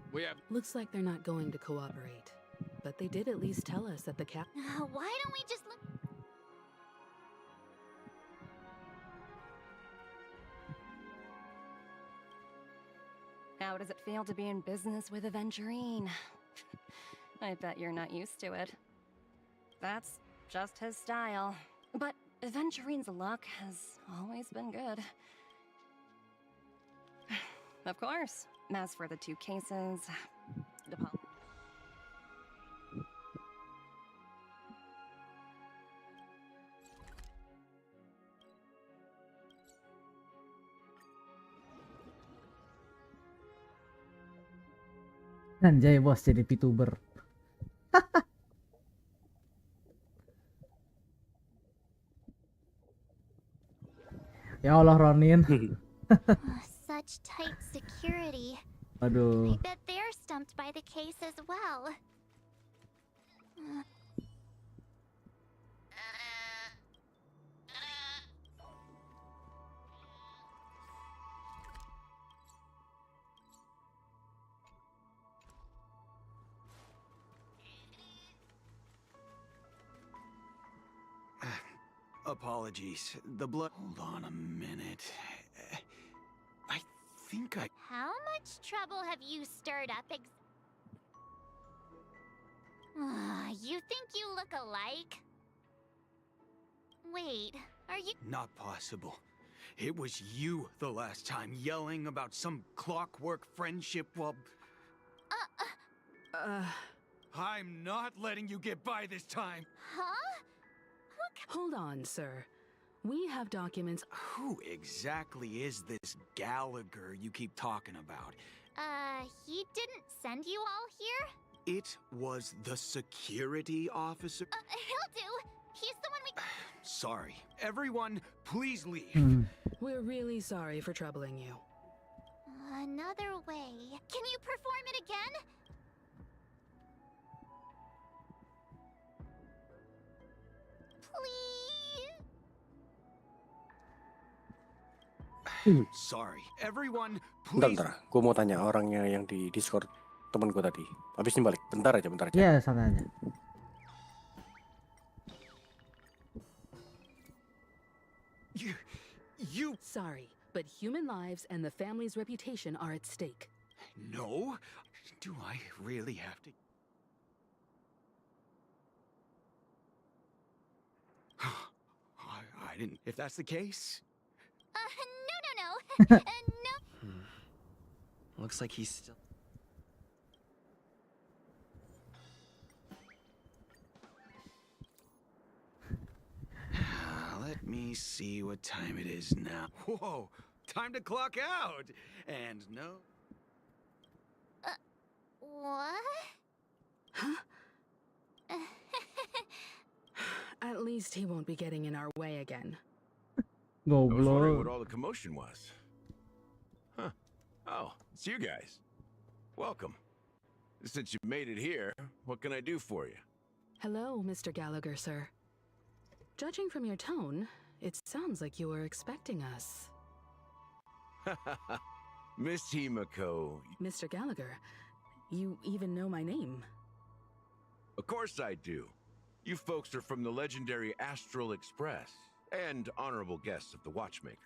We have. Looks like they're not going to cooperate. But they did at least tell us that the cap. Why don't we just look? How does it feel to be in business with Aventurine? I bet you're not used to it. That's just his style. But Aventurine's luck has always been good. Of course. As for the two cases, Anjay bos jadi VTuber. Ya Allah Ronin. Such tight security. Aduh. I bet they're stumped by the case as well. Apologies. The blood. Hold on a minute. I think I. How much trouble have you stirred up? You think you look alike? Wait, are you? Not possible. It was you the last time yelling about some clockwork friendship while. I'm not letting you get by this time. Huh? Hold on, sir. We have documents. Who exactly is this Gallagher you keep talking about? He didn't send you all here? It was the security officer. He'll do. He's the one we... Sorry. Everyone, please leave. We're really sorry for troubling you. Another way. Can you perform it again? Please? Sorry. Everyone, please. Bentar, gue mau tanya orangnya yang di Discord temen gue tadi. Habis ini balik. Bentar aja. Ya, santai aja. You... Sorry, but human lives and the family's reputation are at stake. No? Do I really have to... I didn't... If that's the case... No. No. Looks like he's still... Let me see what time it is now. Whoa! Time to clock out! And no... What? Huh? At least he won't be getting in our way again. I was wondering what all the commotion was. Huh. Oh, it's you guys. Welcome. Since you made it here, what can I do for you? Hello, Mr. Gallagher, sir. Judging from your tone, it sounds like you were expecting us. Miss Himiko. Mr. Gallagher, you even know my name. Of course I do. You folks are from the legendary Astral Express and honorable guests of the Watchmaker.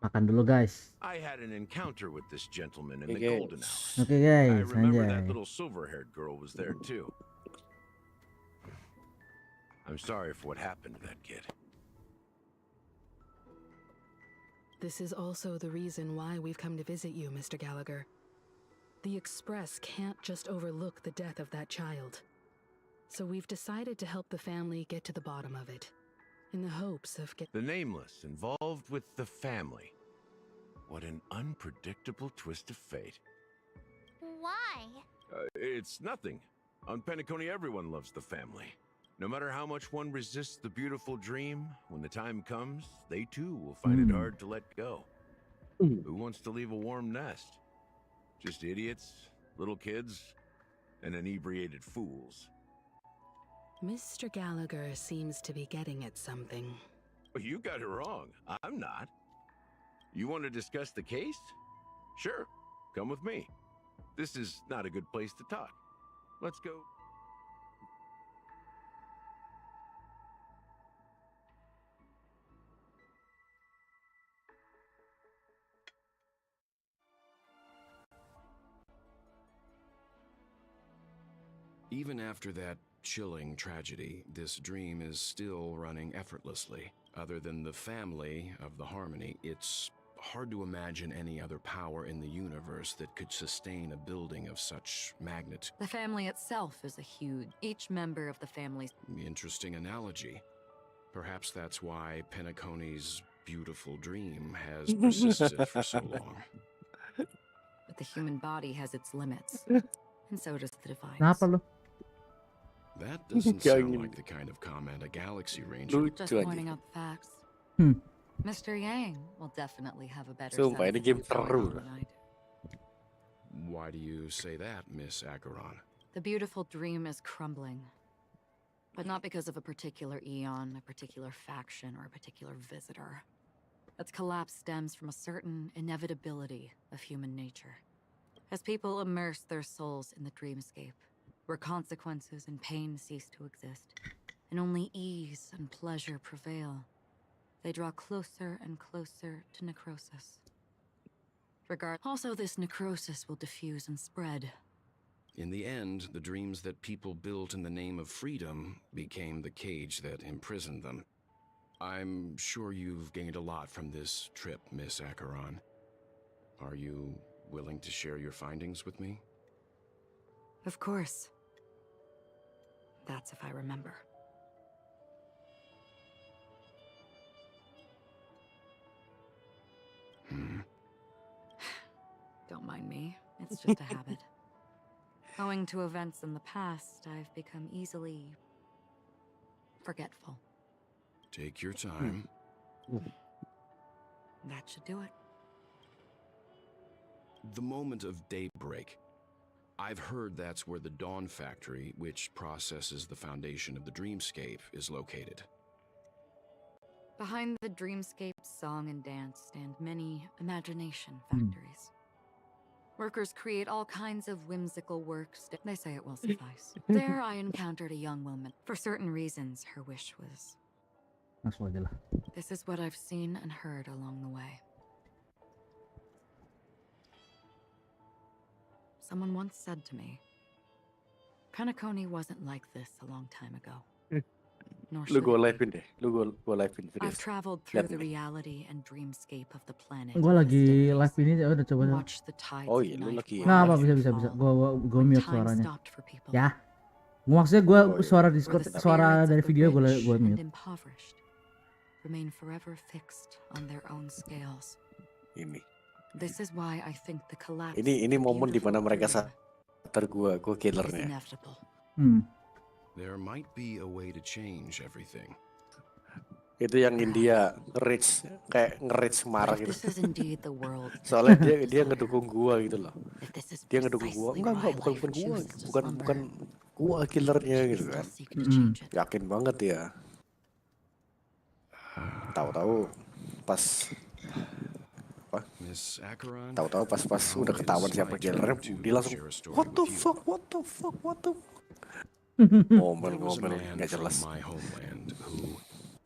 Makan dulu, guys. I had an encounter with this gentleman in the Okay, Golden Hour. Okay, guys. I remember Anjay. that little silver-haired girl was there too. I'm sorry for what happened to that kid. This is also the reason why we've come to visit you, Mr. Gallagher. The Express can't just overlook the death of that child. So we've decided to help the family get to the bottom of it, in the hopes of The Nameless involved with the family. What an unpredictable twist of fate. Why? It's nothing. On Penacony, everyone loves the family. No matter how much one resists the beautiful dream, when the time comes, they too will find it hard to let go. Who wants to leave a warm nest? Just idiots, little kids, and inebriated fools. Mr. Gallagher seems to be getting at something. You got it wrong. I'm not. You want to discuss the case? Sure. Come with me. This is not a good place to talk. Let's go. Even after that chilling tragedy, this dream is still running effortlessly. Other than the family of the Harmony, it's hard to imagine any other power in the universe that could sustain a building of such magnitude. The family itself is a huge... Each member of the family's... Interesting analogy. Perhaps that's why Penacony's beautiful dream has persisted for so long. But the human body has its limits. And so does the divine. Kenapa lu? That doesn't sound like the kind of comment a Galaxy Ranger... Just pointing out the facts. Mr. Yang will definitely have a better Sumpah, sense ini of game what's going terlalu. on than I do. Why do you say that, Miss Acheron? The beautiful dream is crumbling. But not because of a particular eon, a particular faction, or a particular visitor. Its collapse stems from a certain inevitability of human nature. As people immerse their souls in the dreamscape, where consequences and pain cease to exist, and only ease and pleasure prevail, they draw closer and closer to necrosis. Also, this necrosis will diffuse and spread. In the end, the dreams that people built in the name of freedom became the cage that imprisoned them. I'm sure you've gained a lot from this trip, Miss Acheron. Are you willing to share your findings with me? Of course. That's if I remember. mind me. It's just a habit. Owing to events in the past, I've become easily forgetful. Take your time. That should do it. The moment of daybreak. I've heard that's where the Dawn Factory, which processes the foundation of the dreamscape, is located. Behind the dreamscape song and dance stand many imagination factories. Workers create all kinds of whimsical works. They say it will suffice. There I encountered a young woman. For certain reasons, her wish was... Langsung aja lah. This is what I've seen and heard along the way. Someone once said to me, Penacony wasn't like this a long time ago. Nor Lu should gue it be. live-in deh. Lu gue live-in I've serius. traveled through Lihat the nih. reality and dreamscape of the planet. Gue lagi live ini ya udah coba. Watch the tides Oh of iya, lu night lagi. Nggak apa rise bisa. and fall. Gue When mute time suaranya. stopped for people. Ya. Maksudnya gue Oh, iya. suara Where Discord, the suara spirits dari of the video gue rich and mute. impoverished remain forever fixed on their own scales. Ini. This is why I think the collapse Ini of the momen di mana beautiful mereka dream sadar gue is killernya. inevitable. There might be a way to change everything. Itu yang India nge-rage, kayak nge-rage marah gitu. This is indeed the world. Soalnya dia ngedukung gua gitu loh. If this is Dia ngedukung gua. precisely Enggak, why bukan life gua. chooses to Bukan slumber, gua killernya gitu kan. seek to change it. Yakin banget ya. Tahu-tahu pas apa? Tahu-tahu pas udah ketahuan siapa killernya, dia langsung what the fuck. Ngomel-ngomel nggak jelas.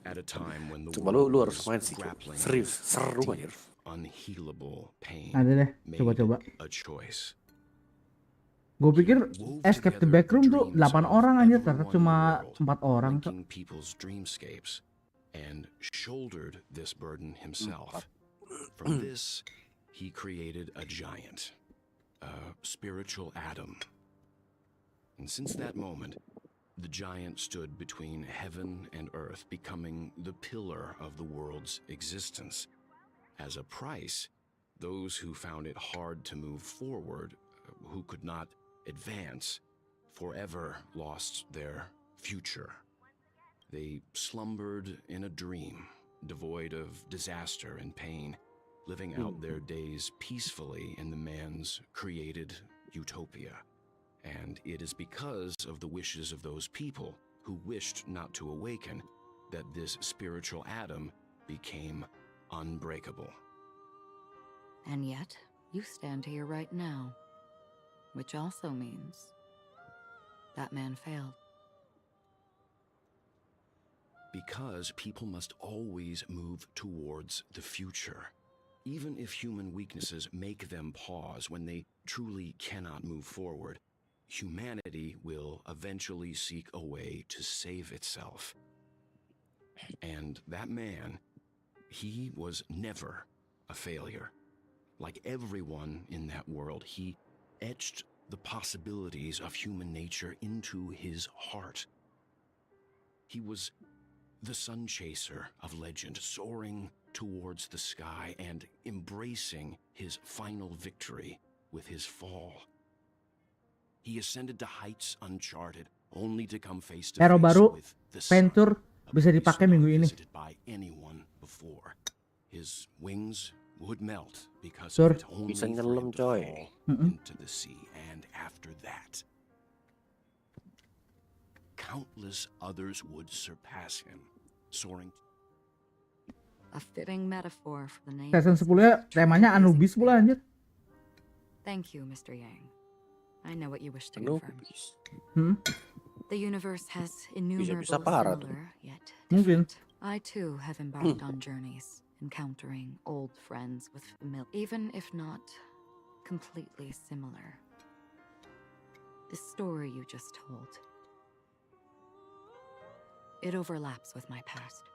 At a time when the Cuma lu harus main sih. Serius, seru anjir. Unhealable pain Ada deh, made coba. a choice. Gue pikir Escape the Backroom tuh 8 orang anjir, ternyata cuma 4 orang. Linking people's dreamscapes and shouldered this burden himself. From this, he created a giant, a spiritual atom. And since that moment, the giant stood between heaven and earth, becoming the pillar of the world's existence. As a price, those who found it hard to move forward, who could not advance, forever lost their future. They slumbered in a dream, devoid of disaster and pain, living out their days peacefully in the man's created utopia. And it is because of the wishes of those people who wished not to awaken that this spiritual atom became unbreakable. And yet, you stand here right now, which also means that man failed. Because people must always move towards the future. Even if human weaknesses make them pause when they truly cannot move forward, humanity will eventually seek a way to save itself. And that man, he was never a failure. Like everyone in that world, he etched the possibilities of human nature into his heart. He was the sun chaser of legend, soaring towards the sky and embracing his final victory with his fall. He ascended to heights uncharted, only to come face to Hero face baru with the sun, Venture bisa dipakai minggu ini. visited by anyone before. His wings would melt because Sur. of it, only Bisa for nyelam him to coy. fall into the sea. And after that, countless others would surpass him, soaring. A fitting metaphor for the name. Season 10 temanya Anubis pula anjir. Thank you, Mr. Yang. I know what you wish to Anubis. confirm. The universe has innumerable Bisa parah tuh. similar, yet Mungkin. I too have embarked on journeys, encountering old friends with even if not completely similar. The story you just told, it overlaps with my past.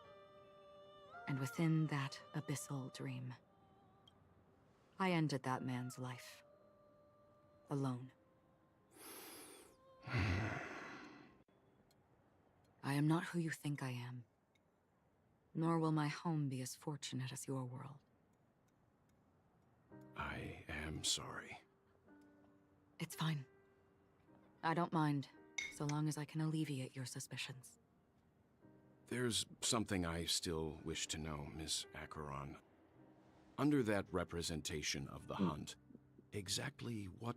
And within that abyssal dream, I ended that man's life. Alone. I am not who you think I am. Nor will my home be as fortunate as your world. I am sorry. It's fine. I don't mind, so long as I can alleviate your suspicions. There's something I still wish to know, Miss Acheron. Under that representation of the hunt, exactly what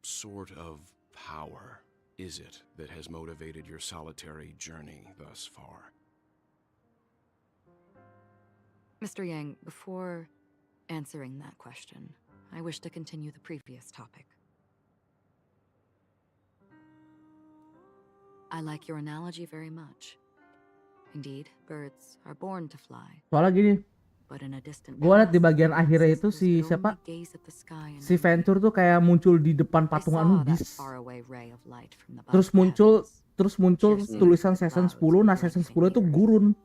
sort of power is it that has motivated your solitary journey thus far? Mr. Yang, before answering that question, I wish to continue the previous topic. I like your analogy very much. Indeed, birds are born to fly. Soalnya gini, But in a distant gue liat di past, bagian akhirnya itu si could siapa? only gaze at the sky and Si Venture tuh kayak muncul di depan I patung saw that Anubis. faraway ray of light from the Terus muncul tulisan season 10. Nah, season 10 itu gurun.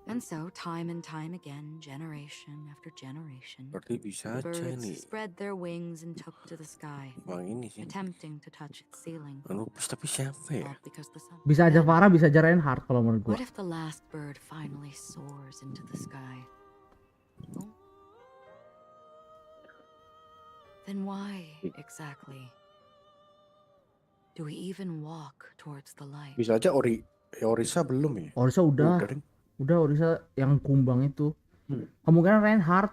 And so, time and time again, generation after generation, Berarti bisa the aja birds nih. spread their wings and took to the sky, Bang ini sih. attempting to touch its ceiling. Anubis tapi siapa ya? All because the sun. Bisa aja Farah, bisa aja Reinhardt kalau menurut gue. What if the last bird finally soars into the sky? Oh. Then why exactly do we even walk towards the light? Bisa aja Orisa belum ya? Orisa udah. Udah Orisa yang kumbang itu. Kemungkinan Reinhardt.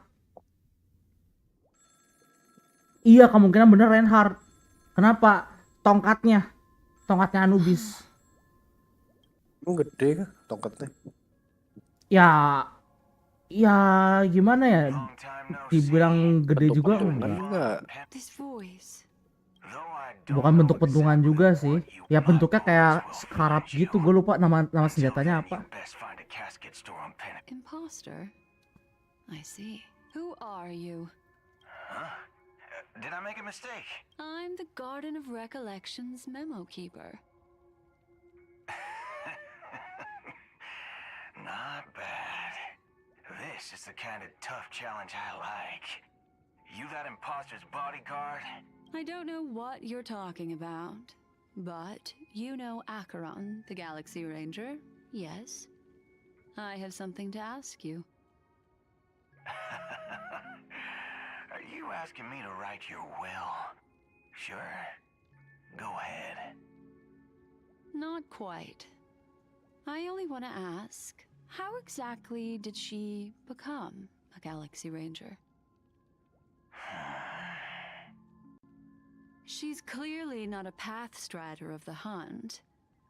Iya, kemungkinan bener Reinhardt. Kenapa? Tongkatnya Anubis. Emang gede kah tongkatnya? Ya gimana ya? Dibilang gede juga enggak. Bukan bentuk pentungan juga sih. Ya bentuknya kayak scarab gitu. Gue lupa nama senjatanya apa. Imposter? I see. Who are you? Huh? Did I make a mistake? I'm the Garden of Recollection's memo keeper. Not bad. This is the kind of tough challenge I like. You that imposter's bodyguard? I don't know what you're talking about, but you know Acheron, the Galaxy Ranger, yes? I have something to ask you. Are you asking me to write your will? Sure. Go ahead. Not quite. I only want to ask, how exactly did she become a Galaxy Ranger? She's clearly not a path strider of the hunt,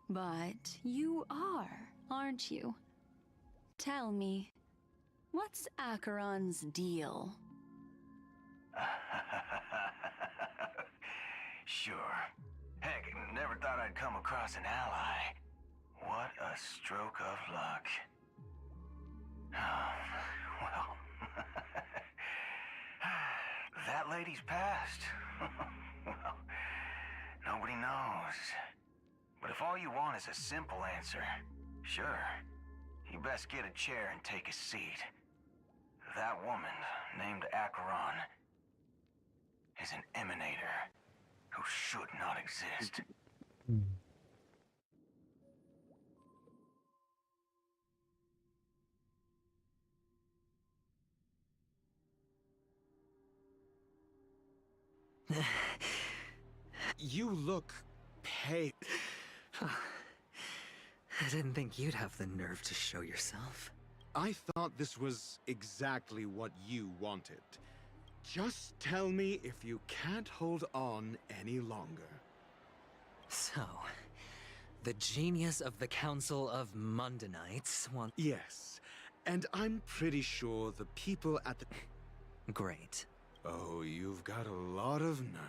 but you are, aren't you? Tell me, what's Acheron's deal? Sure. Heck, never thought I'd come across an ally. What a stroke of luck. Well, that lady's passed. Well, nobody knows. But if all you want is a simple answer, sure, you best get a chair and take a seat. That woman, named Acheron, is an emanator who should not exist. You look pale. I didn't think you'd have the nerve to show yourself. I thought this was exactly what you wanted. Just tell me if you can't hold on any longer. So, the genius of the Council of Mundanites wants... Yes, and I'm pretty sure the people at the... Great. Oh, you've got a lot of nerve.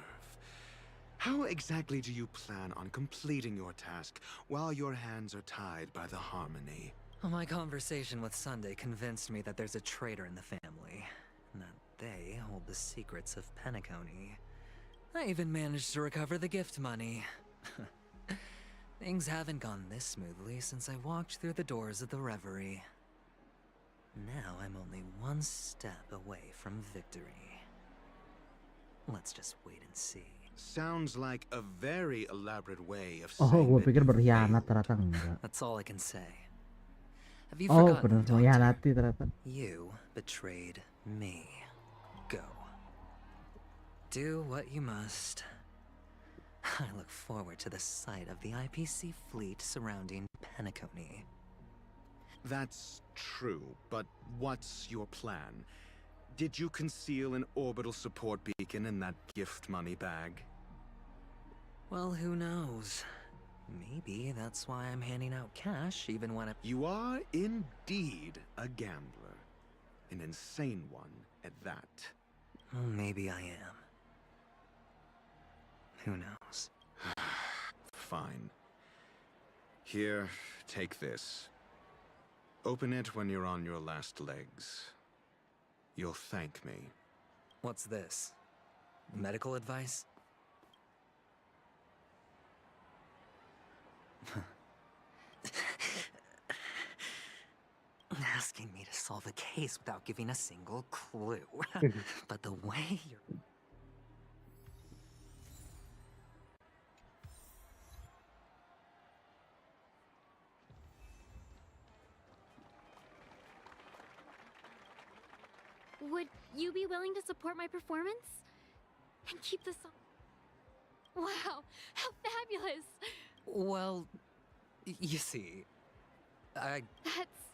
How exactly do you plan on completing your task while your hands are tied by the harmony? Well, my conversation with Sunday convinced me that there's a traitor in the family, and that they hold the secrets of Penacony. I even managed to recover the gift money. Things haven't gone this smoothly since I walked through the doors of the Reverie. Now I'm only one step away from victory. Let's just wait and see. Sounds like a very elaborate way of Oh, saying gue that pikir you berkhianat failed. ternyata enggak. That's all I can say. Have you Oh, forgotten, bener Doctor? mengkhianati ternyata. You betrayed me. Go. Do what you must, I look forward to the sight of the IPC fleet surrounding Penacony. That's true, but what's your plan? Did you conceal an orbital support beacon in that gift money bag? Well, who knows? Maybe that's why I'm handing out cash even when You are indeed a gambler. An insane one at that. Well, maybe I am. Who knows? Fine. Here, take this. Open it when you're on your last legs. You'll thank me. What's this? Medical advice? Asking me to solve a case without giving a single clue. But the way you're... Would you be willing to support my performance? And keep this on? Wow, how fabulous! Well, you see, That's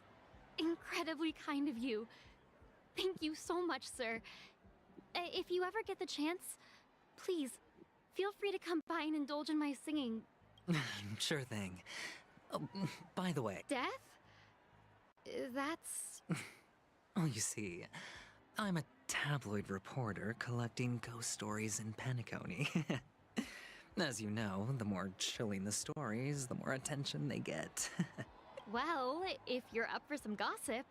incredibly kind of you. Thank you so much, sir. If you ever get the chance, please, feel free to come by and indulge in my singing. Sure thing. Oh, by the way... Death? That's... Oh, you see, I'm a tabloid reporter collecting ghost stories in Penacony. As you know, the more chilling the stories, the more attention they get. Well, if you're up for some gossip,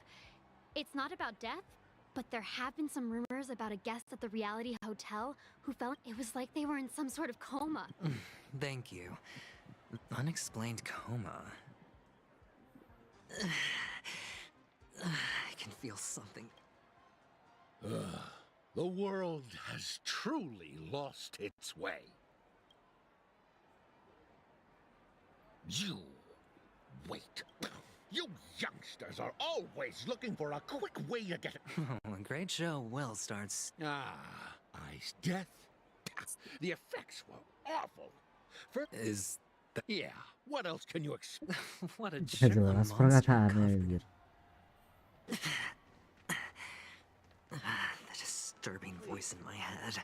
it's not about death, but there have been some rumors about a guest at the reality hotel who felt it was like they were in some sort of coma. Thank you. Unexplained coma. I can feel something. The world has truly lost its way. You wait. You youngsters are always looking for a quick way to get it. Oh, a great show will starts. Ice death. The effects were awful. Is that... Yeah, what else can you expect? What a Gak jelas perkataannya anjir. The disturbing voice in my head.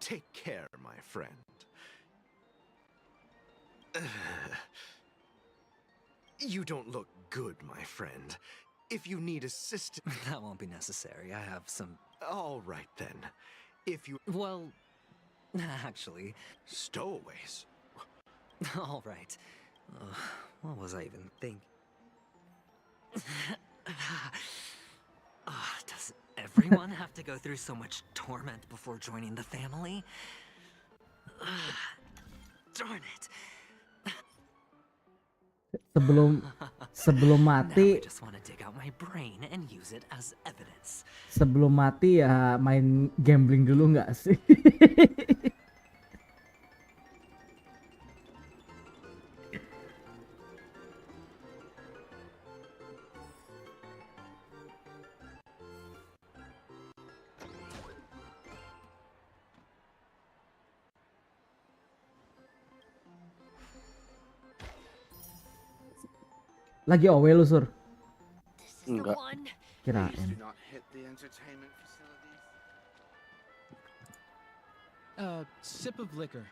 Take care, my friend. You don't look good, my friend. If you need assistance... That won't be necessary. I have some... All right, then. If you... Well, actually... Stowaways? All right. What was I even thinking? Does everyone have to go through so much torment before joining the family? Darn it. Sebelum mati, sebelum mati ya main gambling dulu nggak sih? Lagi OW lu, Sur? Enggak. Kirain. A sip of liquor,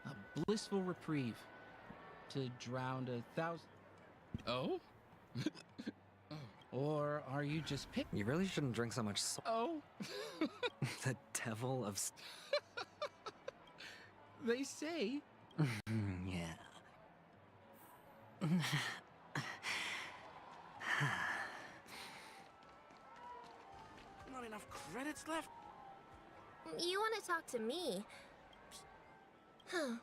a blissful reprieve, to drown 1,000... Oh? Or are you just pick? You really shouldn't drink so much Oh? The devil of... They say... Yeah. Not enough credits left? You want to talk to me? Huh.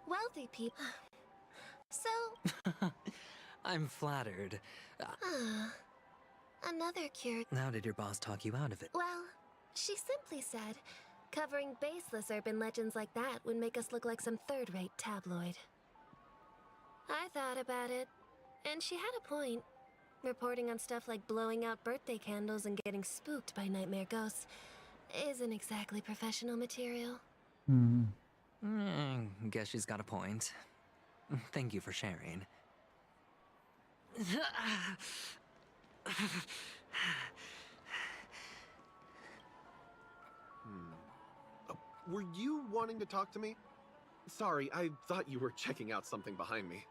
Wealthy people. So... I'm flattered. Another cure. How did your boss talk you out of it? Well, she simply said, covering baseless urban legends like that would make us look like some third-rate tabloid. I thought about it, and she had a point. Reporting on stuff like blowing out birthday candles and getting spooked by nightmare ghosts isn't exactly professional material. Guess she's got a point. Thank you for sharing. Were you wanting to talk to me? Sorry, I thought you were checking out something behind me.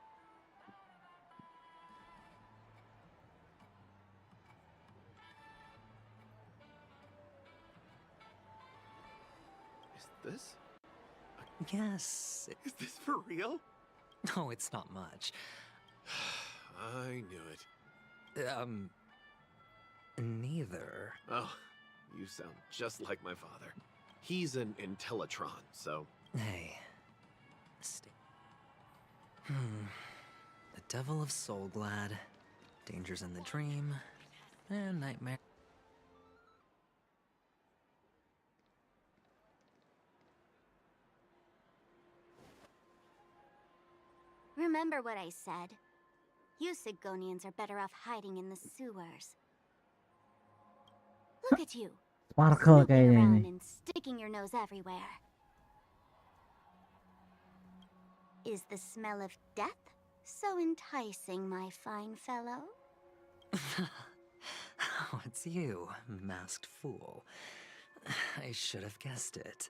Is this? Yes. Is this for real? No, it's not much. I knew it. Neither. Oh, you sound just like my father. He's an Intellitron, so... Hey. The Devil of Soulglad, Dangers in the Dream, and Nightmare. Remember what I said. You Sigonians are better off hiding in the sewers. Look at you. Sparkle Snooping kayaknya around ini. and sticking your nose everywhere. Is the smell of death so enticing, my fine fellow? Oh, it's you, masked fool. I should have guessed it.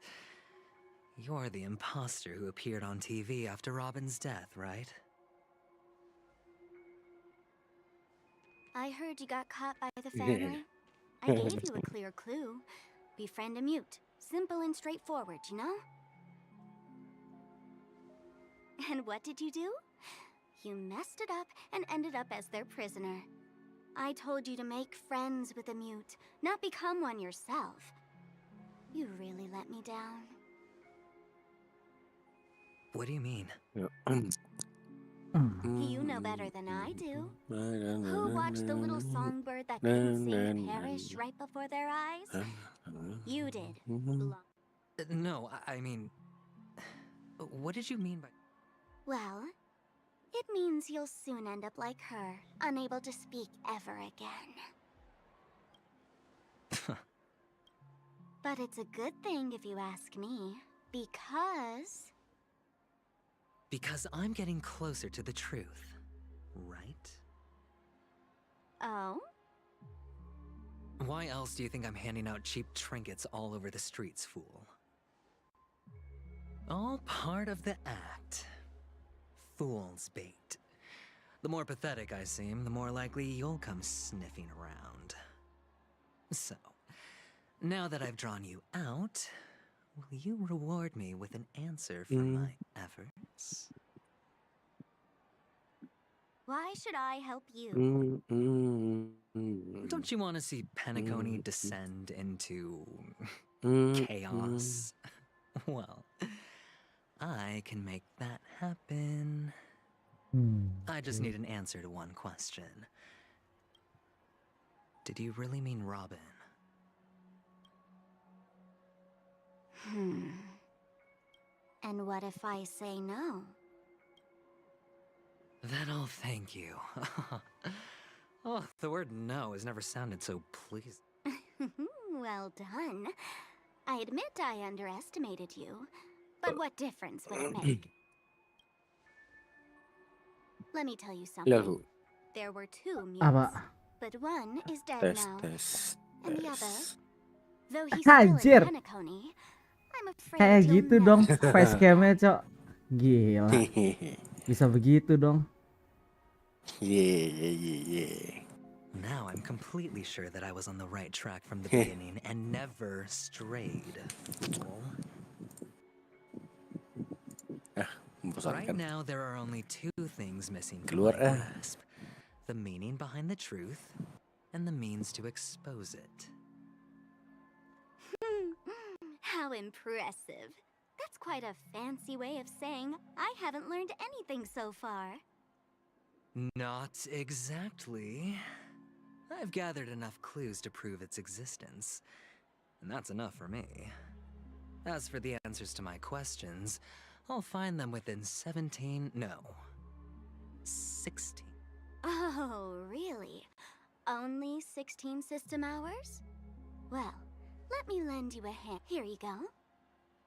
You're the imposter who appeared on TV after Robin's death, right? I heard you got caught by the family. I gave you a clear clue. Befriend a mute. Simple and straightforward, you know? And what did you do? You messed it up and ended up as their prisoner. I told you to make friends with a mute, not become one yourself. You really let me down. What do you mean? You know better than I do. Who watched the little songbird that couldn't save Parrish right before their eyes? You did. No, I mean... What did you mean by... Well, it means you'll soon end up like her, unable to speak ever again. But it's a good thing if you ask me, because... Because I'm getting closer to the truth, right? Oh? Why else do you think I'm handing out cheap trinkets all over the streets, fool? All part of the act. Fool's bait. The more pathetic I seem, the more likely you'll come sniffing around. So, now that I've drawn you out, will you reward me with an answer for my efforts? Why should I help you? Don't you want to see Penacony descend into chaos? Well, I can make that happen. I just need an answer to one question. Did you really mean Robin? And what if I say no? Then I'll thank you. Oh, the word no has never sounded so pleasing. Well done. I admit I underestimated you, but what difference would it make? Let me tell you something. There were two mutes, but one is dead now, and the other, though he's still Anjir. in Penacony, I'm afraid Kayak he'll gitu never dong survive. facecamnya, Cok. Gila. Bisa begitu dong. Yeah. Now I'm completely sure that I was on the right track from the beginning and never strayed. Right now there are only two things missing from my grasp. The meaning behind the truth and the means to expose it. How impressive. That's quite a fancy way of saying I haven't learned anything so far. Not exactly. I've gathered enough clues to prove its existence, and that's enough for me. As for the answers to my questions, I'll find them within 16. Oh, really? Only 16 system hours? Well, let me lend you a hand. Here you go.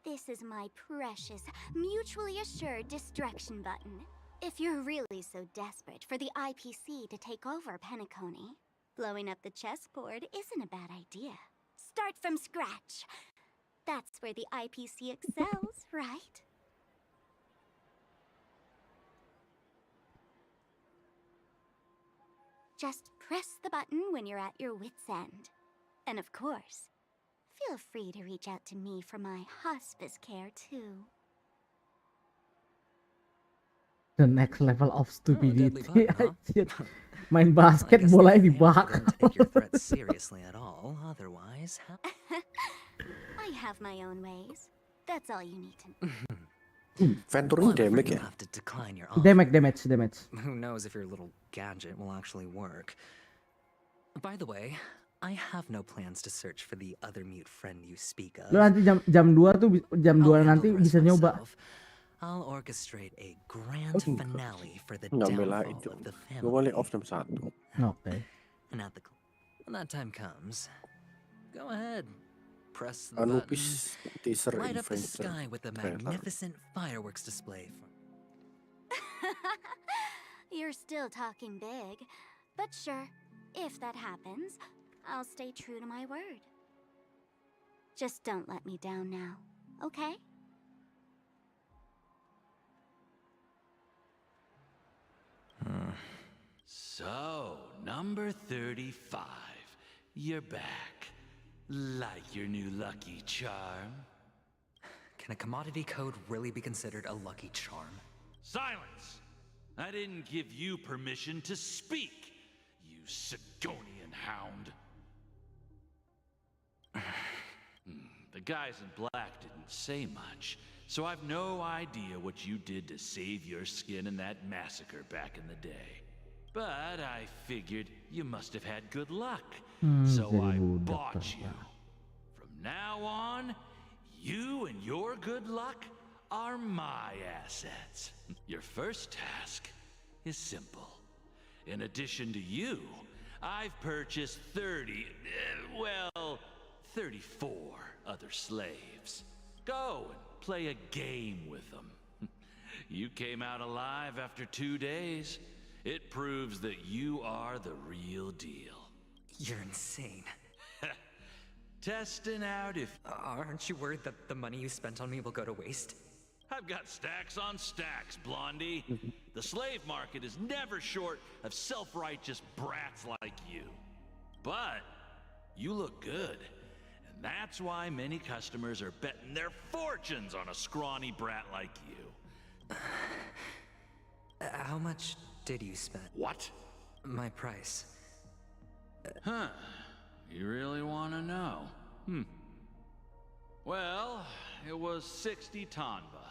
This is my precious, mutually assured destruction button. If you're really so desperate for the IPC to take over Penacony, blowing up the chessboard isn't a bad idea. Start from scratch. That's where the IPC excels, right? Just press the button when you're at your wit's end. And of course, feel free to reach out to me for my hospice care too. The next level of stupidity. Deadly fun, Anjir. Main basket bolanya dibakar. Don't take your threats seriously at all. Otherwise, I have my own ways. That's all you need to know. Venturing damage ya? have to decline your offer. Damage. Who knows if your little gadget will actually work? By the way, I have no plans to search for the other mute friend you speak of. Lu nanti jam 2 tuh jam 2 nanti bisa nyoba. I'll orchestrate a grand finale for the Nggak downfall belain itu. of the Gue family. boleh off jam 1. Oke. And when that time comes, go ahead. Press the Anubis teaser button. Light up the adventure sky with a trailer. magnificent fireworks display. You're still talking big. But sure, if that happens, I'll stay true to my word. Just don't let me down now, okay? So, number 35. You're back. Like your new lucky charm? Can a commodity code really be considered a lucky charm? Silence! I didn't give you permission to speak, you Sigonian hound. The guys in black didn't say much, so I've no idea what you did to save your skin in that massacre back in the day. But I figured you must have had good luck, so I bought you. From now on, you and your good luck are my assets. Your first task is simple. In addition to you, I've purchased 34 other slaves. Go and play a game with them. You came out alive after 2 days. It proves that you are the real deal. You're insane. Testing out if... Aren't you worried that the money you spent on me will go to waste? I've got stacks on stacks, Blondie. The slave market is never short of self-righteous brats like you. But you look good. And that's why many customers are betting their fortunes on a scrawny brat like you. How much did you spend? What? My price. Huh. You really want to know? Well, it was 60 tanba.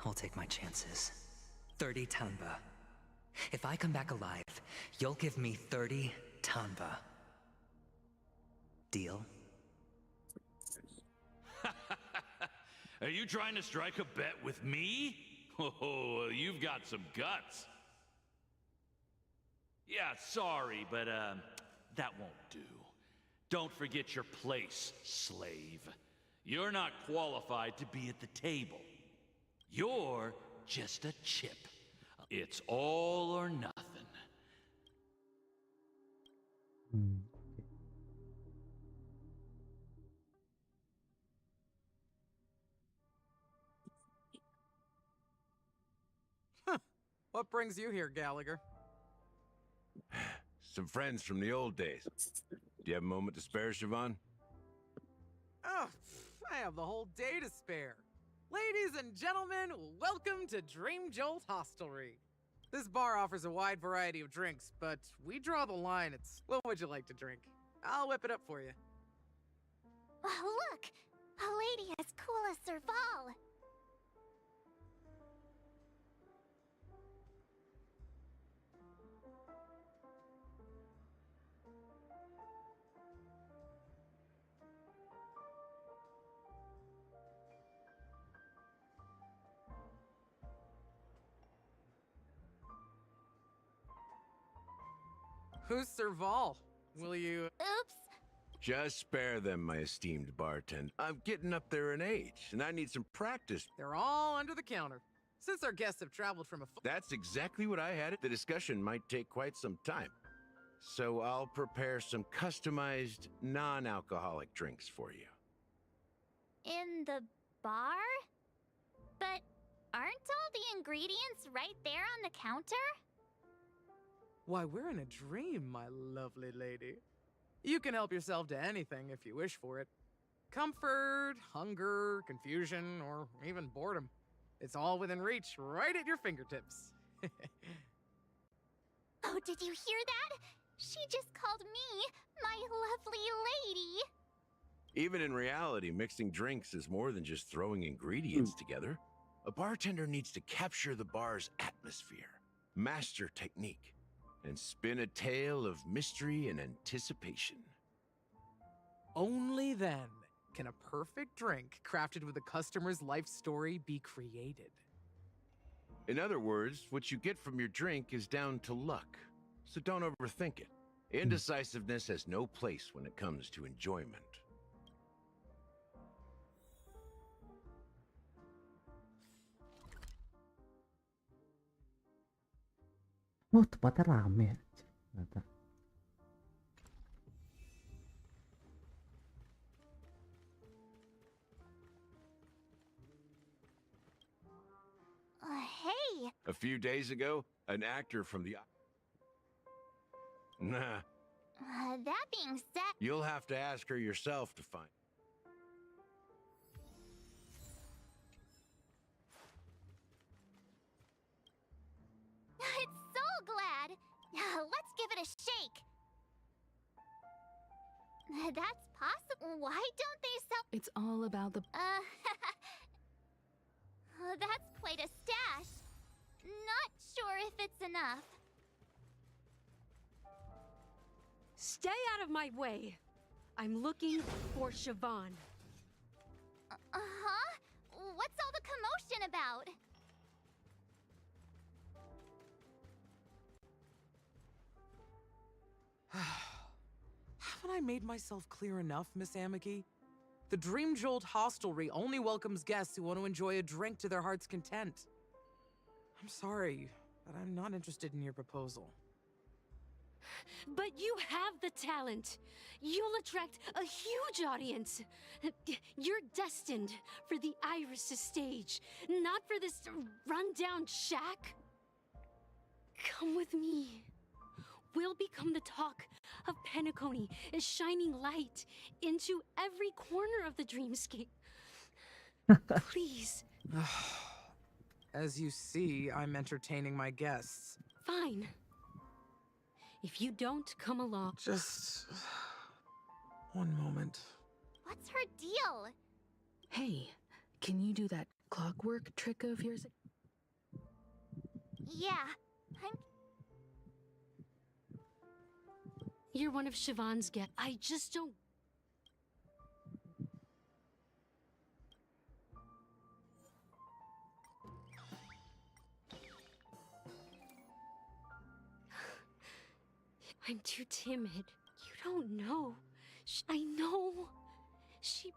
I'll take my chances. 30 tanba. If I come back alive, you'll give me 30 tanba. Deal? Are you trying to strike a bet with me? Oh, you've got some guts. Yeah, sorry, but that won't do. Don't forget your place, slave. You're not qualified to be at the table. You're just a chip. It's all or nothing. What brings you here, Gallagher? Some friends from the old days. Do you have a moment to spare, Siobhan? Oh, I have the whole day to spare. Ladies and gentlemen, welcome to Dream Jolt Hostelry. This bar offers a wide variety of drinks, but we draw the line. It's what would you like to drink? I'll whip it up for you. Oh, look! A lady as cool as Serval! Who's Serval? Will you... Oops! Just spare them, my esteemed bartender. I'm getting up there in age, and I need some practice. They're all under the counter. Since our guests have traveled from a... That's exactly what I had. The discussion might take quite some time. So I'll prepare some customized, non-alcoholic drinks for you. In the bar? But aren't all the ingredients right there on the counter? Why, we're in a dream, my lovely lady. You can help yourself to anything if you wish for it. Comfort, hunger, confusion, or even boredom. It's all within reach, right at your fingertips. Oh, did you hear that? She just called me my lovely lady. Even in reality, mixing drinks is more than just throwing ingredients together. A bartender needs to capture the bar's atmosphere, master technique, and spin a tale of mystery and anticipation. Only then can a perfect drink crafted with a customer's life story be created. In other words, what you get from your drink is down to luck, so don't overthink it. Indecisiveness has no place when it comes to enjoyment. Oh, tempatnya rame ya. Ternyata. Hey! A few days ago, an actor from the... Nah, That being said... you'll have to ask her yourself to find... It's so glad! Let's give it a shake! That's possible. Why don't they sell... It's all about the... That's quite a stash. Not sure if it's enough. Stay out of my way. I'm looking for Siobhan. Uh-huh? What's all the commotion about? Haven't I made myself clear enough, Miss Amiki? The Dream Jolt hostelry only welcomes guests who want to enjoy a drink to their heart's content. I'm sorry, but I'm not interested in your proposal. But you have the talent. You'll attract a huge audience. You're destined for the Iris' stage, not for this rundown shack. Come with me. We'll become the talk of Penacony, as shining light into every corner of the dreamscape. Please. As you see, I'm entertaining my guests. Fine. If you don't come along... Just... one moment. What's her deal? Hey, can you do that clockwork trick of yours? Yeah, I'm... You're one of Siobhan's guests. I just don't... I'm too timid. You don't know. I know. She...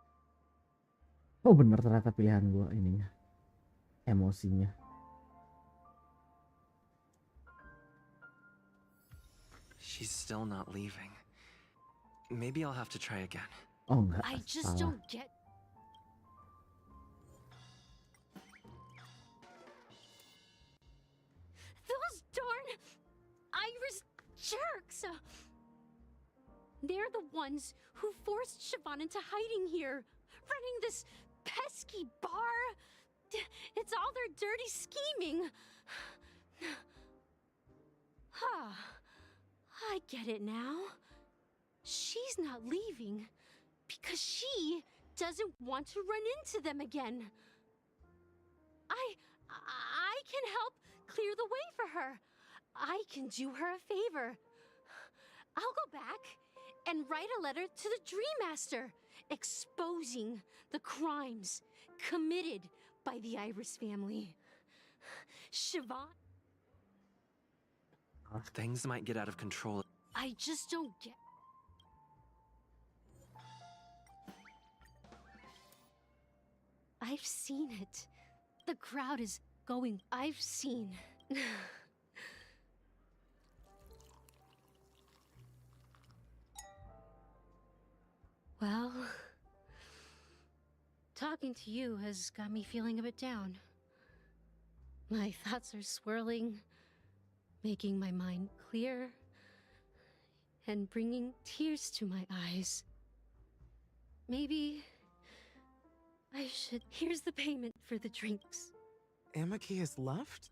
Oh bener ternyata pilihan gua ininya. Emosinya. She's still not leaving. Maybe I'll have to try again. Oh enggak, I just salah. don't get... Those darn Iris jerks! They're the ones who forced Siobhan into hiding here, running this pesky bar. It's all their dirty scheming. Huh. I get it now. She's not leaving because she doesn't want to run into them again. I can help clear the way for her. I can do her a favor. I'll go back and write a letter to the Dream Master exposing the crimes committed by the Iris family. Siobhan... Things might get out of control. I just don't get... I've seen it. The crowd is going. I've seen. Well, talking to you has got me feeling a bit down. My thoughts are swirling, making my mind clear, and bringing tears to my eyes. Maybe I should. Here's the payment for the drinks. Amaki has left?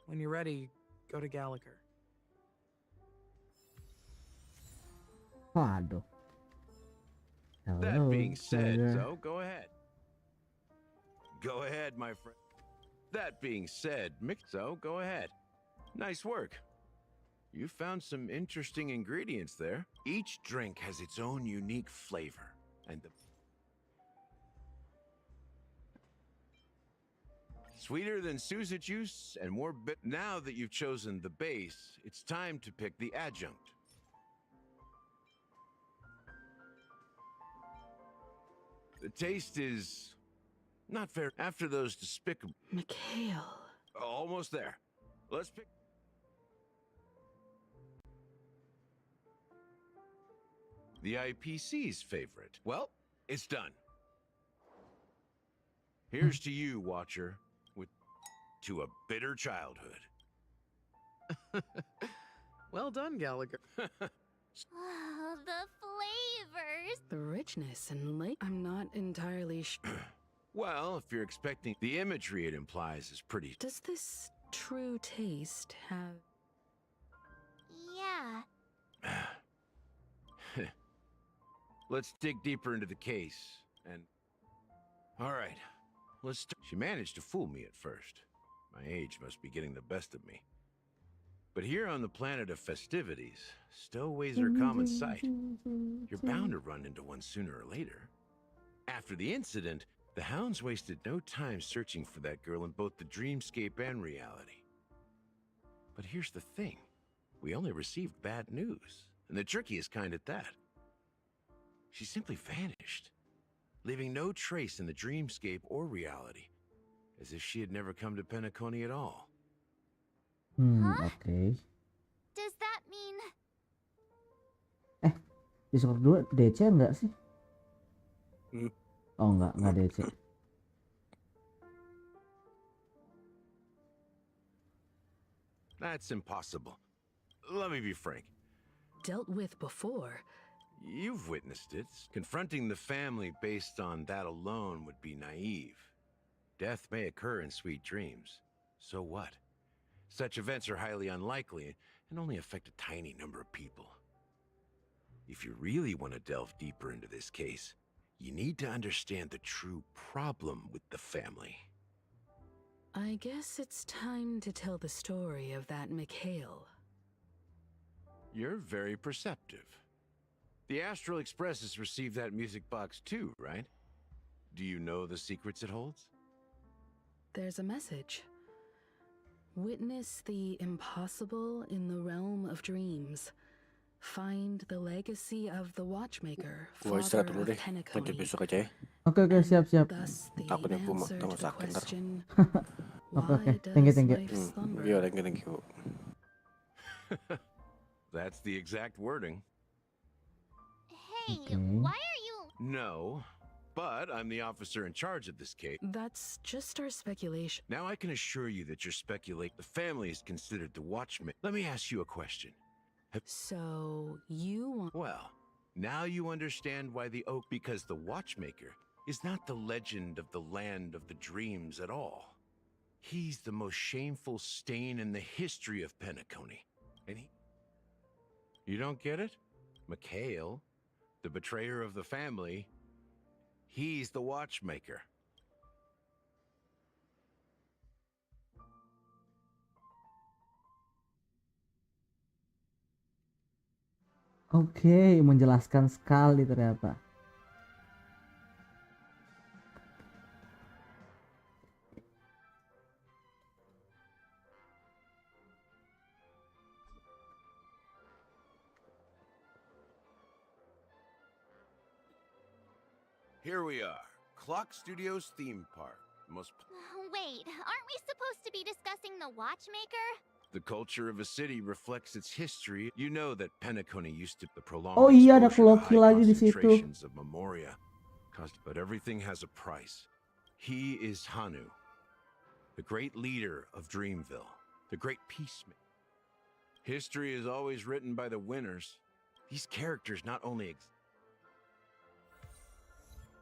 When you're ready, go to Gallagher. Waduh. That being said, Gallagher. so go ahead. Go ahead, my friend. That being said, so go ahead. Nice work. You found some interesting ingredients there. Each drink has its own unique flavor, and the sweeter than Susa juice and more bit. Now that you've chosen the base, it's time to pick the adjunct. The taste is not fair after those despicable. Mikhail. Almost there. Let's pick. The IPC's favorite. Well, it's done. Here's to you, Watcher, to a bitter childhood. Well done, Gallagher. Oh, the flavors! The richness and I'm not entirely sure. Well, if you're expecting the imagery it implies is pretty. Does this true taste have... Yeah. Let's dig deeper into the case, and... Alright, let's She managed to fool me at first. My age must be getting the best of me. But here on the planet of festivities, stowaways are a common sight. You're bound to run into one sooner or later. After the incident, the hounds wasted no time searching for that girl in both the dreamscape and reality. But here's the thing. We only received bad news, and the trickiest kind at that. She simply vanished, leaving no trace in the dreamscape or reality, as if she had never come to Penacony at all. Oke. Does that mean... Discord 2 DC enggak sih? Oh enggak DC. That's impossible. Let me be frank. Dealt with before. You've witnessed it. Confronting the family based on that alone would be naive. Death may occur in sweet dreams. So what? Such events are highly unlikely and only affect a tiny number of people. If you really want to delve deeper into this case, you need to understand the true problem with the family. I guess it's time to tell the story of that Mikhail. You're very perceptive. The Astral Express has received that music box too, right? Do you know the secrets it holds? There's a message. Witness the impossible in the realm of dreams. Find the legacy of the Watchmaker, Gua father istirahat dulu of deh. Penacony. Lanjut besok aja ya. Oke, siap. Thus the Takutnya gua answer tambah to the sakit ntar. question, Oke. why Thank you. does life slumber? Iya, thank you. That's the exact wording. Hey, Okay. why are you... No, but I'm the officer in charge of this case. That's just our speculation. Now I can assure you that you're speculating. The family is considered the watchman. Let me ask you a question. So, you want... Well, now you understand why the oak... Because the watchmaker is not the legend of the land of the dreams at all. He's the most shameful stain in the history of Penacony. And he... You don't get it? Mikhail, the betrayer of the family, he's the watchmaker. Oke, menjelaskan sekali ternyata. Here we are, Clock Studios theme park. Most Wait, aren't we supposed to be discussing the watchmaker? The culture of a city reflects its history. You know that Penacony used to the prolonged Oh iya, ada exposure to Clocky high lagi di situ. concentrations of Memoria. But everything has a price. He is Hanu, the great leader of Dreamville, the great peacemaker. History is always written by the winners. These characters not only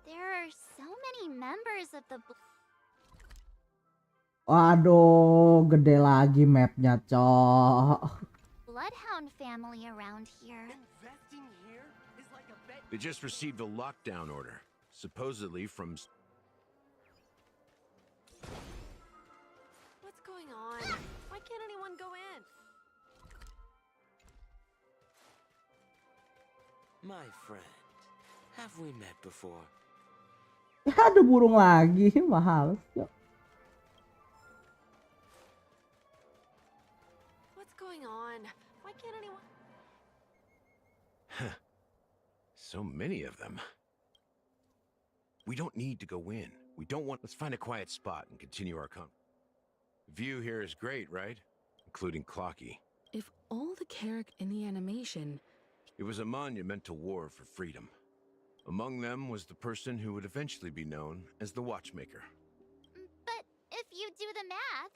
There are so many members of the Waduh, gede lagi mapnya, cok. Bloodhound family around here. They just received a lockdown order, supposedly from... What's going on? Why can't anyone go in? My friend, have we met before? Ada burung lagi, mahal. Cok. What's going on? Why can't anyone? So many of them. We don't need to go in. We don't want... Let's find a quiet spot and continue our view here is great, right? Including Clocky. If all the characters in the animation... It was a monumental war for freedom. Among them was the person who would eventually be known as the Watchmaker. But if you do the math,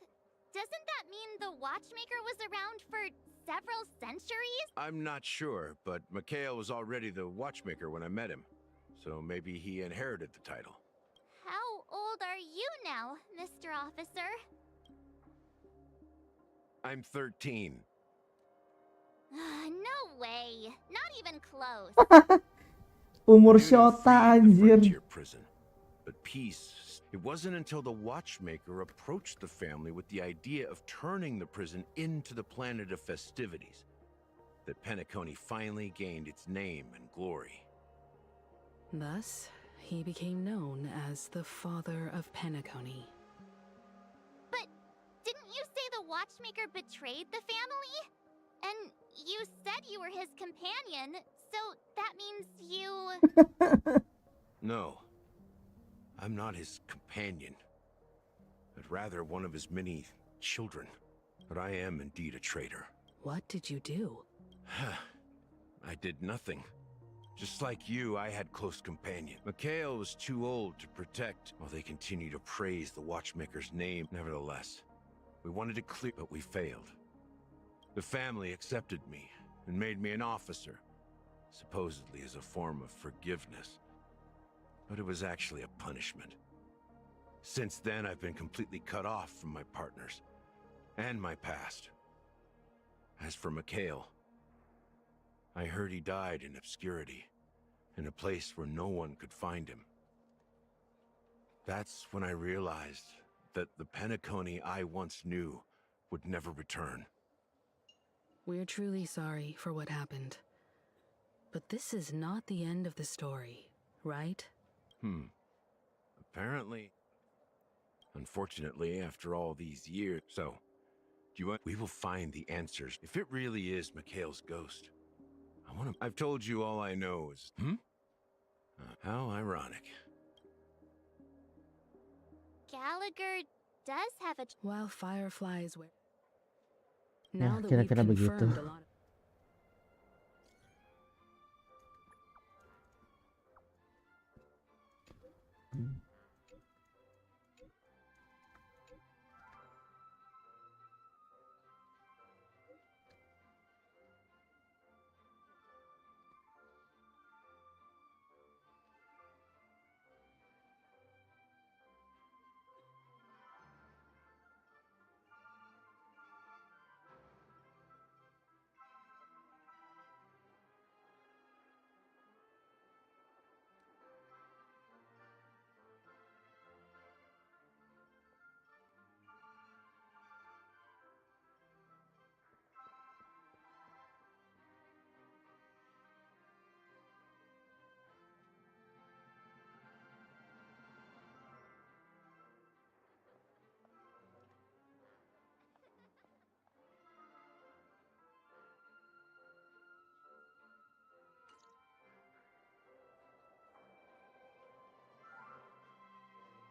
doesn't that mean the watchmaker was around for several centuries? I'm not sure, but Mikhail was already the Watchmaker when I met him. So maybe he inherited the title. How old are you now, Mr. Officer? I'm 13. No way. Not even close. Umur Shota anjir. Prison. But peace, it wasn't until the Watchmaker approached the family with the idea of turning the prison into the planet of festivities that Penacony finally gained its name and glory. Thus, he became known as the father of Penacony. But didn't you say the watchmaker betrayed the family? And you said you were his companion, so that means you... No. I'm not his companion, but rather one of his many children. But I am indeed a traitor. What did you do? I did nothing. Just like you, I had close companion. Mikhail was too old to protect, while they continue to praise the Watchmaker's name. Nevertheless, we wanted to clear, but we failed. The family accepted me and made me an officer, supposedly as a form of forgiveness. But it was actually a punishment. Since then, I've been completely cut off from my partners and my past. As for Mikhail, I heard he died in obscurity, in a place where no one could find him. That's when I realized that the Penacony I once knew would never return. We're truly sorry for what happened. But this is not the end of the story, right? Apparently. Unfortunately, after all these years. So, do you want... We will find the answers. If it really is Mikhail's ghost. I've told you all I know is... how ironic. Gallagher does have a... While fireflies were... Ya, Now that we've kira-kira begitu. confirmed a lot of...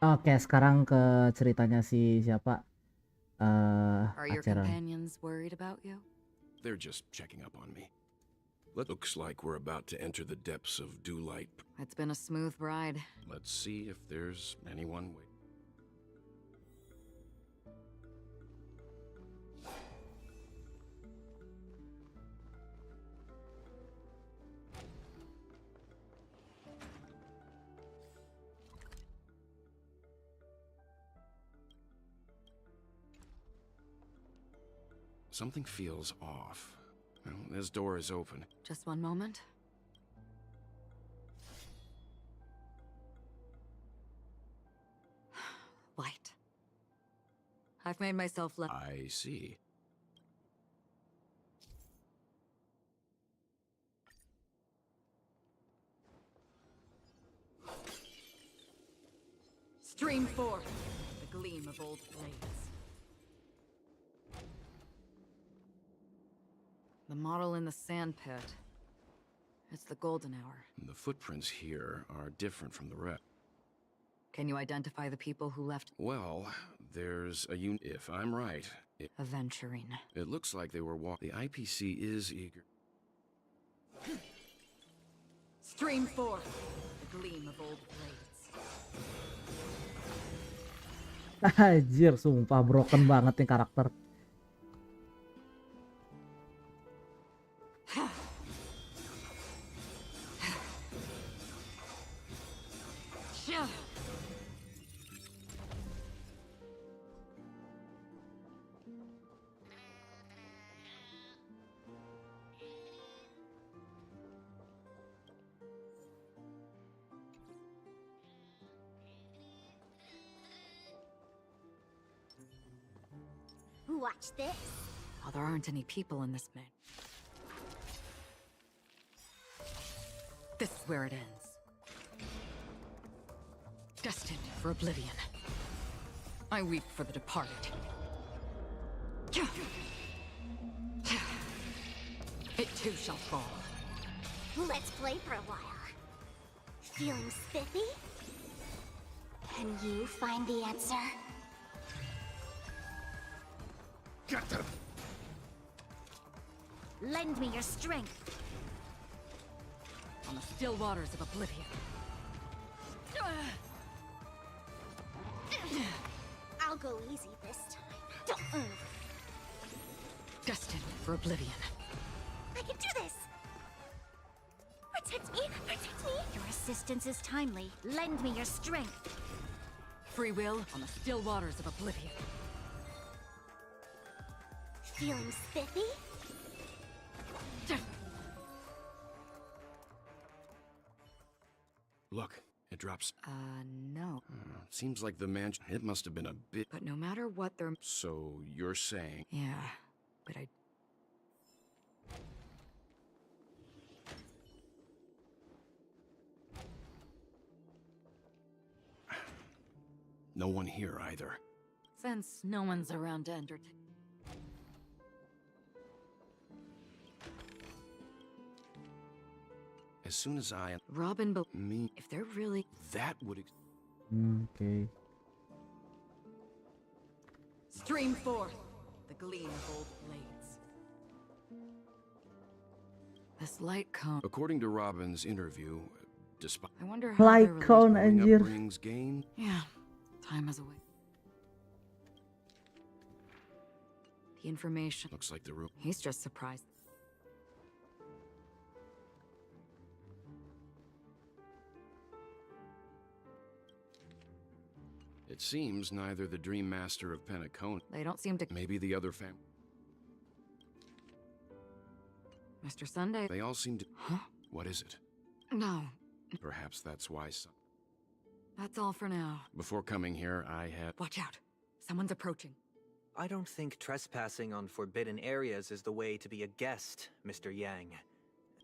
Oke, sekarang ke ceritanya si siapa? Are your Acara. companions worried about you? They're just checking up on me. Looks like we're about to enter the depths of Dewlight. It's been a smooth ride. Let's see if there's anyone waiting. Something feels off. Well, this door is open. Just one moment. Light. I've made myself I see. Stream forth the gleam of old blades. The model in the sand pit. It's the golden hour. The footprints here are different from the rest. Can you identify the people who left? Well, there's a if I'm right. Aventurine. It looks like they were The IPC is eager. Stream forth the gleam of old blades. Anjir, sumpah broken banget nih karakter. Watch this. Oh, there aren't any people in this man. This is where it ends. Destined for oblivion. I weep for the departed. It too shall fall. Let's play for a while. Feeling spiffy? Can you find the answer? Get them! Lend me your strength. On the still waters of oblivion. I'll go easy this time. Destined for oblivion. I can do this! Protect me! Protect me! Your assistance is timely. Lend me your strength. Free will on the still waters of oblivion. Feeling spiffy? Look, it drops. No. Seems like the mansion. It must have been a bit. But no matter what they're... So you're saying... Yeah, but I... No one here either. Since no one's around to entertain... As soon as I... Robin, me... If they're really... That would... Okay. Stream forth the gleam of old blades. This light cone... According to Robin's interview, despite... I wonder how Light their cone, relation- anjir. brings gain. Yeah, time is away. The information... Looks like the room... He's just surprised. It seems neither the Dream Master of Penacona... They don't seem to... Maybe the other family... Mr. Sunday... They all seem to... Huh? What is it? No. Perhaps that's why some... That's all for now. Before coming here, I had... Watch out. Someone's approaching. I don't think trespassing on forbidden areas is the way to be a guest, Mr. Yang.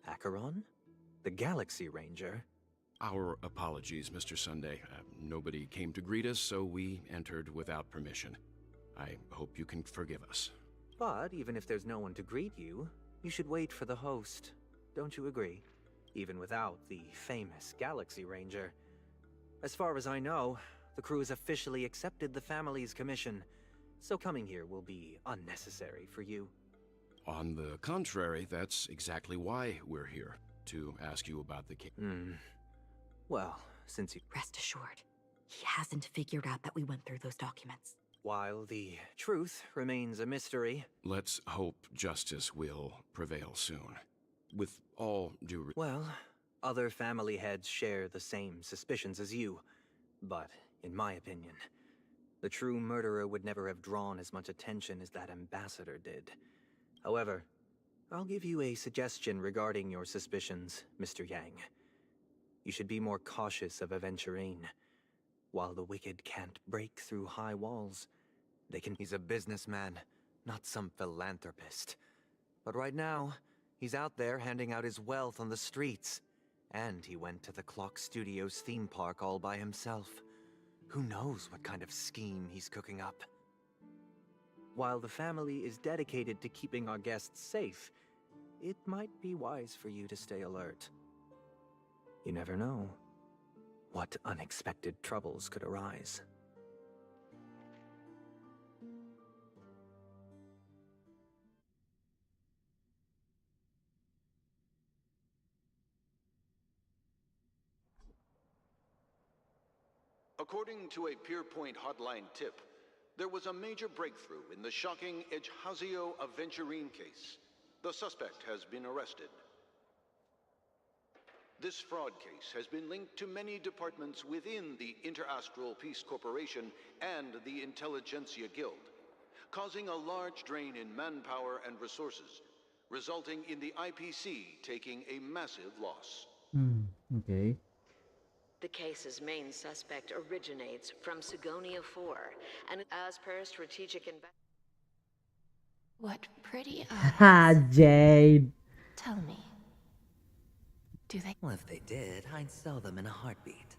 Acheron? The Galaxy Ranger? Our apologies, Mr. Sunday. Nobody came to greet us, so we entered without permission. I hope you can forgive us. But even if there's no one to greet you, you should wait for the host. Don't you agree? Even without the famous Galaxy Ranger. As far as I know, the crew has officially accepted the family's commission, so coming here will be unnecessary for you. On the contrary, that's exactly why we're here, to ask you about the case. Well, since you... Rest assured, he hasn't figured out that we went through those documents. While the truth remains a mystery... Let's hope justice will prevail soon. With all due... Well, other family heads share the same suspicions as you, but in my opinion, the true murderer would never have drawn as much attention as that ambassador did. However, I'll give you a suggestion regarding your suspicions, Mr. Yang. You should be more cautious of Aventurine. While the wicked can't break through high walls, they can... He's a businessman, not some philanthropist. But right now, he's out there handing out his wealth on the streets. And he went to the Clock Studios theme park all by himself. Who knows what kind of scheme he's cooking up? While the family is dedicated to keeping our guests safe, it might be wise for you to stay alert. You never know what unexpected troubles could arise. According to a Pierpoint hotline tip, there was a major breakthrough in the shocking Ejhazio Aventurine case. The suspect has been arrested. This fraud case has been linked to many departments within the Interastral Peace Corporation and the Intelligentsia Guild, causing a large drain in manpower and resources, resulting in the IPC taking a massive loss. Okay. The case's main suspect originates from Sigonia 4, and as per strategic What pretty Ha, Jade. Tell me, do they... Well, if they did, I'd sell them in a heartbeat.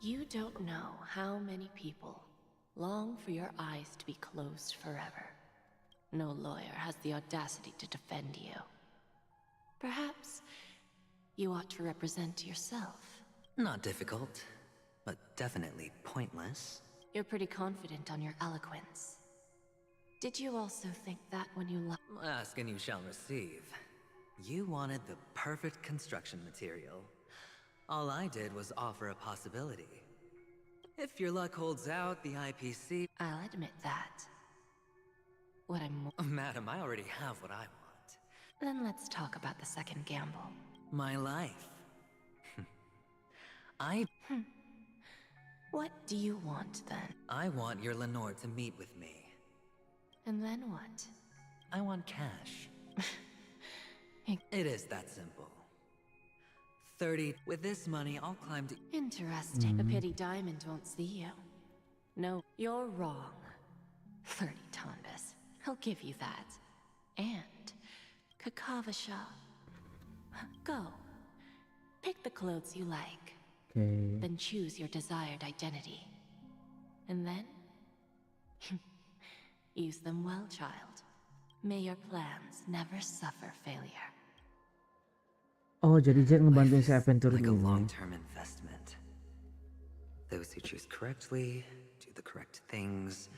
You don't know how many people long for your eyes to be closed forever. No lawyer has the audacity to defend you. Perhaps you ought to represent yourself. Not difficult, but definitely pointless. You're pretty confident on your eloquence. Did you also think that when you Ask and you shall receive. You wanted the perfect construction material. All I did was offer a possibility. If your luck holds out, the IPC... I'll admit that. What I'm... Madam, I already have what I want. Then let's talk about the second gamble. My life. What do you want, then? I want your Lenore to meet with me. And then what? I want cash. It is that simple. 30. With this money, I'll climb to... Interesting. A pity Diamond won't see you. No, you're wrong. 30 Tonbas. He'll give you that. And Kakavasha. Go. Pick the clothes you like. Okay. Then choose your desired identity. And then... use them well, child. May your plans never suffer failure. Oh, jadi Jet ngebantuin si Adventure like a ini. long-term investment. Those who choose correctly, do the correct things,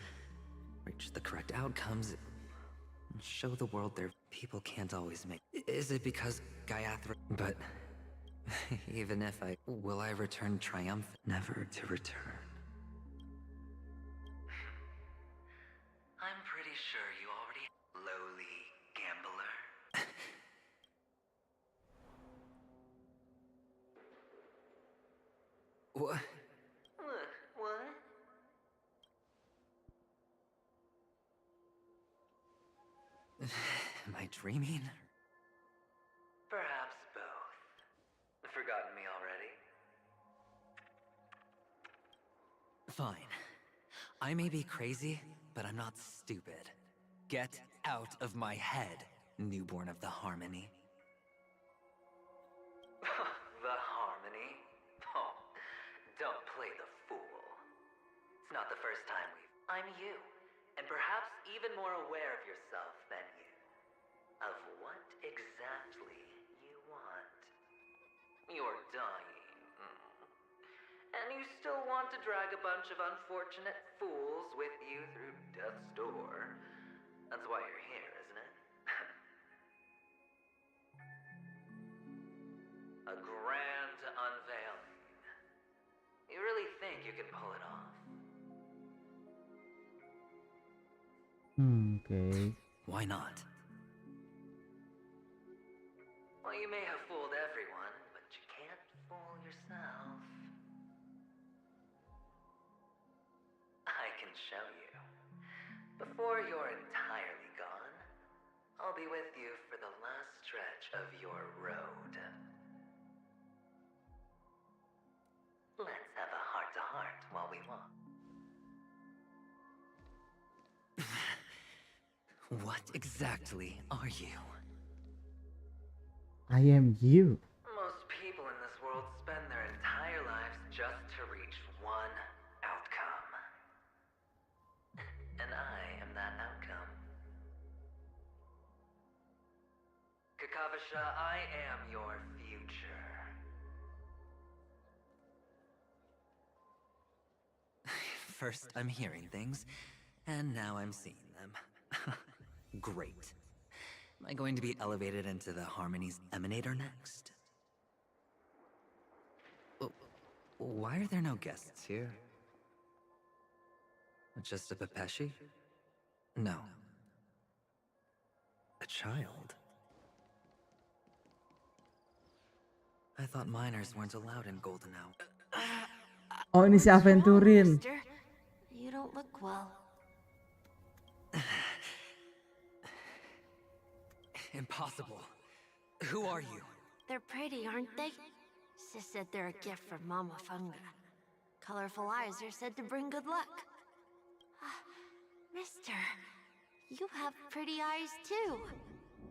reach the correct outcomes, and show the world their people can't always make. Is it because Gayatri? But even if will I return triumphant? Never to return. I'm pretty sure you already lowly gambler. What? What? Am I dreaming? Perhaps both. Forgotten me already? Fine. I may be crazy, but I'm not stupid. Get out of my head, newborn of the Harmony. The Harmony? Oh, don't play the fool. It's not the first time I'm you, and perhaps even more aware of yourself than you. Of what exactly you want. You're dying. And you still want to drag a bunch of unfortunate fools with you through death's door. That's why you're here, isn't it? A grand unveiling. You really think you can pull it off? Okay. Why not? Well, you may have fooled everyone, but you can't fool yourself. I can show you. Before you're entirely gone, I'll be with you for the last stretch of your road. Let's have a heart-to-heart while we walk. What exactly are you? I am you. Most people in this world spend their entire lives just to reach one outcome. And I am that outcome. Kakavasha, I am your future. First, I'm hearing things, and now I'm seeing them. Great. Am I going to be elevated into the Harmony's Emanator next? Why are there no guests here? Just a Pepeshi? No. A child? I thought minors weren't allowed in Golden Hour. Oh, ini si Aventurin. Mister, you don't look well. Impossible. Who are you? They're pretty, aren't they? Sis said they're a gift from Mama Funga. Colorful eyes are said to bring good luck. Mister, you have pretty eyes too.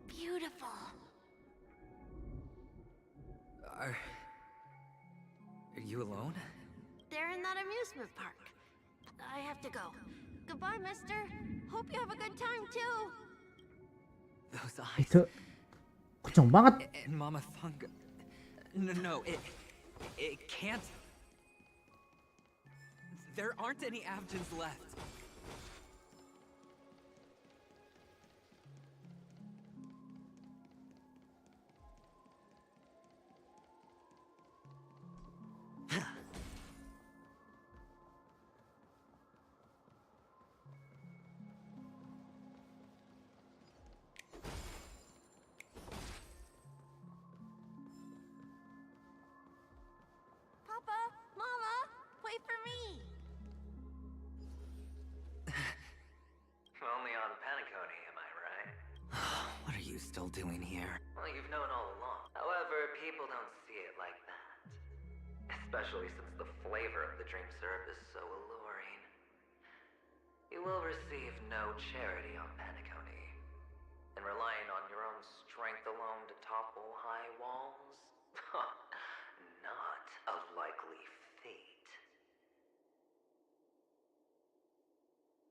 Beautiful. Are you alone? They're in that amusement park. I have to go. Goodbye, mister. Hope you have a good time too. Those eyes. Itu kocong banget. And Mama Funga. No, it can't. There aren't any Avgens left. Papa, Mama, wait for me. Only on Panicone, am I right? What are you still doing here? Well, you've known all along. However, people don't see it like that. Especially since the flavor of the dream syrup is so alluring. You will receive no charity on Panicone. And relying on your own strength alone to topple high walls? Not a likely fate.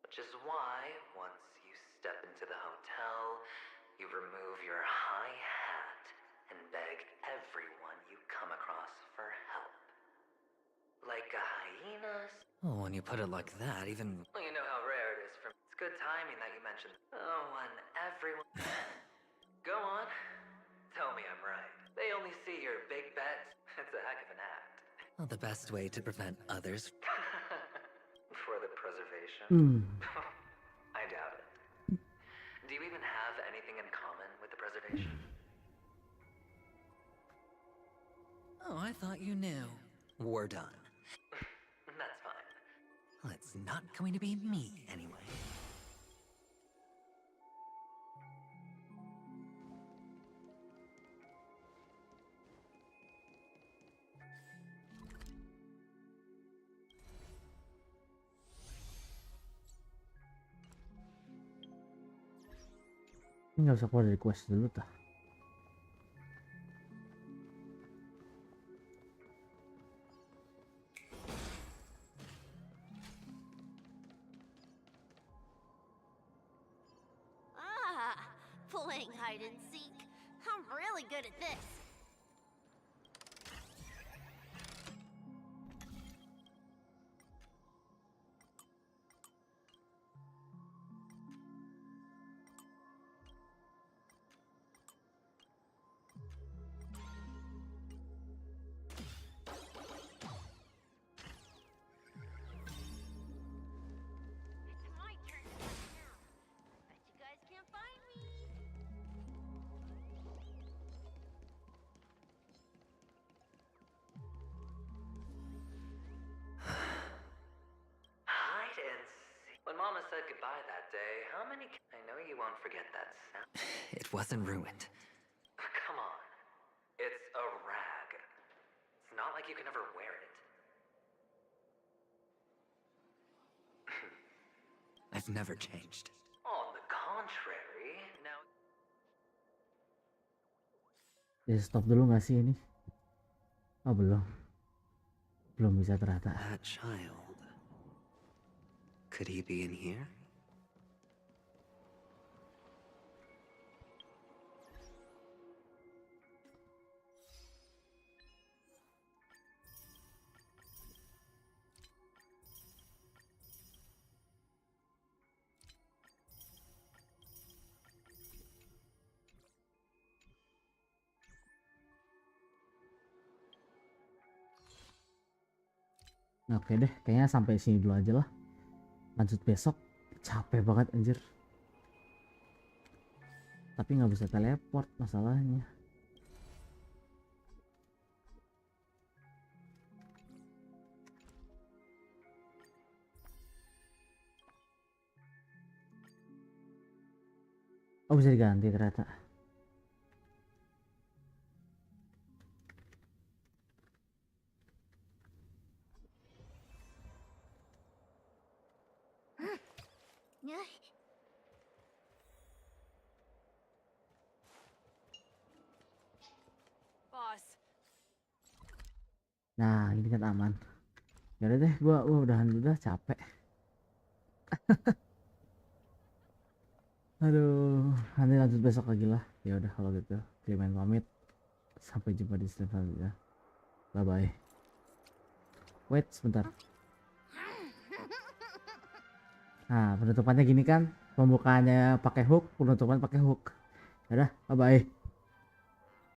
Which is why, once you step into the hotel, you remove your high hat and beg everyone you come across for help. Like a hyena. Oh, when you put it like that, even... Well, you know how rare it is for... It's good timing that you mentioned... Oh, when everyone... Go on. Tell me I'm right. They only see your big bets. It's a heck of an act. Well, the best way to prevent others... For the preservation? I doubt it. Do you even have anything in common with the preservation? Oh, I thought you knew. We're done. That's fine. Well, it's not going to be me, anyway. Ini nggak usah keluar dari quest dulu tah. Playing hide and seek. I'm really good at this. goodbye that day, how many... I know you won't forget that sound. It wasn't ruined. Come on. It's a rag. It's not like you can ever wear it. I've never changed. On the contrary, now... Stop dulu nggak sih ini? Oh belum bisa ternyata. That child. Could he be in here? Oke deh, kayaknya sampai sini dulu aja lah. Lanjut besok. Capek banget anjir. Tapi nggak bisa teleport masalahnya. Oh bisa diganti ternyata. Nah ini kan aman. Ya udah deh, gua udahan dulu dah, capek. Aduh, nanti lanjut besok lagi lah. Ya udah kalau gitu, Clement pamit. Sampai jumpa di stream selanjutnya. Bye bye. Wait sebentar. Nah penutupannya gini kan, pembukaannya pakai hook, penutupan pakai hook. Ya udah, bye bye.